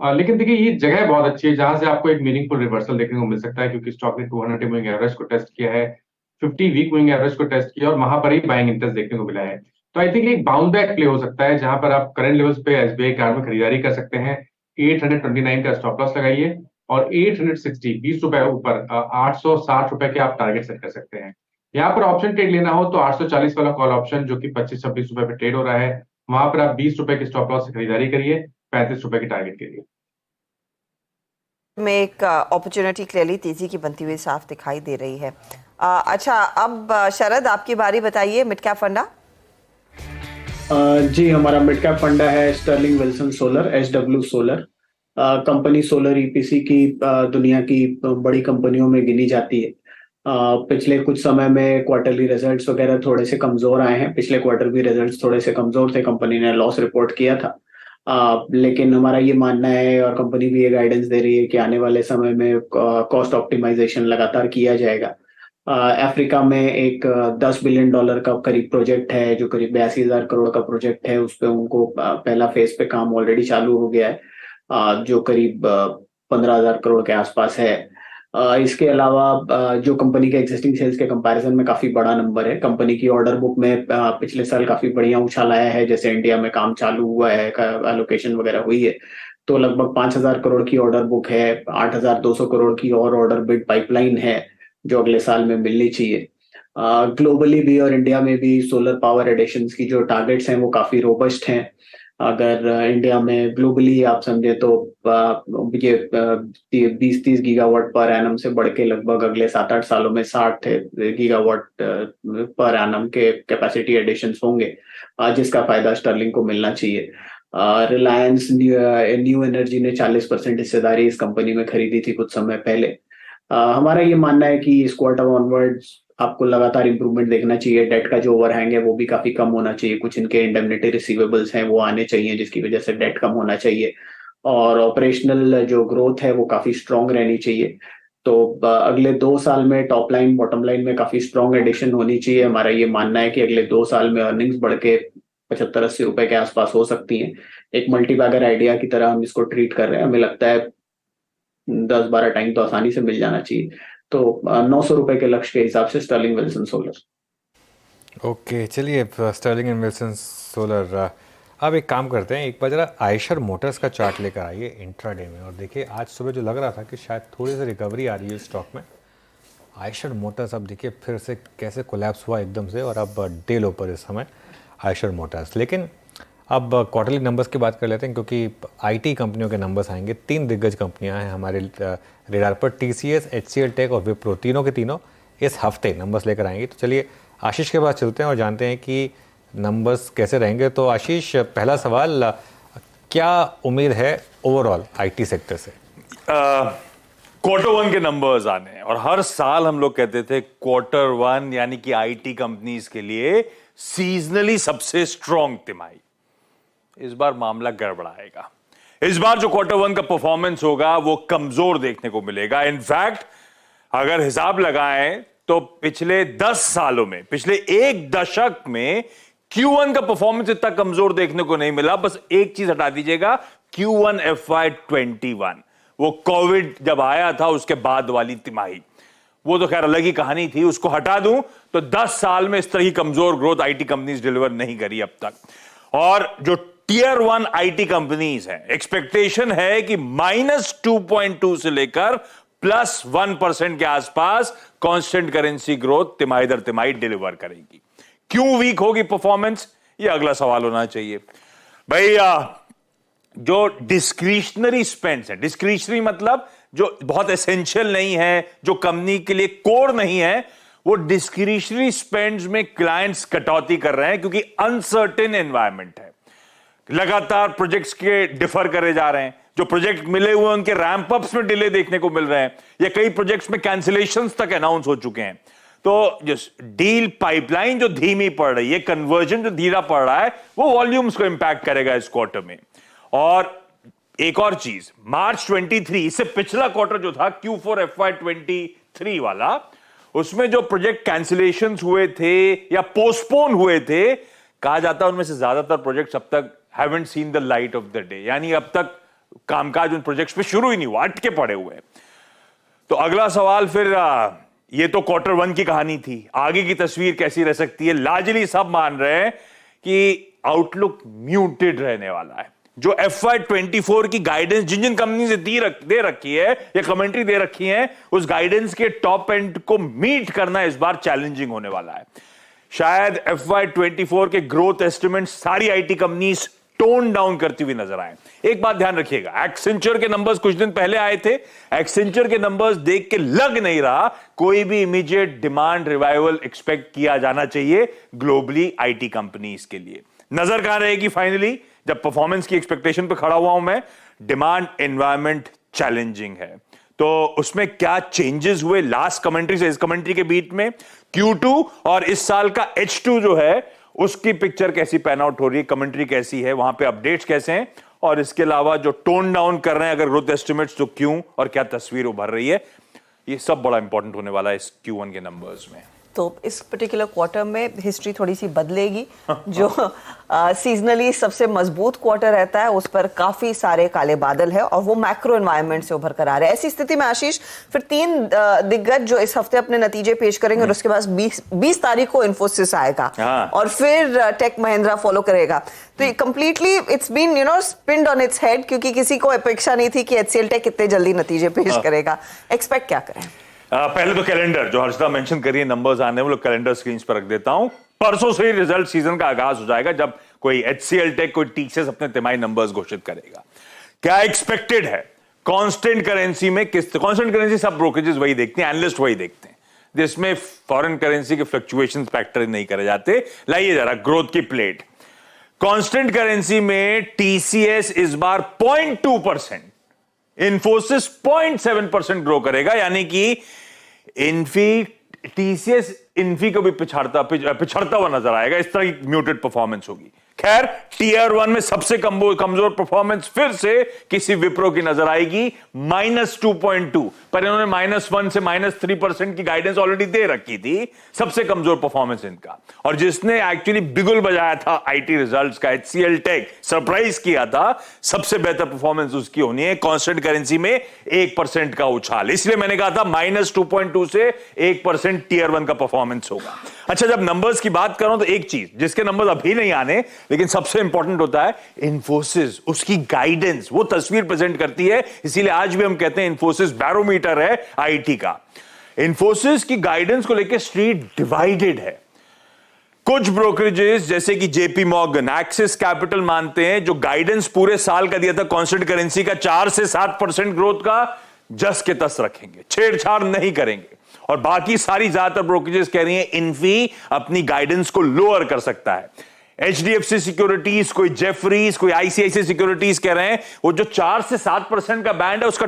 लेकिन देखिए ये जगह बहुत अच्छी है जहां से आपको एक मीनिंगफुल रिवर्सल देखने को मिल सकता है, क्योंकि स्टॉक ने 200 मूविंग एवरेज को टेस्ट किया है, 50 वीक मूविंग एवरेज को टेस्ट किया और वहां पर ही बाइंग इंटरेस्ट देखने को मिला है। तो आई थिंक एक बाउंस बैक प्ले हो सकता है जहां पर आप करंट लेवल्स पे एसबीआई कार्ड में खरीदारी कर सकते हैं। 829 का स्टॉप लॉस लगाइए और 860 ₹20 ऊपर 860 रुपए के आप टारगेट सेट कर सकते हैं। यहाँ पर ऑप्शन ट्रेड लेना हो तो 840 वाला कॉल ऑप्शन जो कि 25-26 रुपए पे ट्रेड हो रहा है, वहां पर आप 20 रुपए के स्टॉप लॉस से खरीदारी करिए 35 रुपए के टारगेट के लिए। में एक अपॉर्चुनिटी क्लियरली तेजी की बनती हुई साफ दिखाई दे रही है। अच्छा, अब शरद आपकी बारी, बताइए मिड कैप फंडा। जी, हमारा मिड कैप फंडा है Sterling Wilson Solar, SW solar. Company solar EPC की दुनिया की बड़ी कंपनियों में गिनी जाती है। पिछले कुछ समय में क्वार्टरली रिजल्ट्स वगैरह थोड़े से कमजोर आए हैं। पिछले क्वार्टर भी रिजल्ट्स थोड़े से कमजोर थे, कंपनी ने लॉस रिपोर्ट किया था। लेकिन हमारा ये मानना है और कंपनी भी ये गाइडेंस दे रही है कि आने वाले समय में कॉस्ट ऑप्टिमाइजेशन लगातार किया जाएगा। अफ्रीका में एक $10 बिलियन का करीब प्रोजेक्ट है जो करीब 82,000 करोड़ का प्रोजेक्ट है। उस पे उनको पहला फेज पे काम ऑलरेडी चालू हो गया है, जो करीब 15,000 करोड़ के आसपास है। इसके अलावा जो कंपनी के एग्जिस्टिंग सेल्स के कंपैरिजन में काफी बड़ा नंबर है। कंपनी की ऑर्डर बुक में पिछले साल काफी बढ़िया उछाल आया है, जैसे इंडिया में काम चालू हुआ है, एलोकेशन वगैरह हुई है, तो लगभग 5,000 करोड़ की ऑर्डर बुक है। 8,200 करोड़ की और ऑर्डर बिड पाइपलाइन है जो अगले साल में मिलनी चाहिए। ग्लोबली भी और इंडिया में भी सोलर पावर एडिशंस की जो टारगेट्स हैं वो काफी रोबस्ट हैं। अगर इंडिया में ग्लोबली आप समझे तो ये 20-30 गीगावाट पर एनम से बढ़ के लगभग अगले 7-8 सालों में 60 गीगावाट पर एनम के कैपेसिटी एडिशंस होंगे, जिसका फायदा स्टर्लिंग को मिलना चाहिए। रिलायंस न्यू एनर्जी ने 40% हिस्सेदारी इस कंपनी में खरीदी थी कुछ समय पहले। हमारा ये मानना है कि इस क्वार्टर ऑनवर्ड्स आपको लगातार इंप्रूवमेंट देखना चाहिए। डेट का जो ओवरहैंग है वो भी काफी कम होना चाहिए। कुछ इनके इंडेमनिटी रिसीवेबल्स हैं वो आने चाहिए, जिसकी वजह से डेट कम होना चाहिए। और ऑपरेशनल जो ग्रोथ है वो काफी स्ट्रांग रहनी चाहिए। तो अगले 2 साल में टॉप लाइन बॉटम लाइन में काफी स्ट्रांग एडिशन होनी चाहिए। हमारा ये मानना है कि अगले 2 साल में अर्निंग्स बढ़ के 75-80 रुपए के आसपास हो सकती हैं। एक मल्टीबैगर आइडिया की तरह हम इसको ट्रीट कर रहे हैं। हमें लगता है 10-12 टाइम तो आसानी से मिल जाना चाहिए। तो 900 रुपए के लक्ष्य के हिसाब से स्टर्लिंग विल्सन सोलर। ओके, चलिए स्टर्लिंग एंड विल्सन सोलर। अब एक काम करते हैं, एक बार जरा आयशर मोटर्स का चार्ट लेकर आइए इंट्राडे में, और देखिए आज सुबह जो लग रहा था कि शायद थोड़ी सी रिकवरी आ रही है स्टॉक में, आयशर मोटर्स अब देखिए फिर से कैसे कोलैप्स हुआ एकदम से, और अब डे लो पर इस समय आयशर मोटर्स। लेकिन अब क्वार्टरली नंबर्स की बात कर लेते हैं, क्योंकि आईटी कंपनियों के नंबर्स आएंगे। 3 दिग्गज कंपनियां हैं हमारे रेडार पर, TCS, HCL टेक और विप्रो, तीनों के तीनों इस हफ्ते नंबर्स लेकर आएंगे। तो चलिए आशीष के पास चलते हैं और जानते हैं कि नंबर्स कैसे रहेंगे। तो आशीष, पहला सवाल, क्या उम्मीद है ओवरऑल आईटी सेक्टर से? क्वार्टर 1 के नंबर्स आने हैं, और हर साल हम लोग कहते थे क्वार्टर 1 यानी कि आईटी कंपनीज के लिए सीजनली सबसे स्ट्रॉन्ग तिमाही। इस बार मामला गड़बड़ाएगा। इस बार जो क्वार्टर 1 का परफॉर्मेंस होगा वो कमजोर देखने को मिलेगा। इनफैक्ट अगर हिसाब लगाएं तो पिछले 10 सालों में, पिछले 1 दशक में Q1 का परफॉर्मेंस इतना कमजोर देखने को नहीं मिला। बस एक चीज हटा दीजिएगा, Q1 FY21, वो कोविड जब आया था उसके बाद वाली तिमाही, वो तो खैर अलग ही कहानी थी। उसको हटा दूं तो 10 साल में इस तरह की कमजोर ग्रोथ आईटी कंपनीज डिलीवर नहीं करी अब तक। और जो टियर 1 आईटी कंपनीज है, एक्सपेक्टेशन है कि -2.2 से लेकर +1% के आसपास कांस्टेंट करेंसी ग्रोथ तिमाही दर तिमाही डिलीवर करेगी। क्यों वीक होगी परफॉर्मेंस, ये अगला सवाल होना चाहिए। भैया जो डिस्क्रिशनरी स्पेंड्स है, डिस्क्रिशनरी मतलब जो बहुत एसेंशियल नहीं है, जो कंपनी के लिए कोर नहीं है, वो डिस्क्रिशनरी स्पेंड्स में क्लाइंट्स कटौती कर रहे हैं क्योंकि अनसर्टेन एनवायरनमेंट है। लगातार प्रोजेक्ट्स के डिफर करे जा रहे हैं। जो प्रोजेक्ट मिले हुए उनके रैंप अप्स में डिले देखने को मिल रहे हैं, या कई प्रोजेक्ट्स में कैंसिलेशंस तक अनाउंस हो चुके हैं। तो जो डील पाइपलाइन जो धीमी पड़ रही है, कन्वर्जन जो धीरा पड़ रहा है, वो वॉल्यूम्स को इंपैक्ट करेगा इस क्वार्टर में। और एक और चीज, मार्च 23, इससे पिछला क्वार्टर जो था Q4 FY23 वाला, उसमें जो प्रोजेक्ट कैंसिलेशंस हुए थे या पोस्टपोन हुए थे, कहा जाता है उनमें से ज्यादातर प्रोजेक्ट्स अब तक haven't seen the light of the day, यानी अब तक कामकाज उन प्रोजेक्ट्स पे शुरू ही नहीं हुआ, अटके पड़े हुए हैं। तो अगला सवाल फिर ये तो क्वार्टर 1 की कहानी थी, आगे की तस्वीर कैसी रह सकती है? लार्जली सब मान रहे हैं कि आउटलुक म्यूटेड रहने वाला है। जो FY24 की गाइडेंस जिन जिन कंपनी से दे रखी है या कमेंट्री दे रखी है, उस गाइडेंस के टॉप एंड को मीट करना इस बार चैलेंजिंग होने वाला है। शायद FY24 के ग्रोथ एस्टिमेट सारी आईटी कंपनीज टोन डाउन करती हुई नजर आए। एक बात ध्यान रखिएगा, एक्सेंचर के नंबर्स कुछ दिन पहले आए थे, एक्सेंचर के नंबर्स देख के लग नहीं रहा कोई भी इमीडिएट डिमांड रिवाइवल एक्सपेक्ट किया जाना चाहिए ग्लोबली आईटी कंपनीज के लिए। नजर कहां रहेगी फाइनली? जब परफॉर्मेंस की एक्सपेक्टेशन पे खड़ा हुआ हूं मैं, डिमांड एनवायरमेंट चैलेंजिंग है, तो उसमें क्या चेंजेस हुए लास्ट कमेंट्री से इस कमेंट्री के बीच में? Q2 और इस साल का H2 जो है उसकी पिक्चर कैसी पैन आउट हो रही है, कमेंट्री कैसी है, वहां पे अपडेट्स कैसे हैं, और इसके अलावा जो टोन डाउन कर रहे हैं अगर ग्रोथ एस्टिमेट्स तो क्यों, और क्या तस्वीर उभर रही है, ये सब बड़ा इंपॉर्टेंट होने वाला है इस Q1 के नंबर्स में। तो इस पर्टिकुलर क्वार्टर में हिस्ट्री थोड़ी सी बदलेगी। जो सीजनली सबसे मजबूत क्वार्टर रहता है उस पर काफी सारे काले बादल है और वो मैक्रो एनवायरनमेंट से उभर कर आ रहे हैं। ऐसी स्थिति में आशीष फिर 3 दिग्गज जो इस हफ्ते अपने नतीजे पेश करेंगे और उसके बाद 20 तारीख को इन्फोसिस आएगा और फिर टेक महिंद्रा फॉलो करेगा। तो ये completely it's been spinned on its head, क्योंकि किसी को अपेक्षा नहीं थी कि HCL टेक इतने जल्दी नतीजे पेश करेगा। एक्सपेक्ट क्या करें? पहले तो कैलेंडर जो हर्षदा मेंशन करिए, नंबर्स आने वो लोग कैलेंडर स्क्रीन पर रख देता हूं। परसों से ही रिजल्ट सीजन का आगाज हो जाएगा जब कोई HCL टेक कोई टीसीएस अपने तिमाही नंबर्स घोषित करेगा। क्या एक्सपेक्टेड है कांस्टेंट करेंसी में? कांस्टेंट करेंसी सब ब्रोकरेजेस वही देखते हैं, एनालिस्ट वही देखते हैं, जिसमें फॉरेन करेंसी के फ्लक्चुएशंस फैक्टर नहीं करे जाते। लाइए जरा ग्रोथ की प्लेट। कांस्टेंट करेंसी में TCS इस बार 0.2%, इन्फोसिस 0.7% ग्रो करेगा, यानी कि TCS इन्फी को भी पिछड़ता हुआ नजर आएगा। इस तरह की म्यूटेड परफॉर्मेंस होगी। खैर टियर 1 में सबसे कमजोर परफॉर्मेंस फिर से किसी विप्रो की नजर आएगी, -2.2, पर इन्होंने -1 से -3% की गाइडेंस ऑलरेडी दे रखी थी। सबसे कमजोर परफॉर्मेंस इनका, और जिसने एक्चुअली बिगुल बजाया था आईटी रिजल्ट्स का, HCL टेक सरप्राइज किया था, सबसे बेहतर परफॉर्मेंस उसकी होनी है। कांस्टेंट करेंसी में 1% का उछाल, इसलिए मैंने कहा था -2.2 से 1% टियर 1 का परफॉर्मेंस होगा। अच्छा, जब नंबर्स की बात करूं तो एक चीज जिसके नंबर्स अभी नहीं आने लेकिन सबसे इंपॉर्टेंट होता है इन्फोसिस, उसकी गाइडेंस, वो तस्वीर प्रेजेंट करती है। इसीलिए आज भी हम कहते हैं इन्फोसिस बैरोमीटर है आईटी का। इन्फोसिस की गाइडेंस को लेकर स्ट्रीट डिवाइडेड है। कुछ ब्रोकरेजेस जैसे कि जेपी मॉर्गन, एक्सिस कैपिटल मानते हैं जो गाइडेंस पूरे साल का दिया था कांस्टेंट करेंसी का 4 से 7% ग्रोथ का, जस के तस रखेंगे, छेड़छाड़ नहीं करेंगे। और बाकी सारी ज्यादातर ब्रोकरेजेस कह रही हैं इन्फी अपनी गाइडेंस को लोअर कर सकता है। HDFC सिक्योरिटीज, कोई जेफरीज, कोई ICICI सिक्योरिटीज कह रहे हैं वो जो 4 से 7% का बैंड है उसका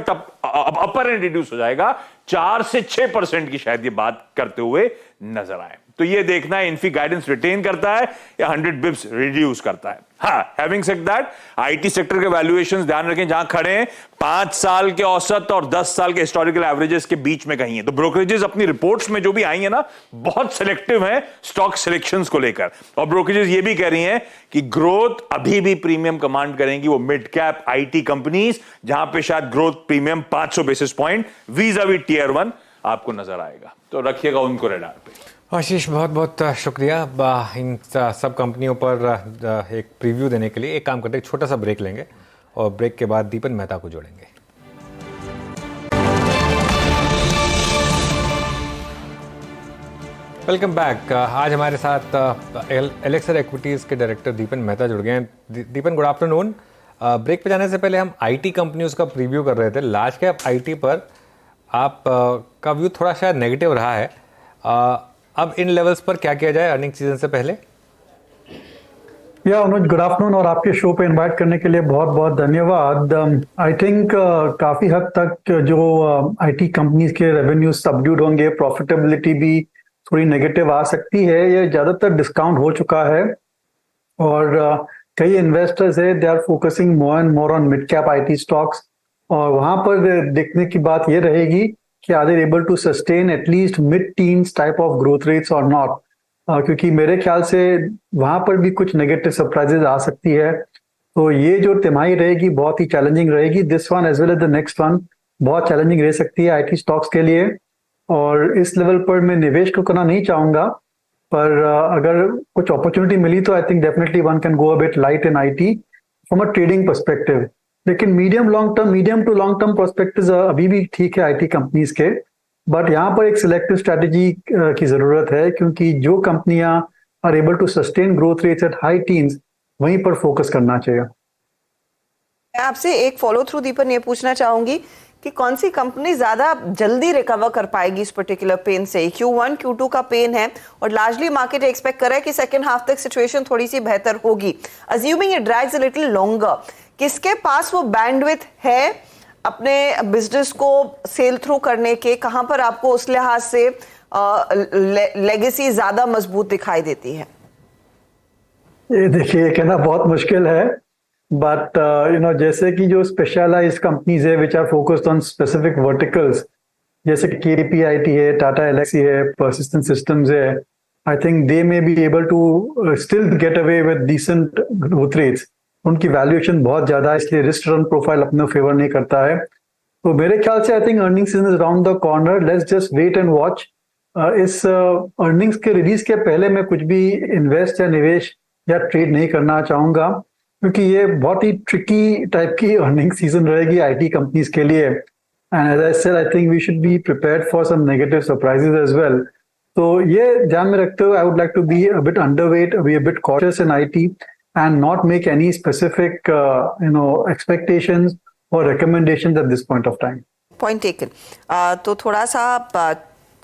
अपर एंड रिड्यूस हो जाएगा, 4 से 6% की शायद ये बात करते हुए नजर आए। तो ये देखना है इन्फी गाइडेंस रिटेन करता है या 100 बिप्स रिड्यूस करता है। हाँ, having said that, IT sector के वैल्यूएशंस ध्यान रखें जहां खड़े हैं 5 साल के औसत और 10 साल के हिस्टोरिकल एवरेजेस के बीच में कहीं है। तो ब्रोकरेजेस अपनी रिपोर्ट्स में जो भी आई है ना, बहुत सिलेक्टिव है स्टॉक सिलेक्शंस को लेकर, और ब्रोकरेजेस ये भी कह रही हैं कि ग्रोथ अभी भी प्रीमियम कमांड करेंगी वो मिड कैप आईटी कंपनीज, जहां पे शायद growth premium 500 basis point vis-a-vis tier 1 आपको नजर आएगा। तो रखिएगा उनको रडार पे। आशीष, बहुत बहुत शुक्रिया इन सब कंपनियों पर एक प्रीव्यू देने के लिए। एक काम करते हैं, एक छोटा सा ब्रेक लेंगे और ब्रेक के बाद दीपन मेहता को जोड़ेंगे। Welcome back. आज हमारे साथ एलेक्सर इक्विटीज़ के डायरेक्टर दीपन मेहता जुड़ गए हैं। दीपन, गुड आफ्टरनून। ब्रेक पे जाने से पहले हम आईटी कंपनियों का प्रीव्यू कर रहे थे। लार्ज कैप आईटी पर आप का व्यू थोड़ा शायद नेगेटिव रहा है। अब इन लेवल्स पर क्या किया जाए अर्निंग सीजन से पहले? या अनुज, गुड आफ्टरनून और आपके शो पे इनवाइट करने के लिए बहुत बहुत धन्यवाद। आई थिंक काफी हद तक जो आईटी कंपनीज के रेवेन्यू सबड्यूड होंगे, प्रॉफिटेबिलिटी भी थोड़ी नेगेटिव आ सकती है। ये ज्यादातर डिस्काउंट हो चुका है और कई इन्वेस्टर्स है they are focusing more and more on mid cap IT stocks, और वहां पर देखने की बात ये रहेगी कि are they able to sustain at least mid teens type of growth rates और नॉट, क्योंकि मेरे ख्याल से वहां पर भी कुछ नेगेटिव सरप्राइजेस आ सकती है। तो ये जो तिमाही रहेगी बहुत ही चैलेंजिंग रहेगी, this one as well as the next one बहुत चैलेंजिंग रह सकती है आईटी स्टॉक्स के लिए। और इस लेवल पर मैं निवेश तो करना नहीं चाहूंगा, पर अगर कुछ अपॉर्चुनिटी मिली तो I think definitely one can go a bit light in IT from a trading perspective. लेकिन medium to long term perspective अभी भी ठीक है आईटी कंपनीज के, बट यहाँ पर एक सिलेक्टिव स्ट्रेटेजी की जरूरत है, क्योंकि जो कंपनियां are able to sustain growth rates at high teens वहीं पर फोकस करना चाहिए। मैं आपसे एक फॉलो थ्रू दीपन ये पूछना चाहूंगी कि कौन सी कंपनी ज्यादा जल्दी रिकवर कर पाएगी इस पर्टिकुलर पेन से? Q1 Q2 का पेन है और लार्जली मार्केट एक्सपेक्ट कर रहा है कि सेकंड हाफ तक सिचुएशन थोड़ी सी बेहतर होगी। Assuming it drags a little longer, किसके पास वो बैंडविड्थ है अपने बिजनेस को सेल थ्रू करने के? कहां पर आपको उस लिहाज से लेगेसी ज्यादा मजबूत दिखाई देती है? ये देखिए कहना बहुत मुश्किल है, बट जैसे कि जो स्पेशलाइज्ड कंपनीज है which are focused on specific verticals, जैसे कि KPIT है, टाटा एल्क्सी है, पर्सिस्टेंट सिस्टम्स है, I think they may be able to still get away with decent growth rates. उनकी वैल्यूएशन बहुत ज्यादा है, इसलिए रिस्क रिटर्न प्रोफाइल अपने फेवर नहीं करता है। तो मेरे ख्याल से I think earning season is round the corner, let's just wait and watch. इस अर्निंग्स के रिलीज के पहले मैं कुछ भी इन्वेस्ट या निवेश या ट्रेड नहीं करना चाहूंगा, क्योंकि ये बहुत ही ट्रिकी टाइप की अर्निंग सीजन रहेगी आईटी कंपनीज के लिए। And as I said, I think we should be prepared for some negative surprises as well. तो ये ध्यान में रखते हुए I would like to be a bit underweight, be a bit cautious in IT and not make any specific expectations or recommendations at this point of time. Point taken. तो थोड़ा सा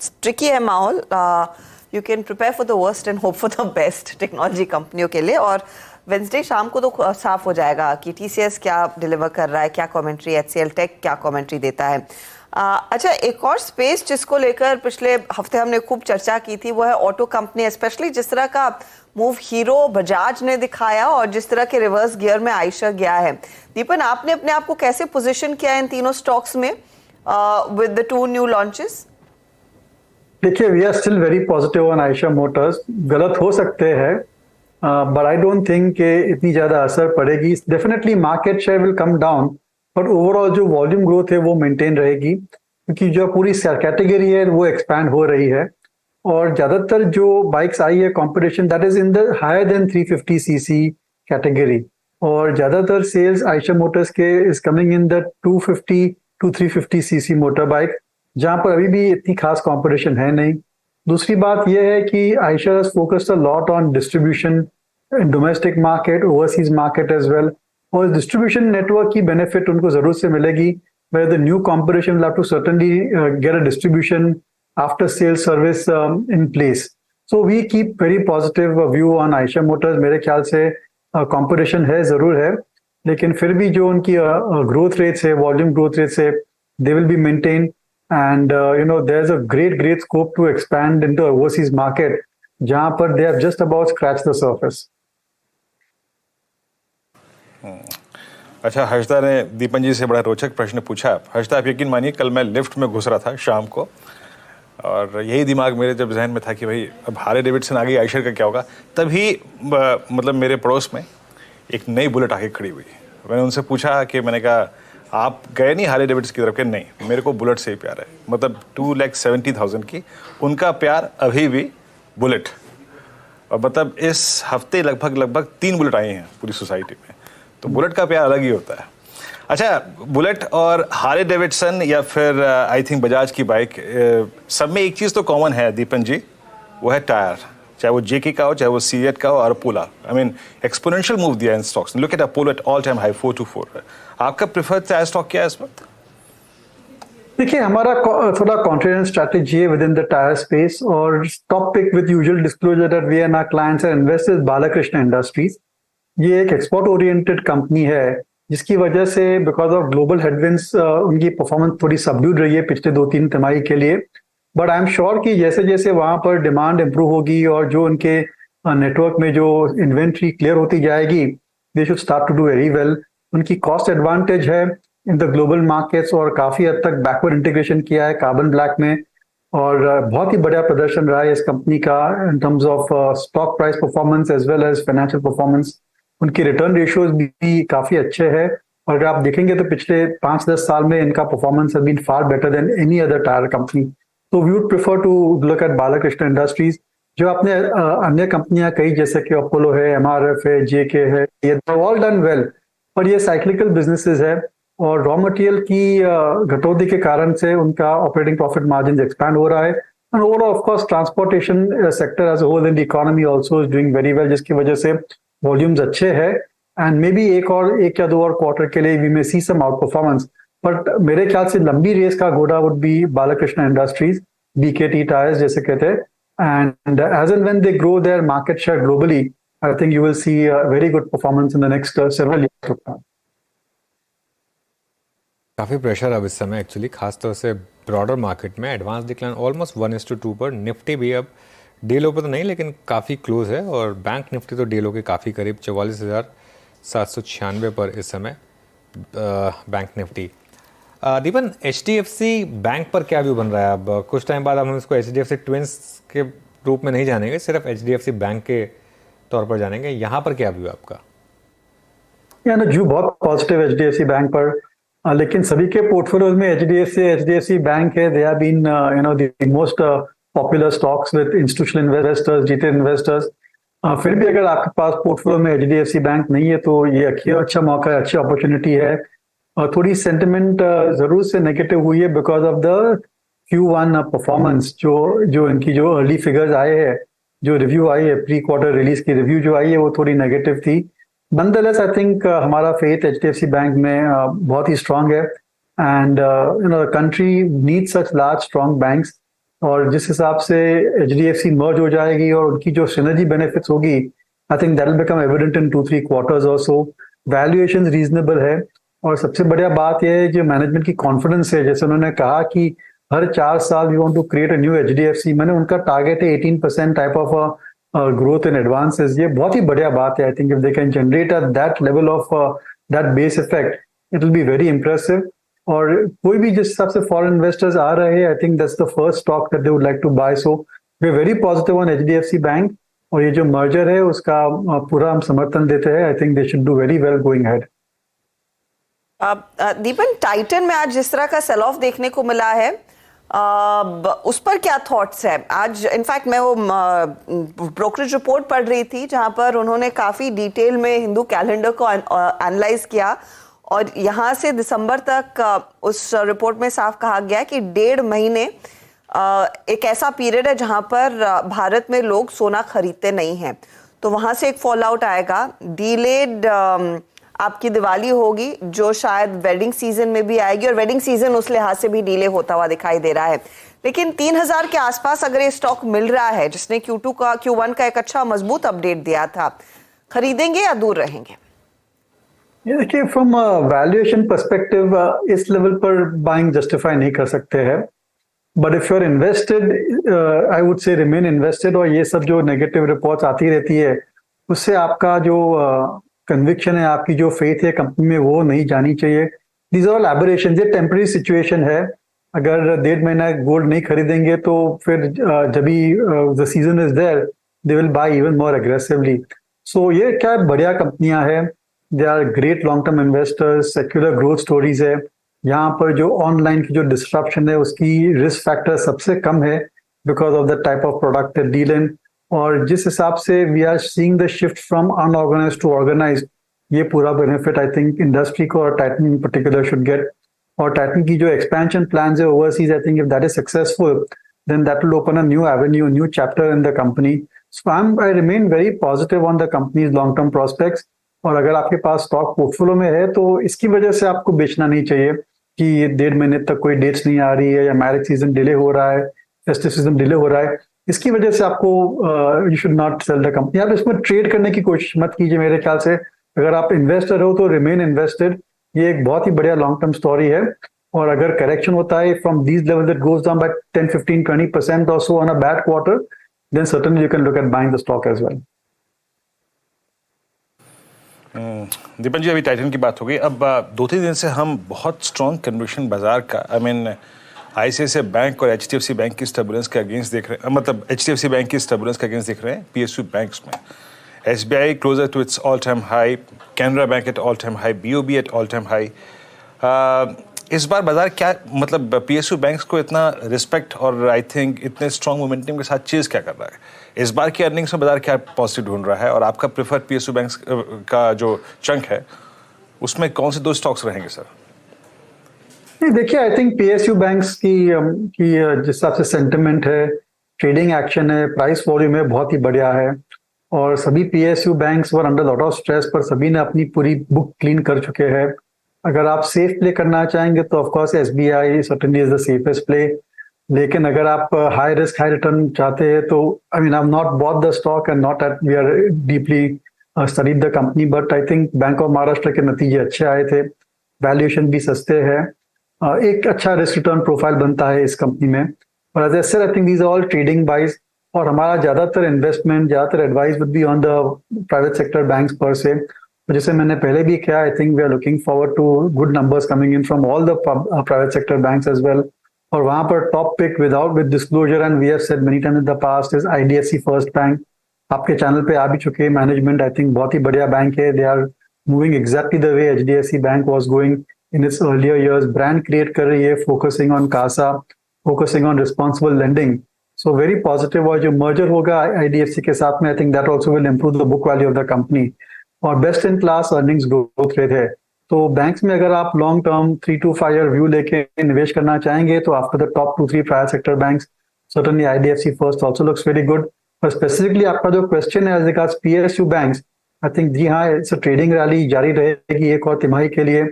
tricky है माहौल। You can prepare for the worst and hope for the best technology कंपनियों के लिए। और Wednesday शाम को तो साफ हो जाएगा कि TCS क्या डिलीवर कर रहा है, क्या कमेंट्री, HCL टेक क्या कमेंट्री देता है। अच्छा, एक और स्पेस जिसको लेकर पिछले हफ्ते हमने खूब चर्चा की थी वो है ऑटो कंपनी, स्पेशली जिस तरह का मूव हीरो बजाज ने दिखाया और जिस तरह के रिवर्स गियर में आयशर गया है। दीपन, आपने अपने आप को कैसे पोजीशन किया इन तीनों स्टॉक्स में विद द 2 न्यू लॉन्चेस? देखिए, we are still very positive on Eicher Motors. गलत हो सकते हैं, बट आई डोंट थिंक कि इतनी ज्यादा असर पड़ेगी। Definitely market share will come down, but overall जो वॉल्यूम ग्रोथ है वो मेंटेन रहेगी, क्योंकि जो पूरी कैटेगरी है वो एक्सपैंड हो रही है। और ज्यादातर जो बाइक्स आई है competition that is in the higher than 350 cc category, और ज्यादातर सेल्स आयशर मोटर्स के is coming in the 250 to 350 cc motorbike, जहां पर अभी भी इतनी खास कंपटीशन है नहीं। दूसरी बात यह है कि Eicher has focused a lot on distribution in domestic market, overseas market as well, और डिस्ट्रीब्यूशन नेटवर्क की बेनिफिट उनको जरूर से मिलेगी, where the new competition will have to certainly get a distribution after sales service in place. So we keep very positive view on Eicher Motors. मेरे ख्याल से competition है, जरूर है, लेकिन फिर भी जो उनकी growth rates है, volume growth rates है, they will be maintained, and there's a great scope to expand into overseas market, जहां पर they have just about scratched the surface. अच्छा, हर्षदा ने दीपन जी से बड़ा रोचक प्रश्न पूछा। हर्षदा, आप यकीन मानिए कल मैं लिफ्ट में घुस रहा था शाम को, और यही दिमाग मेरे जब जहन में था कि भाई अब हार्ले डेविडसन आ गई, आयशर का क्या होगा, तभी मतलब मेरे पड़ोस में एक नई बुलेट आके खड़ी हुई। मैंने उनसे पूछा कि मैंने कहा आप गए नहीं हार्ले डेविडसन की तरफ के? नहीं, मेरे को बुलेट से ही प्यार है। मतलब 2,70,000 की उनका प्यार अभी भी बुलेट। और मतलब इस हफ्ते लगभग 3 बुलेट आई हैं पूरी सोसाइटी में, तो बुलेट का प्यार अलग ही होता है। अच्छा, बुलेट और हार्ले डेविडसन या फिर आई थिंक बजाज की बाइक, सब में एक चीज़ तो कॉमन है दीपन जी, वो है टायर, चाहे वो JK का हो, चाहे वो CEAT का हो, और Apollo. I mean exponential move दिया in stocks. Look at Apollo at all time high 424 है। आपका प्रेफर्ड टायर स्टॉक क्या है इस वक्त? देखिए, हमारा थोड़ा कॉन्ट्रेरियन स्ट्रैटेजी है with in the tyre space, और top pick with usual disclosure that we and our clients and investors Balakrishna Industries. ये एक एक्सपोर्ट ओरिएंटेड कंपनी है, जिसकी वजह से बिकॉज ऑफ ग्लोबल हेडविंड्स उनकी परफॉर्मेंस थोड़ी सबड्यूड रही है पिछले 2-3 तिमाही के लिए। बट आई एम श्योर कि जैसे जैसे वहां पर डिमांड इंप्रूव होगी और जो उनके नेटवर्क में जो इन्वेंट्री क्लियर होती जाएगी, they should start to do very well. उनकी कॉस्ट एडवांटेज है इन द ग्लोबल मार्केट्स, और काफी हद तक बैकवर्ड इंटीग्रेशन किया है कार्बन ब्लैक में, और बहुत ही बढ़िया प्रदर्शन रहा है इस कंपनी का in terms of stock price performance as well as financial performance. उनकी रिटर्न रेशियोज भी काफी अच्छे हैं, और अगर आप देखेंगे तो पिछले 5-10 साल में इनका performance has been far better than any other tyre company. तो we would prefer to look at Balakrishna Industries. जो आपने अन्य कंपनियां कही जैसे कि अपोलो है, एमआरएफ है, जेके है, ये ऑल डन वेल, पर ये साइक्लिकल बिजनेसेस है और रॉ मटेरियल की घटोती के कारण से उनका ऑपरेटिंग प्रॉफिट मार्जिन एक्सपैंड हो रहा है। And overall of course transportation sector as a whole in the economy also is doing very well, जिसकी वजह से वॉल्यूम्स अच्छे हैं एंड मे बी एक या 2 और क्वार्टर के लिए we may see some outperformance, but मेरे ख्याल से लंबी रेस का घोड़ा would be Balkrishna Industries, BKT tyres जैसे कहते हैं, and as and when they grow their market share globally, I think you will see a very good performance in the next several years to come. काफ़ी pressure अब इस समय actually, खासतौर से broader market में एडवांस डिक्लाइन ऑलमोस्ट 1:2 पर। Nifty भी अब डे लो पर तो नहीं लेकिन काफ़ी क्लोज है, और बैंक निफ्टी तो डे लो के काफ़ी करीब 44,796 पर इस समय बैंक निफ्टी। दीपन, HDFC बैंक पर क्या व्यू बन रहा है? अब कुछ टाइम बाद हम इसको HDFC ट्विंस के रूप में नहीं जानेंगे, सिर्फ HDFC बैंक के तौर पर जानेंगे। यहाँ पर क्या व्यू है आपका? ना व्यू बहुत पॉजिटिव HDFC बैंक पर, लेकिन सभी के पोर्टफोलियोज में HDFC बैंक है। They have been the most popular stocks with institutional investors, retail investors. फिर भी अगर आपके पास पोर्टफोलियो में HDFC बैंक नहीं है तो ये अच्छा मौका है, अच्छी अपॉर्चुनिटी है। थोड़ी सेंटिमेंट जरूर से नेगेटिव हुई है because of the Q1 performance. जो इनकी जो अर्ली फिगर्स आए हैं, जो रिव्यू आई है, प्री क्वार्टर रिलीज की रिव्यू जो आई है, वो थोड़ी नेगेटिव थी। नॉनदलेस आई थिंक हमारा फेथ HDFC बैंक में बहुत ही स्ट्रांग है, and country need such large strong banks, और जिस हिसाब से HDFC मर्ज हो जाएगी और उनकी जो सिनर्जी बेनिफिट्स होगी, आई think that will become evident in 2-3 quarters और सो। वैल्यूएशन रीजनेबल है, और सबसे बढ़िया बात यह है जो मैनेजमेंट की कॉन्फिडेंस है। जैसे उन्होंने कहा कि हर 4 साल we want to create a new HDFC, मैंने उनका टारगेट है 18% type of growth in advances. ये बहुत ही बढ़िया बात है। I think if they can generate at that level of that base effect, it will be very impressive. और कोई भी जिस हिसाब से फॉरेन इन्वेस्टर्स आ रहे हैं, I think that's the first stock that they would like to buy. So we are very positive on HDFC bank, और ये जो मर्जर है उसका पूरा हम समर्थन देते हैं। I think they should do very well going ahead. Deepan, Titan में आज जिस तरह का सेल ऑफ देखने को मिला है, उस पर क्या थॉट्स है? आज इनफैक्ट मैं वो ब्रोकरेज रिपोर्ट पढ़ रही थी जहां पर उन्होंने काफी डिटेल में हिंदू कैलेंडर को एनालाइज किया, और यहाँ से दिसंबर तक उस रिपोर्ट में साफ कहा गया कि 1.5 महीने एक ऐसा पीरियड है जहां पर भारत में लोग सोना खरीदते नहीं हैं, तो वहां से एक फॉल आउट आएगा। डिलेड आपकी दिवाली होगी जो शायद वेडिंग सीजन में भी आएगी, और वेडिंग सीजन उस लिहाज से भी डिले होता हुआ दिखाई दे रहा है। लेकिन 3000 के आसपास अगर ये स्टॉक मिल रहा है, जिसने Q1 का एक अच्छा मजबूत अपडेट दिया था, खरीदेंगे या दूर रहेंगे? ये देखिए, फ्रॉम वैल्यूएशन पर्सपेक्टिव इस लेवल पर बाइंग जस्टिफाई नहीं कर सकते हैं, but if you are invested I would say remain invested. और ये सब जो नेगेटिव रिपोर्ट्स आती रहती है उससे आपका जो कन्विक्शन है, आपकी जो फेथ है कंपनी में, वो नहीं जानी चाहिए। दीज आर ऑल एबरेशंस, ये टेम्पररी सिचुएशन है। अगर 1.5 महीना गोल्ड नहीं खरीदेंगे तो फिर जब भी the season is there they will buy even more aggressively. So ये क्या बढ़िया कंपनियां हैं, they are great long term investors, secular growth stories है। यहाँ पर जो ऑनलाइन की जो डिस्ट्रप्शन है उसकी रिस्क फैक्टर सबसे कम है because of the type of product deal in. और जिस हिसाब से we are seeing the shift from unorganised to organised, ये पूरा बेनिफिट आई थिंक इंडस्ट्री को और Titan in particular should get. और टाइटन की जो एक्सपेंशन प्लान्स है overseas, I think if that is successful then that will open a new avenue, new chapter in the company. So I remain very positive on the companies long term prospects. और अगर आपके पास stock portfolio में है तो इसकी वजह से आपको बेचना नहीं चाहिए कि 1.5 महीने तक कोई डेट्स नहीं आ रही है, या मैरिज सीजन डिले हो रहा है, फेस्टिव सीजन डिले हो रहा है, इसकी वजह से आपको you should not sell the company. आप इसमें ट्रेड करने की कोशिश मत कीजिए मेरे ख्याल से। अगर आप इन्वेस्टर हो तो रिमेन इन्वेस्टेड, ये एक बहुत ही बढ़िया लॉन्ग टर्म स्टोरी है। और अगर करेक्शन होता है from these level that goes down by 10, 15, 20% और so on a bad quarter, then certainly you can look at buying the stock as well. Deepan ji, अभी टाइटन की बात हो गई। अब 2-3 दिन से हम बहुत स्ट्रॉन्ग कन्विक्शन बाजार का, आई मीन ICICI बैंक और HDFC बैंक की स्टेबुलेंस के अगेंस्ट देख रहे हैं, मतलब HDFC बैंक की स्टेबुलेंस के अगेंस्ट देख रहे हैं PSU बैंक्स में। SBI closer to its all-time high, Canara Bank at all-time high, BOB at all-time high. इस बार बाजार क्या मतलब PSU बैंक्स को इतना रिस्पेक्ट और आई थिंक इतने स्ट्रॉन्ग मोमेंटम के साथ चेज क्या कर रहा है? इस बार की अर्निंग्स में बाजार क्या पॉजिटिव ढूंढ रहा है और आपका प्रेफर्ड PSU बैंक्स का जो चंक है उसमें कौन से 2 स्टॉक्स रहेंगे सर? नहीं, देखिए आई थिंक PSU बैंक्स की जिस हिसाब से सेंटिमेंट है, ट्रेडिंग एक्शन है, प्राइस वॉल्यूम है, बहुत ही बढ़िया है और सभी PSU banks were under lot of stress पर सभी ने अपनी पूरी बुक क्लीन कर चुके हैं। अगर आप सेफ प्ले करना चाहेंगे तो of course SBI certainly is the safest play, लेकिन अगर आप हाई रिस्क हाई रिटर्न चाहते हैं तो I mean I am not bought the stock and not at we are deeply studied the company, but I think bank of Maharashtra के नतीजे अच्छे आए थे, वैल्यूएशन भी सस्ते हैं, एक अच्छा रिस्क रिटर्न प्रोफाइल बनता है इस कंपनी में। और as I said I think these are all trading buys और हमारा ज्यादातर इन्वेस्टमेंट ज्यादातर advice would be on the private sector banks पर से। जैसे मैंने पहले भी किया, I think we are looking forward to good numbers coming in from all the private sector banks as well. और वहां पर top pick with disclosure and we have said many times in the past is IDFC first bank. आपके channel पे आ भी चुके हैं, management I think बहुत ही बढ़िया बैंक है, they are moving exactly the way HDFC bank was going in its earlier years, brand create कर रही है, focusing on CASA, focusing on responsible lending, so very positive. और जो मर्जर होगा IDFC के साथ में I think that also will improve the book value of the company और best in class earnings growth rate है। तो बैंक्स में अगर आप long term 3 to 5 year view लेके इन्वेस्ट करना चाहेंगे तो after the top 2-3 private sector banks certainly IDFC first also looks very good. पर स्पेसिफिकली आपका जो क्वेश्चन है as regards PSU banks, I think जी हाँ, इट्स ट्रेडिंग रैली जारी रहेगी एक और तिमाही के लिए,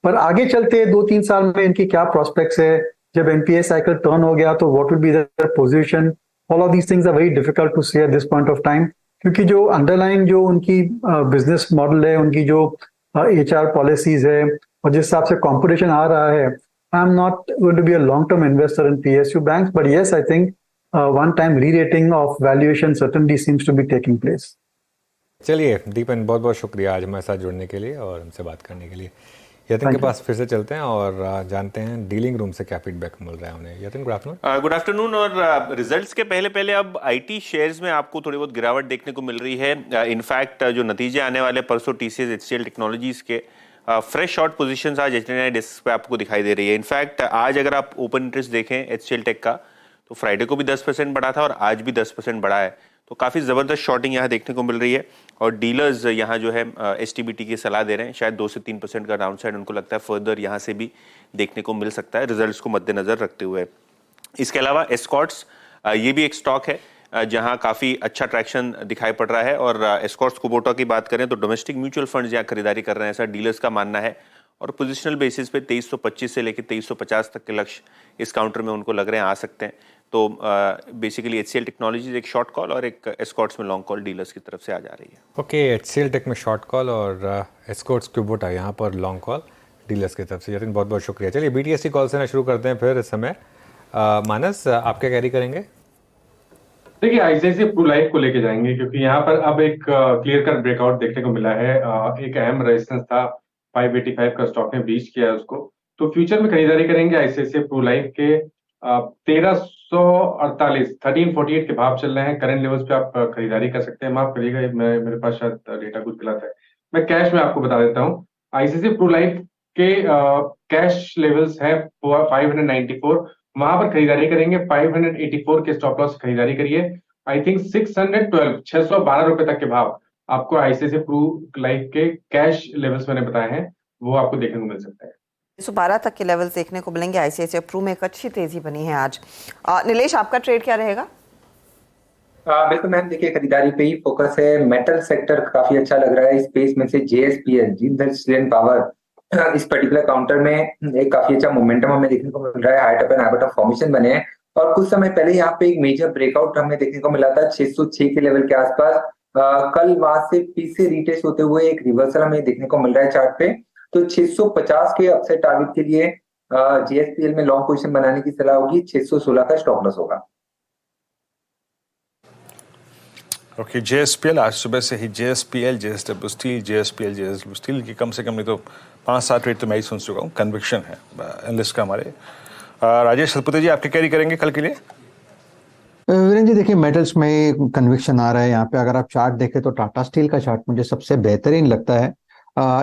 पर आगे चलते 2-3 साल में इनकी क्या प्रोस्पेक्ट्स है, जब NPA साइकिल टर्न हो गया तो what will be their position, all of these things are very difficult to say at this point of time, क्योंकि जो अंडरलाइंग जो उनकी बिजनेस मॉडल है, उनकी जो HR पॉलिसीज है और जिस हिसाब से कंपटीशन आ रहा है, I am not going to be a long term investor in PSU banks, but yes I think one time re-rating of valuation certainly seems to be taking place. चलिए दीपन, बहुत बहुत शुक्रिया आज हमारे साथ जुड़ने के लिए और हमसे बात करने के लिए। यतिन के पास फिर से चलते हैं और जानते हैं डीलिंग रूम से क्या फीडबैक मिल रहा है उन्हें। Yatin, good afternoon. Good afternoon. और रिजल्ट्स के पहले अब IT शेयर्स में आपको थोड़ी बहुत गिरावट देखने को मिल रही है। इनफैक्ट जो नतीजे आने वाले परसों TCS HCL टेक्नोलॉजीज के फ्रेश शॉर्ट पोजीशंस आज HNI डेस्क पे आपको दिखाई दे रही है। इनफैक्ट आज अगर आप ओपन इंटरेस्ट देखें HCL टेक का तो फ्राइडे को भी 10% बढ़ा था और आज भी 10% बढ़ा है, तो काफ़ी ज़बरदस्त शॉर्टिंग यहाँ देखने को मिल रही है। और डीलर्स यहाँ जो है STBT की सलाह दे रहे हैं, शायद 2 से 3% का डाउन साइड उनको लगता है फर्दर यहाँ से भी देखने को मिल सकता है रिजल्ट्स को मद्देनजर रखते हुए। इसके अलावा एस्कॉर्ट्स ये भी एक स्टॉक है जहाँ काफ़ी अच्छा ट्रैक्शन दिखाई पड़ रहा है। और एस्कॉर्ट्स कुबोटा की बात करें तो डोमेस्टिक म्यूचुअल फंड्स यहाँ खरीदारी कर रहे हैं, ऐसा डीलर्स का मानना है। और पोजिशनल बेसिस पे 2325 से लेकर 2350 तक के लक्ष्य इस काउंटर में उनको लग रहे हैं आ सकते हैं। तो बेसिकली HCL टेक्नोलॉजीज एक शॉर्ट कॉल और एक एस्कॉर्ट्स में लॉन्ग कॉल डीलर्स की तरफ से आ जा रही है। ओके, HCL टेक में शॉर्ट कॉल और एस्कॉर्ट्स कुबोटा यहाँ पर लॉन्ग कॉल डीलर्स की तरफ से। यतिन, बहुत बहुत शुक्रिया। चलिए BTSC कॉल से ना शुरू करते हैं फिर इस समय। मानस, आप क्या कैरी करेंगे? देखिए ICICI प्रू लाइफ को लेके जाएंगे क्योंकि यहाँ पर अब एक क्लियर कट ब्रेकआउट देखने को मिला है। एक अहम रेजिस्टेंस था 585 का, स्टॉक ने ब्रीच किया उसको, तो फ्यूचर में खरीदारी करेंगे ICICI प्रू लाइफ के 1348 के भाव चल रहे हैं। करंट लेवल्स पे आप खरीदारी कर सकते हैं। माफ करिएगा, मेरे पास शायद डेटा कुछ गलत है, मैं कैश में आपको बता देता हूँ। ICICI प्रू लाइफ के कैश लेवल्स है 594, वहां पर खरीदारी करेंगे। 584 के स्टॉप लॉस खरीदारी करिए। आई थिंक 612 रुपए तक के भाव आपको ICICI प्रू लाइफ के कैश लेवल्स मैंने बताए हैं, वो आपको देखने को मिल सकता है। 112 तक के लेवल्स देखने को मिलेंगे। ICICI प्रू में एक अच्छी तेजी बनी है आज। नीलेश, आपका ट्रेड क्या रहेगा? बिल्कुल मैम, देखिए खरीदारी पे ही फोकस है। मेटल सेक्टर काफी अच्छा लग रहा है। स्पेस में से JSPL, Jindal steel and power, इस पर्टिकुलर काउंटर में एक काफी अच्छा मोमेंटम हमें देखने को मिल रहा है। High top and high bottom formation बने हैं और कुछ समय पहले यहाँ पे एक मेजर ब्रेकआउट हमें देखने को मिला था 606 के लेवल के आसपास। कल वहां से फिर से रिटेस्ट होते हुए एक रिवर्सल हमें देखने को मिल रहा है चार्ट पे। तो 650 के अपसाइड टारगेट के लिए JSPL में लॉन्ग पोजीशन बनाने की सलाह होगी। 616 का स्टॉप लॉस होगा। ओके, JSPL आज सुबह से ही JSPL, JSW steel, JSPL steel की कम से कम नहीं तो 5-7 रेट तो मैं ही सुन चुका हूँ। कन्विक्शन है एनालिस्ट का हमारे। राजेश सतपति जी, आपके कैरी करेंगे कल के लिए? वीरेंद्र जी देखिए, मेटल्स में कन्विक्शन आ रहा है यहाँ पे। अगर आप चार्ट देखें तो टाटा स्टील का चार्ट मुझे सबसे बेहतरीन लगता है।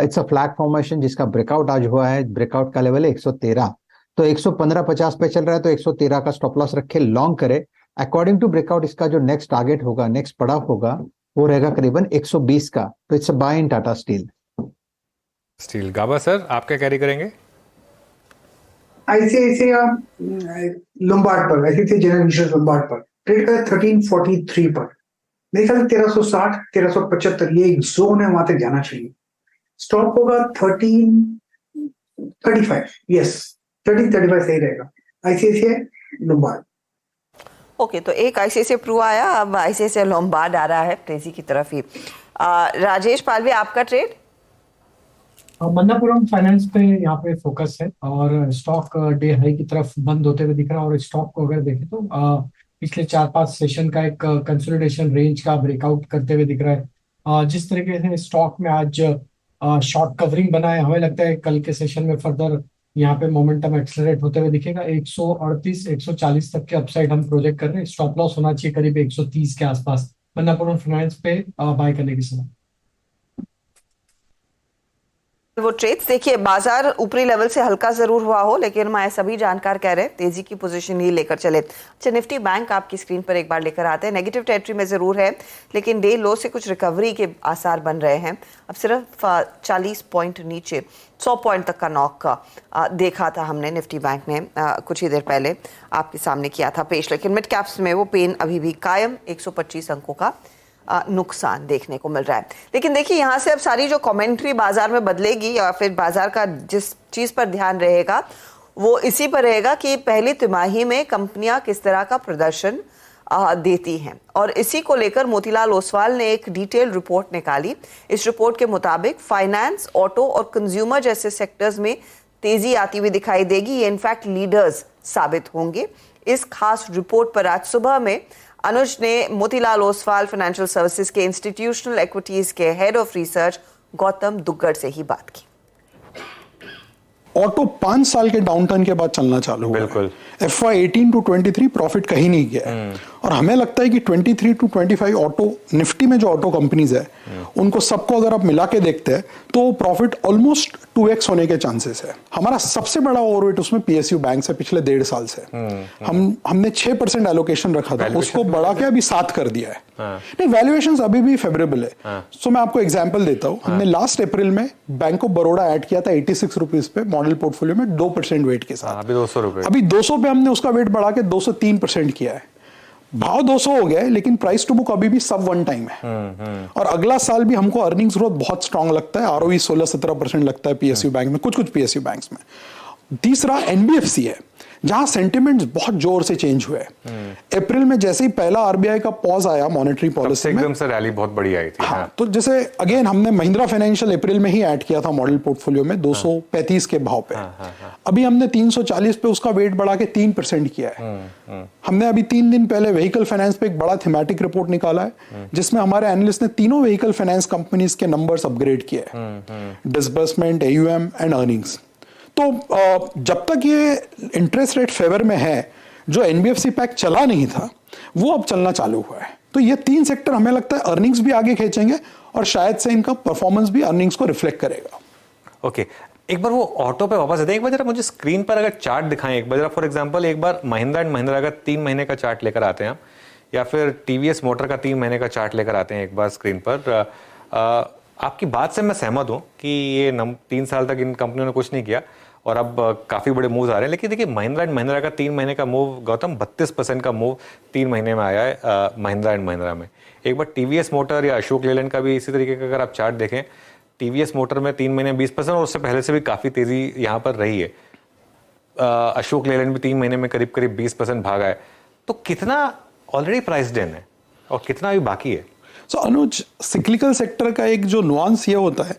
इट्स अ फ्लैग फॉर्मेशन जिसका ब्रेकआउट आज हुआ है। ब्रेकआउट का लेवल है 113, तो 115.50 पे चल रहा है, तो 113 का स्टॉप लॉस रखे लॉन्ग करे। अकॉर्डिंग टू ब्रेकआउट इसका जो नेक्स्ट टारगेट होगा, नेक्स्ट पड़ाव होगा, वो रहेगा करीबन 120 का। तो it's a buy in Tata Steel. Steel Gaba sir, आप क्या कैरी करेंगे? आईसीआईसीआई लोम्बार्ड पर, आईसीआईसीआई जनरल इंश्योरेंस लोम्बार्ड पर ट्रेड कर 1343 पर। मेरे ख्याल 1360 1375 ये एक जोन है, वहां तक जाना चाहिए। स्टॉप होगा 1335। यस, 1335 सही रहेगा। ICICI Lombard. ओके, तो एक आईसीआईसीआई प्रू आया, अब आईसीआईसीआई लोम्बार्ड आ रहा है तेजी की तरफ ही। राजेश पालवी, आपका ट्रेड? मन्नापुरम फाइनेंस पे यहाँ पे फोकस है और स्टॉक डे हाई की तरफ बंद होते हुए दिख रहा है। और स्टॉक को अगर देखें तो पिछले 4-5 सेशन का एक कंसोलिडेशन रेंज का ब्रेकआउट करते हुए दिख रहा है। जिस तरीके से स्टॉक में आज शॉर्ट कवरिंग बना है, हमें लगता है कल के सेशन में फर्दर यहाँ पे मोमेंटम एक्सेलरेट होते हुए दिखेगा। 138 140 तक के अपसाइड हम प्रोजेक्ट कर रहे हैं। स्टॉप लॉस होना चाहिए करीब 130 के आसपास मन्नापुरम फाइनेंस पे बाय करने की समय। वो ट्रेड्स देखिए, बाजार ऊपरी लेवल से हल्का जरूर हुआ हो, लेकिन हमारे सभी जानकार कह रहे हैं तेजी की पोजीशन ही लेकर चले। अच्छा, निफ्टी बैंक आपकी स्क्रीन पर एक बार लेकर आते हैं। नेगेटिव टेरिटरी में जरूर है, लेकिन डे लो से कुछ रिकवरी के आसार बन रहे हैं। अब सिर्फ 40 पॉइंट नीचे 100 पॉइंट तक का नॉक देखा था हमने निफ्टी बैंक ने कुछ ही देर पहले आपके सामने किया था पेश, लेकिन मिड कैप्स में वो पेन अभी भी कायम। 125 अंकों का नुकसान देखने को मिल रहा है। लेकिन देखिए, यहाँ से अब सारी जो कमेंट्री बाजार में बदलेगी या फिर बाजार का जिस चीज पर ध्यान रहेगा वो इसी पर रहेगा कि पहली तिमाही में कंपनियां किस तरह का प्रदर्शन देती हैं। और इसी को लेकर मोतीलाल ओसवाल ने एक डिटेल रिपोर्ट निकाली। इस रिपोर्ट के मुताबिक फाइनेंस, ऑटो और कंज्यूमर जैसे सेक्टर्स में तेजी आती हुई दिखाई देगी। ये इनफैक्ट लीडर्स साबित होंगे। इस खास रिपोर्ट पर आज सुबह में अनुज ने मोतीलाल ओसवाल फाइनेंशियल सर्विसेज के इंस्टीट्यूशनल इक्विटीज के head of research Gautam Duggar से ही बात की। ऑटो 5 साल के डाउनटर्न के बाद चलना चालू हुआ। बिल्कुल। FY18 to 23 प्रॉफिट कहीं नहीं गया है। और हमें लगता है कि 23 to 25 ऑटो निफ्टी में जो ऑटो कंपनीज है उनको सबको अगर आप मिला के देखते हैं तो प्रॉफिट ऑलमोस्ट 2x होने के चांसेस है। हमारा सबसे बड़ा ओवरवेट उसमें PSU बैंक से पिछले 1.5 साल से। हमने 6% एलोकेशन रखा था, उसको बढ़ा के अभी 7 कर दिया है। नहीं, वैल्यूएशंस अभी भी फेवरेबल है। सो मैं आपको एग्जांपल देता हूं। हमने लास्ट अप्रैल में बैंक ऑफ बड़ौदा ऐड किया था 86 रुपीज पे मॉडल पोर्टफोलियो में 2% वेट के साथ। अभी 200 रुपए। अभी 200 पे हमने उसका वेट बढ़ा के 203% किया है। भाव 200 हो गया है, लेकिन प्राइस टू बुक अभी भी सब 1 टाइम है। और अगला साल भी हमको अर्निंग्स ग्रोथ बहुत स्ट्रांग लगता है। ROE 16-17% लगता है PSU बैंक में, कुछ PSU बैंक्स में। तीसरा NBFC है, जहां सेंटिमेंट्स बहुत जोर से चेंज हुए। अप्रैल में जैसे ही पहला RBI का पॉज आया मॉनेटरी पॉलिसी में, एकदम से रैली बहुत बड़ी आई थी। हाँ, तो जैसे अगेन हमने महिंद्रा फाइनेंशियल अप्रैल में ही ऐड किया था मॉडल पोर्टफोलियो में 235 के भाव पे। अभी हमने 340 पे उसका वेट बढ़ा के 3% किया है। हमने अभी 3 दिन पहले व्हीकल फाइनेंस पे एक बड़ा थीमेटिक रिपोर्ट निकाला है, जिसमें हमारे एनालिस्ट ने तीनों व्हीकल फाइनेंस कंपनीज के नंबर्स अपग्रेड किए हैं, डिसबर्समेंट, AUM एंड अर्निंग्स। तो जब तक ये इंटरेस्ट रेट फेवर में है, जो NBFC पैक चला नहीं था वो अब चलना चालू हुआ है। तो ये 3 सेक्टर हमें लगता है अर्निंग्स भी आगे खींचेंगे और शायद से इनका परफॉर्मेंस भी अर्निंग्स को रिफ्लेक्ट करेगा। ओके, एक बार वो ऑटो पे वापस आते हैं। एक बार जरा मुझे स्क्रीन पर अगर चार्ट दिखाएं एक बार जरा। फॉर एग्जांपल एक बार महिंद्रा एंड महिंद्रा का 3 महीने का चार्ट लेकर आते हैं हम, या फिर TVS मोटर का 3 महीने का चार्ट लेकर आते हैं एक बार स्क्रीन पर। आपकी बात से मैं सहमत हूँ कि ये 3 साल तक इन कंपनियों ने कुछ नहीं किया और अब काफ़ी बड़े मूव्स आ रहे हैं। लेकिन देखिए, महिंद्रा एंड महिंद्रा का 3 महीने का मूव गौतम 32% का मूव 3 महीने में आया है महिंद्रा एंड महिंद्रा में। एक बार TVS मोटर या अशोक लेलैंड का भी इसी तरीके का अगर आप चार्ट देखें, TVS मोटर में 3 महीने 20% और उससे पहले से भी काफ़ी तेज़ी यहाँ पर रही है। अशोक लेलैंड भी 3 महीने में करीब 20% भागा है। तो कितना ऑलरेडी प्राइस्ड इन है और कितना अभी बाकी है? सो अनुज, सिक्लिकल सेक्टर का एक जो नुआंस ये होता है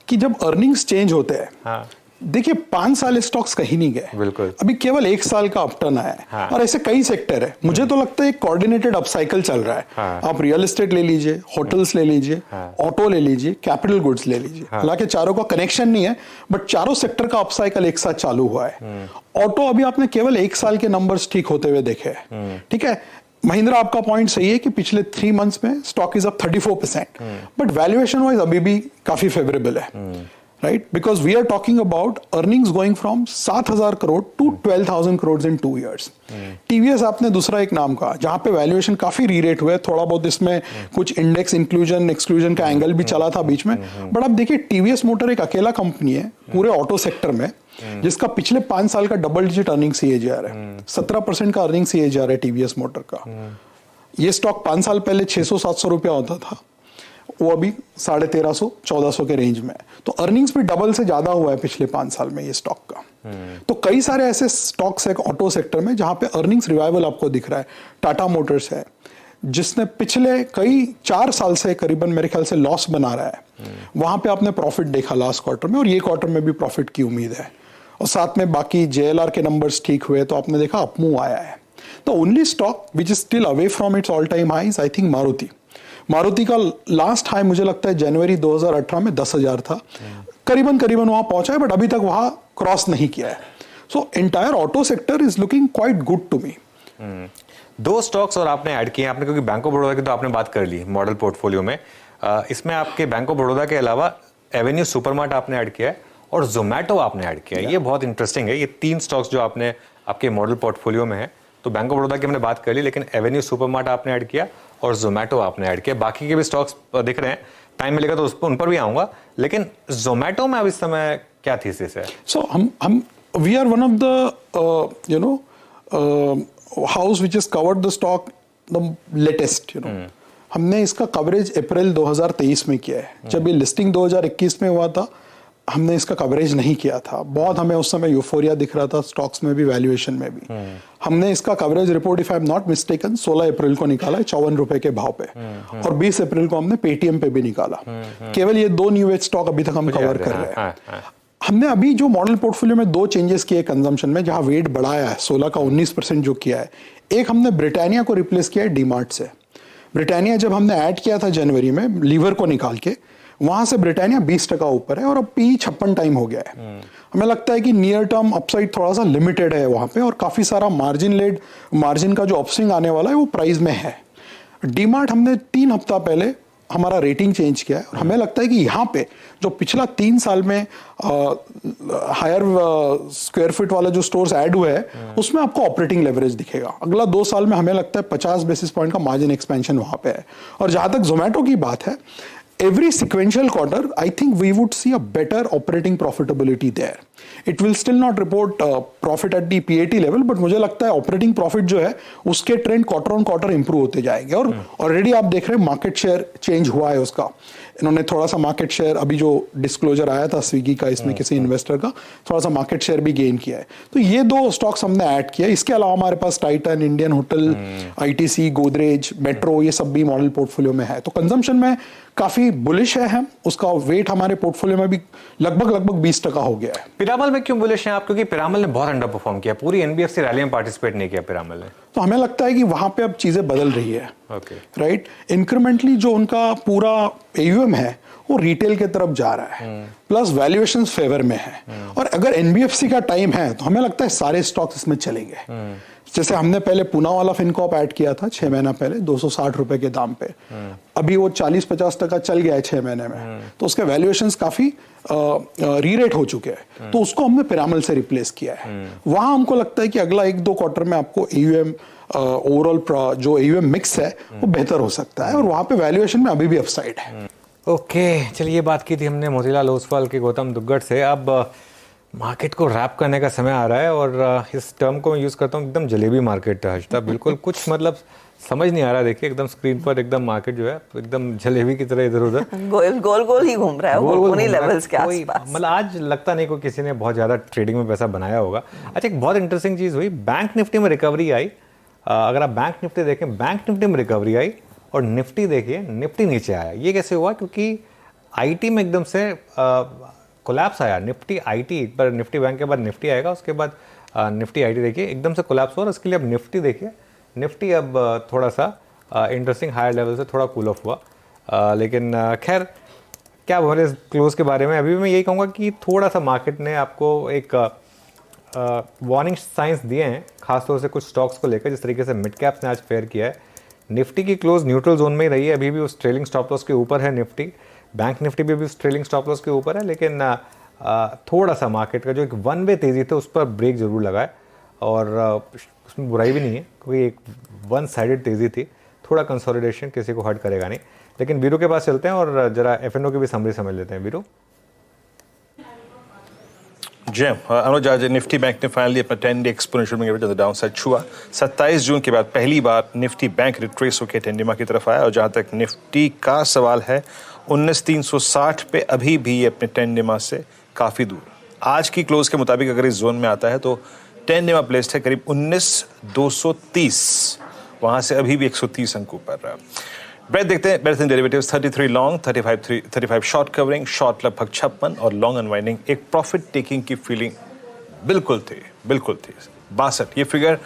कि जब अर्निंग्स चेंज होते हैं, देखिए 5 साल स्टॉक्स कहीं नहीं गए, बिल्कुल अभी केवल 1 साल का अपटर्न आया है। हाँ। और ऐसे कई सेक्टर है। मुझे तो लगता है एक कोऑर्डिनेटेड अपसाइकिल चल रहा है। हाँ। आप रियल एस्टेट ले लीजिए, होटल्स ले लीजिए, ऑटो ले लीजिए, कैपिटल गुड्स ले लीजिए। हालांकि चारों का कनेक्शन नहीं है, बट चारों सेक्टर का अपसाइकिल एक साथ चालू हुआ है। ऑटो अभी आपने केवल 1 साल के नंबर्स ठीक होते हुए देखे हैं, ठीक है। महिंद्रा आपका पॉइंट सही है कि पिछले 3 मंथ्स में stock is up 34%, but valuation wise अभी भी काफी फेवरेबल है, right? Because we are talking about earnings going from 7,000 crore to 12,000 crore in 2 years. TVS आपने दूसरा एक नाम कहा जहां पे वैल्यूएशन काफी रीरेट हुए, थोड़ा बहुत इसमें कुछ इंडेक्स इंक्लूजन एक्सक्लूजन का एंगल भी चला था बीच में, बट अब देखिए टीवीएस मोटर एक अकेला कंपनी है पूरे ऑटो सेक्टर में जिसका पिछले 5 साल का डबल डिजिट अर्निंग CAGR है, 17% का अर्निंग CAGR है टीवीएस मोटर का. ये स्टॉक 5 साल पहले 600-700 रुपया होता था, वो अभी 1350-1400 के रेंज में है. तो अर्निंग्स भी डबल से ज्यादा हुआ है पिछले 5 साल में ये स्टॉक का. तो कई सारे ऐसे स्टॉक्स है ऑटो सेक्टर में जहां पे अर्निंग्स रिवाइवल आपको दिख रहा है. टाटा मोटर्स है जिसने पिछले कई 4 साल से करीबन मेरे ख्याल से लॉस बना रहा है, वहां पे आपने प्रॉफिट देखा लास्ट क्वार्टर में, और ये क्वार्टर में भी प्रॉफिट की उम्मीद है. और साथ में बाकी JLR के नंबर्स ठीक हुए तो आपने देखा अपमूव आया है. The only stock which is still away from its all time high is I think Maruti का लास्ट हाई मुझे लगता है जनवरी 2018 में 10,000 था, करीबन वहां पहुंचा है, बट अभी तक वहां क्रॉस नहीं किया है. So entire auto sector is looking quite good to me. 2 stocks और आपने ऐड किए आपने, क्योंकि बैंक ऑफ बड़ौदा की तो आपने बात कर ली मॉडल पोर्टफोलियो में. इसमें आपके बैंक ऑफ बड़ौदा के अलावा एवेन्यू सुपरमार्ट आपने ऐड किया है और जोमेटो आपने ऐड किया है. ये बहुत इंटरेस्टिंग है. ये 3 स्टॉक्स जो आपने आपके मॉडल पोर्टफोलियो में है. तो बैंक ऑफ बड़ौदा की हमने बात कर ली, लेकिन एवेन्यू सुपरमार्ट आपने ऐड किया और जोमेटो आपने ऐड किया. बाकी के भी स्टॉक्स दिख रहे हैं, टाइम मिलेगा तो उन पर भी आऊंगा. लेकिन जोमेटो में अब इस समय क्या थीसिस है? सो हम we are one of the house which is covered the stock the latest. हमने इसका कवरेज अप्रैल 2023 में किया है. जब ये लिस्टिंग 2021 में हुआ था हमने इसका कवरेज नहीं किया था. बहुत हमें उस समय यूफोरिया दिख रहा था स्टॉक्स में भी, वैल्यूएशन में भी. हमने इसका coverage report if I am not mistaken 16 अप्रैल को निकाला है 54 रुपए के भाव पे, और 20 अप्रैल को हमने पेटीएम पे भी निकाला. केवल ये 2 न्यू एज स्टॉक अभी तक हम कवर कर रहे हैं. हमने अभी जो मॉडल पोर्टफोलियो में 2 चेंजेस किए कंजम्पशन में, जहां वेट बढ़ाया है 16 का 19% जो किया है. एक हमने ब्रिटानिया को रिप्लेस किया है डीमार्ट से. ब्रिटानिया जब हमने ऐड किया था जनवरी में लीवर को निकाल के, वहां से ब्रिटानिया 20% ऊपर है और अब PE 56 टाइम हो गया है. हमें लगता है कि नियर टर्म अपसाइड थोड़ा सा लिमिटेड है वहां पे, और काफी सारा मार्जिन का जो अपस्विंग आने वाला है वो प्राइस में है. डीमार्ट हमने 3 हफ्ता पहले हमारा रेटिंग चेंज किया है, और हमें लगता है कि यहाँ पे जो पिछला 3 साल में हायर स्क्वायर फीट वाले जो स्टोर्स ऐड हुए हैं उसमें आपको ऑपरेटिंग लेवरेज दिखेगा. अगला 2 साल में हमें लगता है 50 बेसिस पॉइंट का मार्जिन एक्सपेंशन वहां पे है. और जहां तक जोमेटो की बात है, every sequential quarter, I think we would see a better operating profitability there. It will still not report profit at the PAT level, but मुझे लगता है ऑपरेटिंग प्रॉफिट जो है उसके trend quarter on quarter improve होते जाएंगे. और already आप देख रहे हैं मार्केट शेयर चेंज हुआ है उसका. इन्होंने थोड़ा सा मार्केट शेयर, अभी जो डिस्क्लोजर आया था स्विगी का, इसमें किसी इन्वेस्टर का थोड़ा सा मार्केट शेयर भी गेन किया है. तो ये 2 स्टॉक्स हमने ऐड किया. इसके अलावा हमारे पास Titan, Indian hotel, ITC, Godrej, Metro, ये सब भी मॉडल पोर्टफोलियो में है. तो कंजम्पशन में काफी बुलिश है हम. उसका वेट हमारे पोर्टफोलियो में भी लगभग 20% हो गया है. पिरामल में क्यों बुलिश हैं आप? क्योंकि पिरामल ने बहुत अंडर परफॉर्म किया, पूरी NBFC रैली में पार्टिसिपेट नहीं किया पिरामल ने. तो हमें लगता है कि वहां पे अब चीजें बदल रही है. राइट, इंक्रीमेंटली जो उनका पूरा AUM है वो रिटेल के तरफ जा रहा है, प्लस वैल्यूएशंस फेवर में है. और अगर NBFC का टाइम है तो हमें लगता है सारे स्टॉक्स इसमें चलेंगे. जैसे हमने पहले पूना वाला फिनकॉप ऐड किया था 6 महीना पहले 260 रुपए के दाम पे, अभी वो 40-50% चल गया है 6 महीने में. तो उसके वैल्यूएशंस काफी रीरेट हो चुके हैं. तो उसको हमने पिरामल से रिप्लेस किया है. वहां हमको लगता है कि अगला 1-2 क्वार्टर में आपको AUM ओवरऑल जो AUM मिक्स है वो बेहतर हो सकता है, और वहां पे वैल्यूएशन में अभी भी अपसाइड है. ओके, चलिए बात की थी हमने मोतीलाल ओसवाल के गौतम दुग्गड़ से. अब मार्केट को रैप करने का समय आ रहा है, और इस टर्म को मैं यूज़ करता हूँ एकदम जलेबी मार्केट हर्षदा. बिल्कुल कुछ मतलब समझ नहीं आ रहा. देखिए एकदम स्क्रीन पर एकदम मार्केट जो है एकदम जलेबी की तरह इधर उधर गोल ही घूम रहा है, उन्हीं लेवल्स के आसपास. मतलब आज लगता नहीं कोई किसी ने बहुत ज़्यादा ट्रेडिंग में पैसा बनाया होगा. अच्छा, एक बहुत इंटरेस्टिंग चीज़ हुई, बैंक निफ्टी में रिकवरी आई. अगर आप बैंक निफ्टी देखें, बैंक निफ्टी में रिकवरी आई, और निफ्टी देखिए निफ्टी नीचे आया. ये कैसे हुआ? क्योंकि IT में एकदम से कोलैप्स आया. निफ्टी IT, एक बार निफ्टी बैंक के बाद निफ्टी आएगा, उसके बाद निफ्टी IT देखिए एकदम से कोलैप्स हुआ. और उसके लिए अब निफ्टी देखिए, निफ्टी अब थोड़ा सा इंटरेस्टिंग हायर लेवल से थोड़ा कूल ऑफ हुआ. लेकिन खैर क्या बोले क्लोज के बारे में. अभी मैं यही कहूँगा कि थोड़ा सा मार्केट ने आपको एक वार्निंग साइंस दिए हैं, खासतौर से कुछ स्टॉक्स को लेकर, जिस तरीके से मिड कैप्स ने आज फेयर किया है। निफ्टी की क्लोज न्यूट्रल जोन में ही रही है, अभी भी उस ट्रेलिंग स्टॉप लॉस के ऊपर है निफ्टी। बैंक निफ्टी भी अभी उस ट्रेलिंग स्टॉप लॉस के ऊपर है, लेकिन थोड़ा सा मार्केट का जो एक वन वे तेज़ी थी उस पर ब्रेक जरूर लगा है, और उसमें बुराई भी नहीं है क्योंकि एक वन साइडेड तेज़ी थी। थोड़ा कंसोलिडेशन किसी को हर्ट करेगा नहीं। लेकिन वीरू के पास चलते हैं और जरा एफएनओ की भी समरी समझ लेते हैं। वीरू जी अनुज, आज निफ्टी बैंक ने फाइनली अपना 10-डे exponential moving average downside छुआ। 27 जून के बाद पहली बार निफ्टी बैंक रिट्रेस होकर टेंडिमा की तरफ आया, और जहां तक निफ्टी का सवाल है 19,360 पे अभी भी ये अपने टेंडिमा से काफ़ी दूर। आज की क्लोज के मुताबिक अगर इस जोन में आता है तो टेंडिमा प्लेस्ड है करीब 19,230, वहां से अभी भी 130 अंक ऊपर। ब्रेथ देखते हैं, breadth in derivatives 33 long, 35 short covering, short लगभग 56 और लॉन्ग अनवाइंडिंग। एक प्रॉफिट टेकिंग की फीलिंग बिल्कुल थी 62। ये फिगर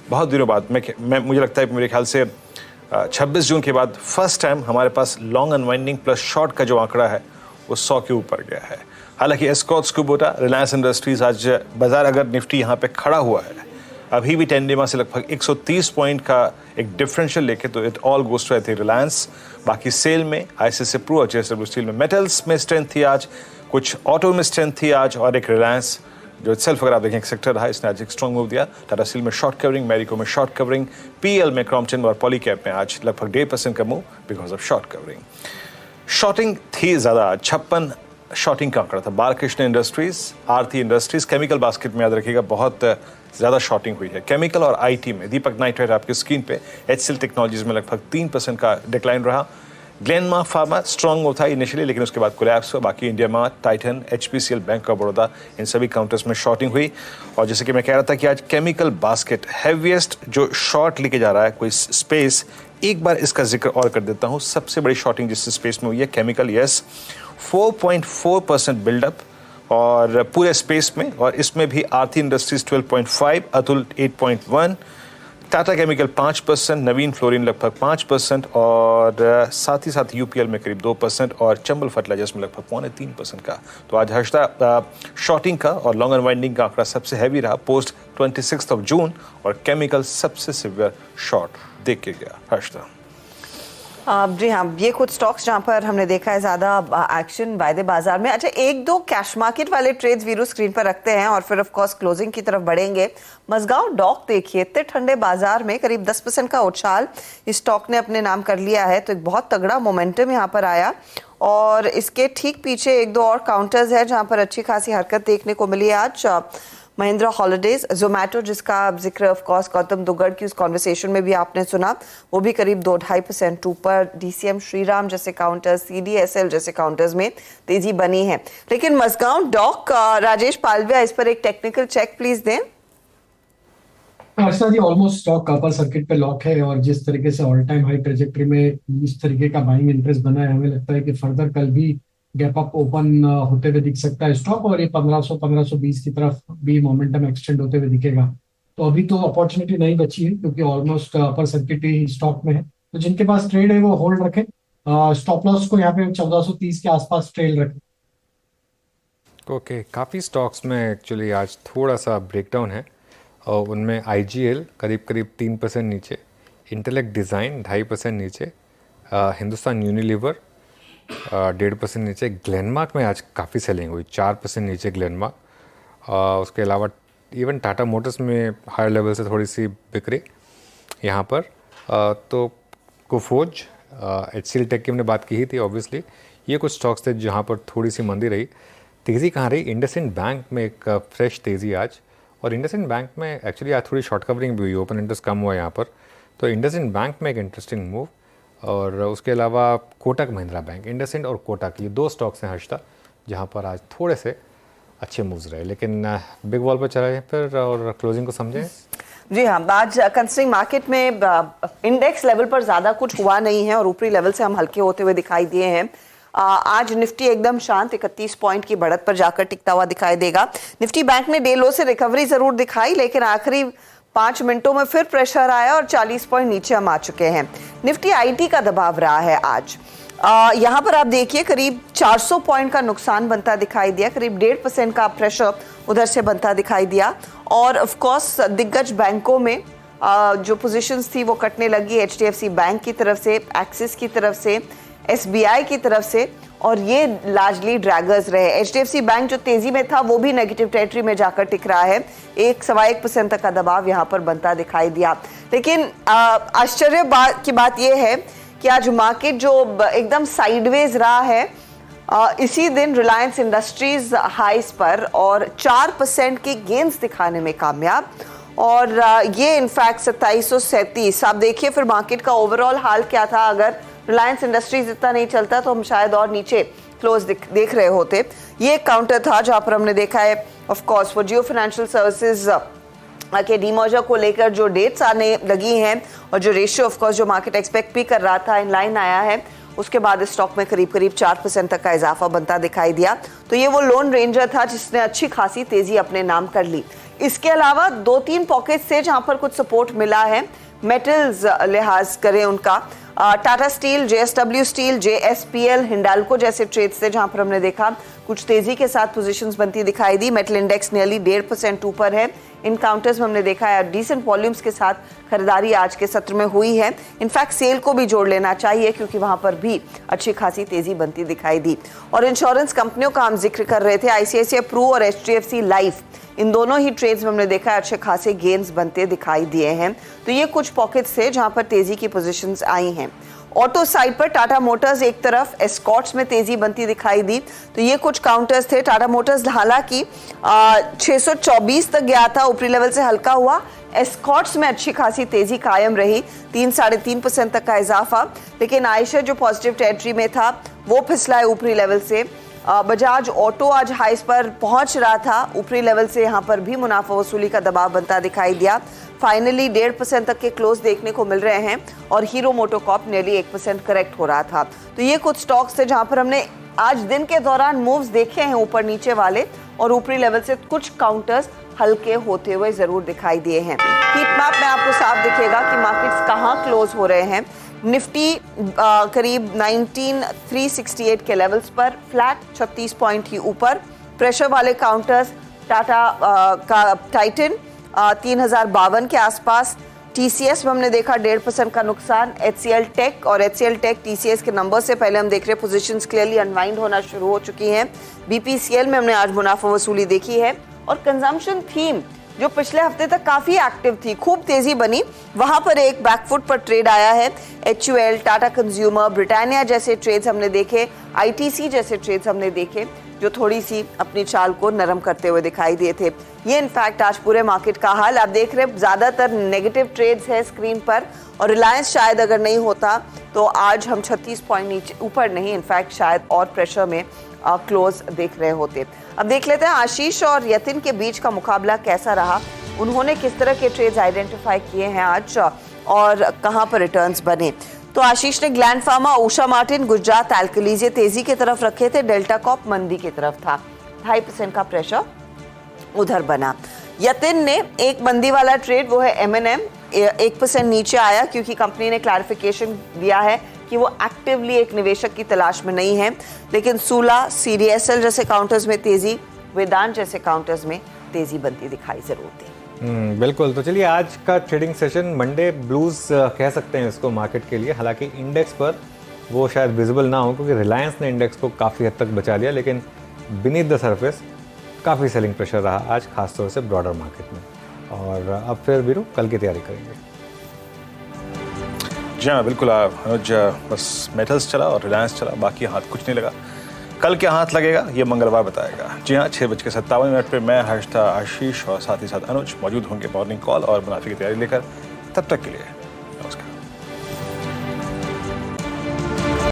बहुत दिनों बाद मुझे लगता है मेरे ख्याल से 26 जून के बाद फर्स्ट टाइम हमारे पास लॉन्ग अनवाइंडिंग प्लस शॉर्ट का जो आंकड़ा है वो 100 के ऊपर गया है। हालांकि एस्कॉर्ट्स कुबोटा, रिलायंस इंडस्ट्रीज, आज बाजार अगर निफ्टी यहाँ पे खड़ा हुआ है अभी भी टेंडिमा से लगभग 130 पॉइंट का एक डिफरेंशियल लेके, तो it all goes to I think Reliance. बाकी सेल में आईसीआईसीआई प्रू और जेएसडब्ल्यू स्टील में, मेटल्स में स्ट्रेंथ थी आज, कुछ ऑटो में स्ट्रेंथ थी आज, और एक रिलायंस जो इटसेल्फ अगर आप देखें एक सेक्टर रहा, इसने आज एक स्ट्रॉन्ग मूव दिया। टाटा स्टील में शॉर्ट कवरिंग, मैरिको में शॉर्ट कवरिंग, पीएल में, क्रॉम्पटन और पॉलीकैप में आज लगभग 1.5% का move because of short covering. Shorting थी ज़्यादा, 56 शॉर्टिंग का आंकड़ा था। Balkrishna industries, Aarti industries, chemical basket में याद रखिएगा बहुत ज़्यादा शॉर्टिंग हुई है। केमिकल और आईटी में दीपक नाइट्राइट आपकी स्क्रीन पे, एचसीएल टेक्नोलॉजीज में लगभग 3% का डिक्लाइन रहा। ग्लेनमार्क फार्मा स्ट्रॉन्ग होता है इनिशियली, लेकिन उसके बाद कोलैप्स हुआ। बाकी India Mart, Titan, HPCL, bank of Baroda, इन सभी काउंटर्स में शॉर्टिंग हुई। और जैसे कि मैं कह रहा था कि आज केमिकल बास्केट हैवीएस्ट जो शॉर्ट लेके जा रहा है कोई स्पेस, एक बार इसका जिक्र और कर देता हूँ। सबसे बड़ी शॉर्टिंग जिस स्पेस में हुई है केमिकल, यस 4.4% बिल्डअप और पूरे स्पेस में, और इसमें भी आरती इंडस्ट्रीज 12.5, अतुल 8.1, टाटा केमिकल 5%, नवीन फ्लोरिन लगभग 5%, और साथ ही साथ यूपीएल में करीब 2%, और चंबल फर्टिलाइजर्स में लगभग 3.25% का। तो आज हर्षदा शॉर्टिंग का और लॉन्ग अनवाइंडिंग का आंकड़ा सबसे हैवी रहा पोस्ट 26 जून, और केमिकल सबसे सिवियर शॉर्ट देख के गया। हर्षदा जी हाँ, ये कुछ स्टॉक्स जहां पर हमने देखा है ज्यादा एक्शन वायदे बाजार में। अच्छा, एक दो कैश मार्केट वाले ट्रेड्स वीरू स्क्रीन पर रखते हैं और फिर ऑफ कोर्स क्लोजिंग की तरफ बढ़ेंगे। मजगांव डॉक देखिए, इतने ठंडे बाजार में करीब 10% का उछाल इस स्टॉक ने अपने नाम कर लिया है, तो एक बहुत तगड़ा मोमेंटम यहाँ पर आया। और इसके ठीक पीछे एक दो और काउंटर्स है जहां पर अच्छी खासी हरकत देखने को मिली आज। महिंद्रा हॉलिडेज, जोमैटो जिसका जिक्र ऑफ कोर्स गौतम दुग्गड़ की उस कॉन्वर्सेशन में भी आपने सुना, वो भी करीब 2-2.5% ऊपर। डीसीएम, श्रीराम जैसे काउंटर्स, सीडीएसएल जैसे काउंटर्स में तेजी बनी है। लेकिन मजगांव डॉक, राजेश पालविया, इस पर एक टेक्निकल चेक प्लीज दें। अर्षा जी, ऑलमोस्ट स्टॉक अपर सर्किट पे लॉक है, और जिस तरीके से ऑल टाइम हाई ट्रेजेक्टरी में इस तरीके का बाइंग इंटरेस्ट बना है, हमें लगता है कि फर्दर कल भी गैप अप ओपन होते हुए दिख सकता है स्टॉक, और ये 1500-1520 की तरफ भी मोमेंटम एक्सटेंड होते हुए दिखेगा। तो अभी तो अपॉर्चुनिटी नहीं बची है क्योंकि ऑलमोस्ट अपर सर्किट ही स्टॉक में है, तो जिनके पास ट्रेड है वो होल्ड रखें। स्टॉप लॉस को यहाँ पे 1430 के आसपास ट्रेल रखें। ओके, काफ़ी स्टॉक्स में एक्चुअली आज थोड़ा सा ब्रेकडाउन है, और उनमें आईजीएल करीब 3% नीचे, इंटेलेक्ट डिज़ाइन 2.5% नीचे, हिंदुस्तान यूनिलीवर 1.5% नीचे, ग्लेनमार्क में आज काफ़ी सेलिंग हुई, 4% नीचे ग्लेनमार्क। उसके अलावा इवन टाटा मोटर्स में हायर लेवल से थोड़ी सी बिक्री यहाँ पर। तो कोफोज, एचसीएल टेक की हमने बात की ही थी ऑब्वियसली। ये कुछ स्टॉक्स थे जहाँ पर थोड़ी सी मंदी रही। तेज़ी कहाँ रही? इंडसइंड बैंक में एक फ्रेश तेज़ी आज, और इंडसइंड बैंक में एक्चुअली आज थोड़ी शॉर्ट कवरिंग भी हुई, ओपन इंटरेस्ट कम हुआ यहाँ पर, तो इंडसइंड बैंक में एक इंटरेस्टिंग मूव। और उसके अलावा कोटक महिंद्रा बैंक, इंडसइंड और कोटक, ये दो स्टॉक्स हैं हर्षदा जहाँ पर आज थोड़े से अच्छे मूव्स रहे। लेकिन बिग वॉल पर चला जाए फिर और क्लोजिंग को समझें। जी हाँ, आज कंसिडरिंग मार्केट में इंडेक्स लेवल पर ज़्यादा कुछ हुआ नहीं है और ऊपरी लेवल से हम हल्के होते हुए दिखाई दिए हैं। आज निफ्टी एकदम शांत 31 पॉइंट की बढ़त पर जाकर टिकता हुआ दिखाई देगा। निफ्टी बैंक ने डे लो से रिकवरी जरूर दिखाई, लेकिन आखिरी 5 मिनटों में फिर प्रेशर आया और 40 पॉइंट नीचे हम आ चुके हैं। निफ्टी आईटी का दबाव रहा है आज। यहाँ पर आप देखिए करीब 400 पॉइंट का नुकसान बनता दिखाई दिया, करीब 1.5% का प्रेशर उधर से बनता दिखाई दिया। और ऑफ कोर्स दिग्गज बैंकों में जो पोजीशंस थी वो कटने लगी, HDFC बैंक की तरफ से, एक्सिस की तरफ से, SBI की तरफ से, और ये लार्जली ड्रैगर्स रहे। HDFC बैंक जो तेजी में था वो भी नेगेटिव टेरिटरी में जाकर टिक रहा है, 1.1% तक का दबाव यहाँ पर बनता दिखाई दिया। लेकिन आश्चर्य की बात यह है कि आज मार्केट जो एकदम साइडवेज रहा है, इसी दिन रिलायंस इंडस्ट्रीज हाइस पर और 4% के गेन्स दिखाने में कामयाब, और ये इनफैक्ट 2737। आप देखिए फिर मार्केट का ओवरऑल हाल क्या था। अगर रिलायंस इंडस्ट्रीज इतना नहीं चलता तो हम शायद और नीचे क्लोज देख रहे होते। ये एक काउंटर था जहां पर हमने देखा है ऑफ कोर्स वो जियो फाइनेंशियल सर्विसेज के डीमर्जर को लेकर जो डेट्स आने लगी हैं और जो रेशियो ऑफ कोर्स जो मार्केट एक्सपेक्ट भी कर रहा था इन लाइन आया है, उसके बाद इस स्टॉक में करीब 4% तक का इजाफा बनता दिखाई दिया। तो ये वो लोन रेंजर था जिसने अच्छी खासी तेजी अपने नाम कर ली। इसके अलावा 2-3 पॉकेट्स थे जहां पर कुछ सपोर्ट मिला है, मेटल्स लिहाज करें उनका, Tata steel, JSW steel, JSPL, Hindalco जैसे ट्रेड्स थे जहां पर हमने देखा कुछ तेजी के साथ पोजीशंस बनती दिखाई दी। मेटल इंडेक्स नियरली 1.5% ऊपर है। इन काउंटर्स में हमने देखा है डिसेंट वॉल्यूम्स के साथ खरीदारी आज के सत्र में हुई है। इनफैक्ट सेल को भी जोड़ लेना चाहिए क्योंकि वहां पर भी अच्छी खासी तेजी बनती दिखाई दी। और इंश्योरेंस कंपनियों का हम जिक्र कर रहे थे, ICICI प्रू और HDFC लाइफ, इन दोनों ही ट्रेड्स में हमने देखा है अच्छे खासे गेन्स बनते दिखाई दिए हैं। तो ये कुछ पॉकेट्स थे जहां पर तेजी की पोजीशंस आई हैं। ऑटो साइड पर टाटा मोटर्स एक तरफ, एस्कॉर्ट्स में तेजी बनती दिखाई दी। तो ये कुछ काउंटर्स थे। टाटा मोटर्स हालांकि 624 तक गया था, ऊपरी लेवल से हल्का हुआ। एस्कॉर्ट्स में अच्छी खासी तेजी कायम रही, 3-3.5% तक का इजाफा। लेकिन आयशर जो पॉजिटिव टेरिटरी में था वो फिसला है ऊपरी लेवल से। बजाज ऑटो आज हाइस पर पहुंच रहा था, ऊपरी लेवल से यहां पर भी मुनाफा वसूली का दबाव बनता दिखाई दिया। फाइनली 1.5% तक के क्लोज देखने को मिल रहे हैं और हीरो मोटोकॉर्प नियरली 1% करेक्ट हो रहा था। तो ये कुछ स्टॉक्स थे जहां पर हमने आज दिन के दौरान मूव्स देखे हैं ऊपर नीचे वाले, और ऊपरी लेवल से कुछ काउंटर्स हल्के होते हुए जरूर दिखाई दिए हैं। हीट मैप में आपको साफ दिखेगा कि मार्केट्स कहां क्लोज हो रहे हैं। निफ्टी करीब 19,368 के लेवल्स पर फ्लैट, 36 पॉइंट ही ऊपर। प्रेशर वाले काउंटर्स टाटा का टाइटन 3052 के आसपास। TCS में हमने देखा 1.5% का नुकसान। HCL टेक और HCL टेक TCS के नंबर से पहले हम देख रहे पोजीशंस क्लियरली अनवाइंड होना शुरू हो चुकी हैं। BPCL में हमने आज मुनाफा वसूली देखी है। और कंजम्पशन थीम जो पिछले हफ्ते तक काफी एक्टिव थी, खूब तेजी बनी, वहां पर एक बैकफुट पर ट्रेड आया है। HUL, टाटा कंज्यूमर, ब्रिटानिया जैसे ट्रेड्स हमने देखे, ITC जैसे ट्रेड्स हमने देखे जो थोड़ी सी अपनी चाल को नरम करते हुए दिखाई दिए थे। ये इनफैक्ट आज पूरे मार्केट का हाल आप देख रहे हैं, ज्यादातर नेगेटिव ट्रेड्स है स्क्रीन पर। और रिलायंस शायद अगर नहीं होता तो आज हम 36 पॉइंट नीचे ऊपर नहीं, इनफैक्ट शायद और प्रेशर में क्लोज देख रहे होते। अब देख लेते हैं आशीष और यतिन के बीच का मुकाबला कैसा रहा, उन्होंने किस तरह के ट्रेड्स आइडेंटिफाई किए हैं आज और कहां पर रिटर्न्स बने। तो आशीष ने gland pharma, Usha Martin, Gujarat alkalis तेजी की तरफ रखे थे, डेल्टा कॉप मंदी की तरफ था। 2.5% का प्रेशर उधर बना। यतिन ने एक मंदी वाला ट्रेड, वो है M&M, 1% नीचे आया क्योंकि कंपनी ने क्लैरिफिकेशन दिया है कि वो एक्टिवली एक निवेशक की तलाश में नहीं है। लेकिन सूला, CDSL जैसे काउंटर्स में तेजी, वेदांत जैसे काउंटर्स में तेजी बनती दिखाई जरूर दी। बिल्कुल। तो चलिए आज का ट्रेडिंग सेशन मंडे ब्लूज कह सकते हैं इसको मार्केट के लिए। हालांकि इंडेक्स पर वो शायद विजिबल ना हो क्योंकि रिलायंस ने इंडेक्स को काफ़ी हद तक बचा लिया, लेकिन बीनीथ द सरफेस काफ़ी सेलिंग प्रेशर रहा आज, खासतौर से ब्रॉडर मार्केट में। और अब फिर बीरू कल की तैयारी करेंगे। जी हाँ बिल्कुल अनुज, बस मेटल्स चला और रिलायंस चला, बाकी हाथ कुछ नहीं लगा। कल क्या हाथ लगेगा ये मंगलवार बताएगा। जी हाँ, 6:57 पे मैं हर्षता, आशीष और साथ ही साथ अनुज मौजूद होंगे मॉर्निंग कॉल और मुनाफे की तैयारी लेकर। तब तक के लिए